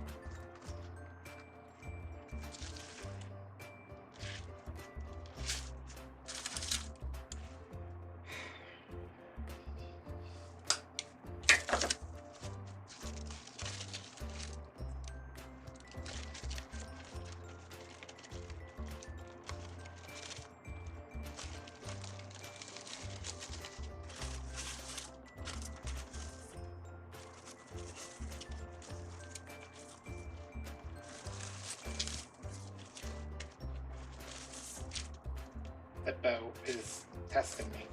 testing me.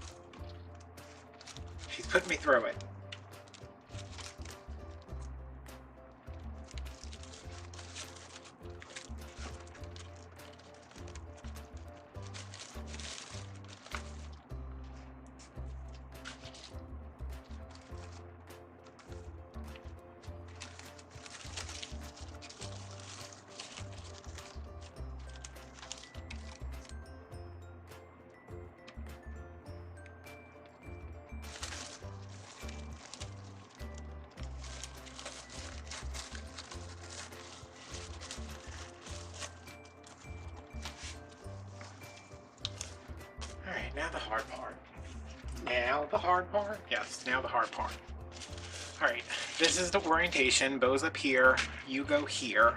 She's putting me through it. Alright, now the hard part. Now the hard part? Yes, now the hard part. Alright, this is the orientation. Bo's up here, you go here.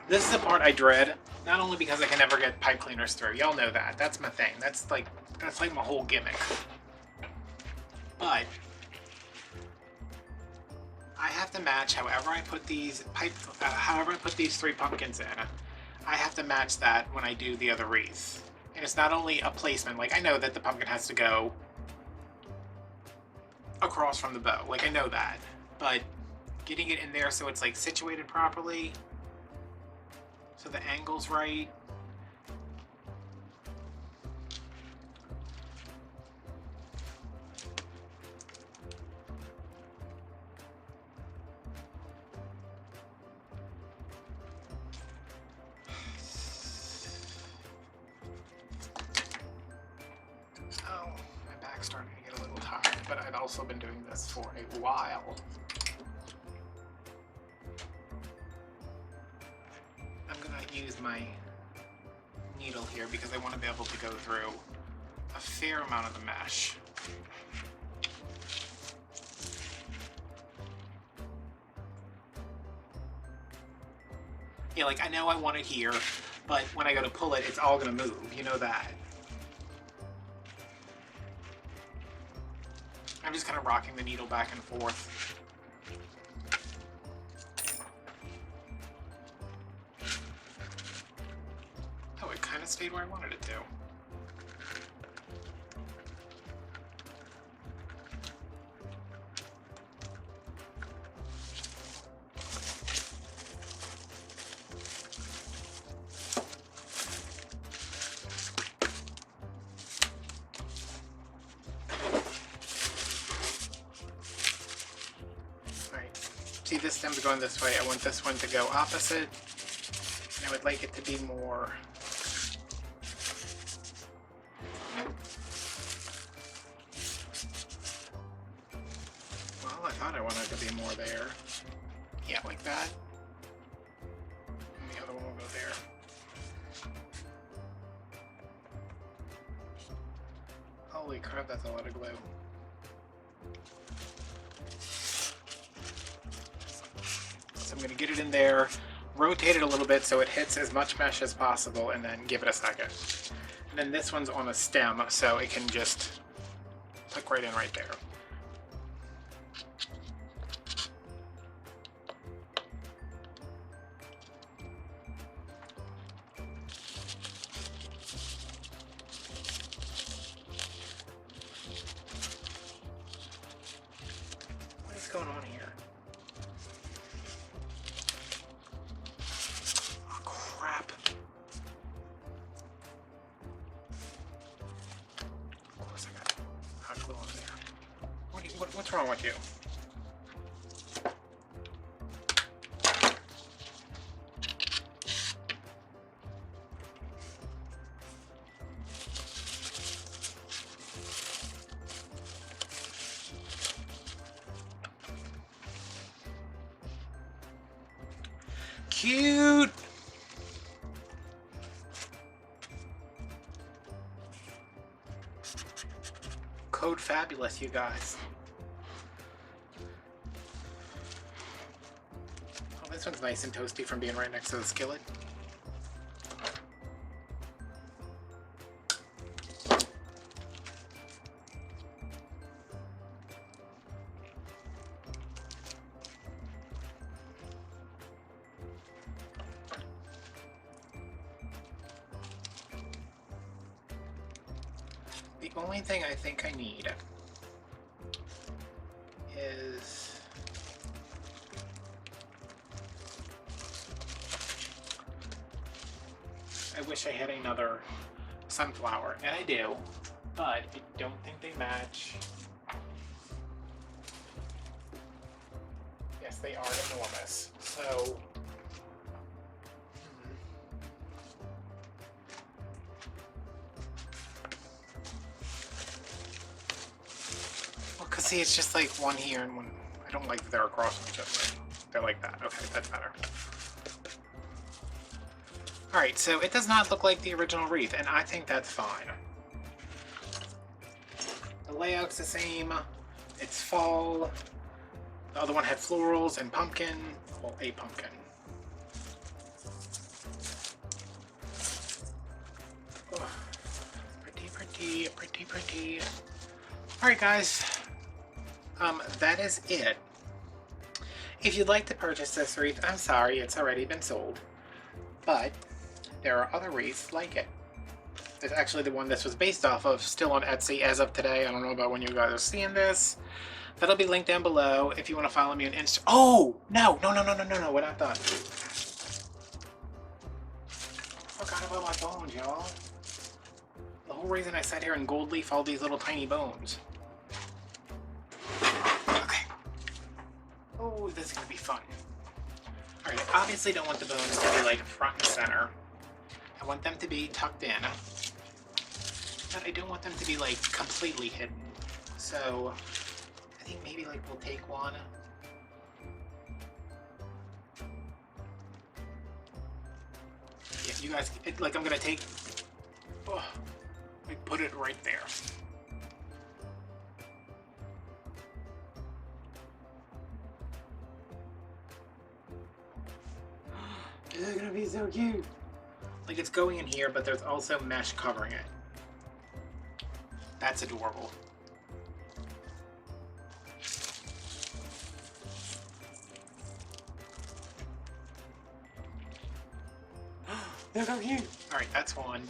This is the part I dread, not only because I can never get pipe cleaners through. Y'all know that. That's my thing. That's like my whole gimmick. But I have to match however I put these three pumpkins in. I have to match that when I do the other wreath. And it's not only a placement, like I know that the pumpkin has to go across from the bow, like I know that, but getting it in there so it's like situated properly, so the angle's right. Starting to get a little tired, but I'd also been doing this for a while. I'm gonna use my needle here because I want to be able to go through a fair amount of the mesh. Yeah, like I know I want it here, but when I go to pull it, it's all gonna move, you know that. I'm just kind of rocking the needle back and forth. Oh, it kind of stayed where I wanted it to. See, this stem's going this way. I want this one to go opposite. And I would like it to be more... Well, I thought I wanted it to be more there. Yeah, like that. And the other one will go there. Holy crap, that's a lot of glue. So I'm going to get it in there, rotate it a little bit so it hits as much mesh as possible, and then give it a second. And then this one's on a stem, so it can just click right in right there. What is going on here? What's wrong with you? Cute! Code fabulous, you guys. Oh, this one's nice and toasty from being right next to the skillet. The only thing I think I need is I wish I had another sunflower, and I do, but I don't think they match. Yes, they are enormous. So because see, it's just like one here and one. I don't like that they're across from each other. They're like that. Okay, that's better. Alright, so it does not look like the original wreath, and I think that's fine. The layout's the same. It's fall. The other one had florals and pumpkin. Well, a pumpkin. Oh, pretty, pretty, pretty, pretty. Alright, guys. That is it. If you'd like to purchase this wreath, I'm sorry, it's already been sold. But there are other wreaths like it. It's actually the one this was based off of, still on Etsy as of today. I don't know about when you guys are seeing this. That'll be linked down below if you want to follow me on Insta. Oh! No, we're not done. Forgot about my bones, y'all. The whole reason I sat here and gold leaf all these little tiny bones. Okay. Oh, this is gonna be fun. Alright, I obviously don't want the bones to be like front and center. I want them to be tucked in. But I don't want them to be like completely hidden. So I think maybe like we'll take one. Yeah, you guys, like I'm gonna take, like put it right there. This is gonna be so cute. Like it's going in here, but there's also mesh covering it. That's adorable. They're so cute. Alright, that's one.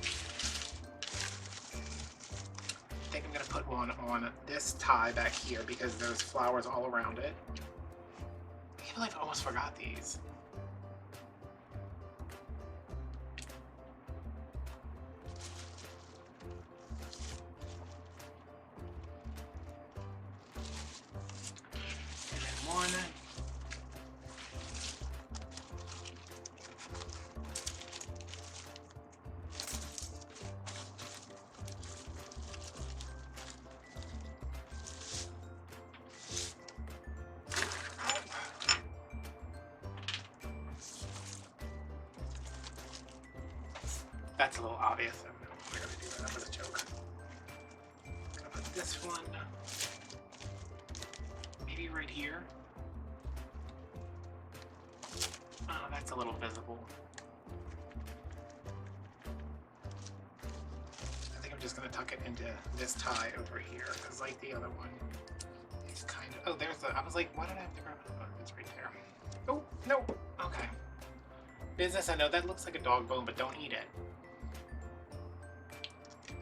I think I'm gonna put one on this tie back here because there's flowers all around it. I can't believe I almost forgot these. And then one. That's a little obvious. I'm not gonna do that. That was a joke. I'm gonna put this one maybe right here. Oh, that's a little visible. I think I'm just gonna tuck it into this tie over here, because like the other one, it's kind of. Oh, there's the. I was like, why did I have to grab it? Oh, it's right there. Oh no. Okay. Business. I know that looks like a dog bone, but don't eat it.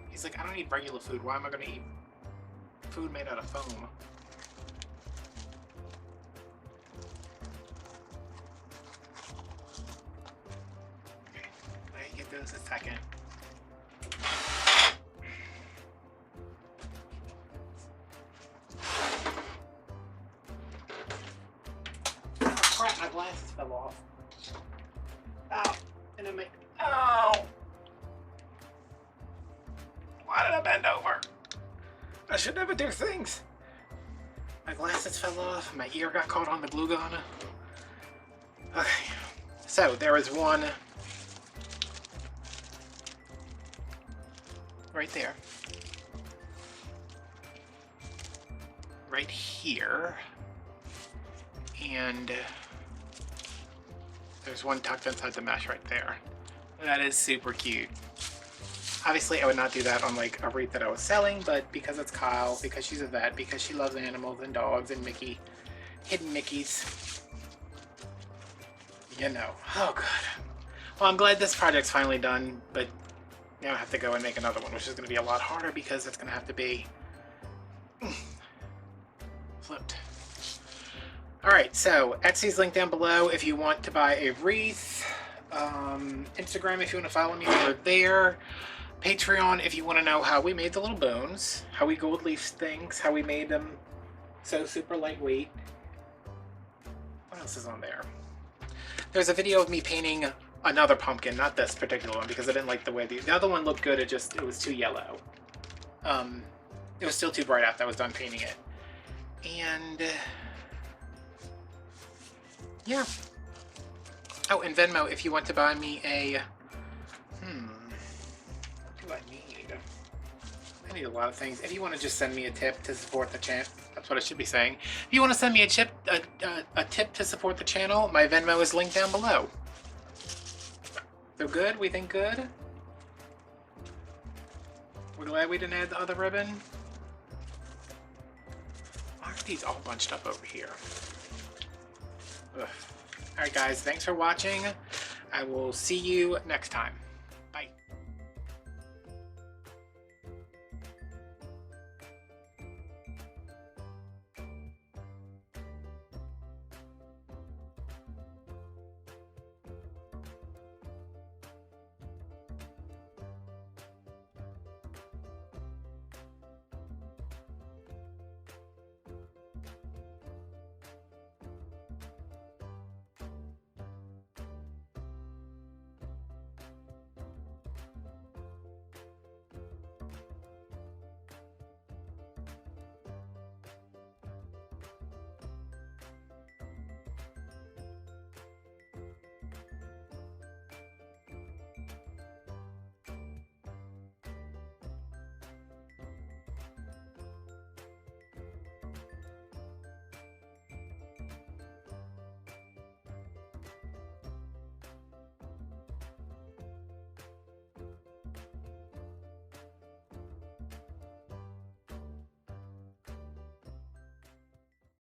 He's like, I don't eat regular food. Why am I going to eat food made out of foam? Okay, let me get those a second. Crap, my glasses fell off. Ow, and I make, ow! Why did I bend over? I should never do things. My glasses fell off. My ear got caught on the glue gun. Okay. So there is one right there. Right here. And there's one tucked inside the mesh right there. That is super cute. Obviously, I would not do that on like a wreath that I was selling, but because it's Kyle, because she's a vet, because she loves animals and dogs and Mickey, hidden Mickeys, you know. Oh, God. Well, I'm glad this project's finally done, but Now I have to go and make another one, which is going to be a lot harder because it's going to have to be flipped. Alright, so Etsy's linked down below if you want to buy a wreath. Instagram if you want to follow me over there. Patreon if you want to know how we made the little bones, how we gold leaf things, how we made them so super lightweight. What else is on there? There's a video of me painting another pumpkin, not this particular one, because I didn't like the way the other one looked good. It was too yellow. It was still too bright after I was done painting it. And yeah. Oh, and Venmo if you want to buy me a what do I need? I need a lot of things. If you want to just send me a tip to support the channel, that's what I should be saying. If you want to send me a tip to support the channel, my Venmo is linked down below. So good? We think good? We're glad we didn't add the other ribbon. Why are these all bunched up over here? Ugh. Alright guys, thanks for watching. I will see you next time.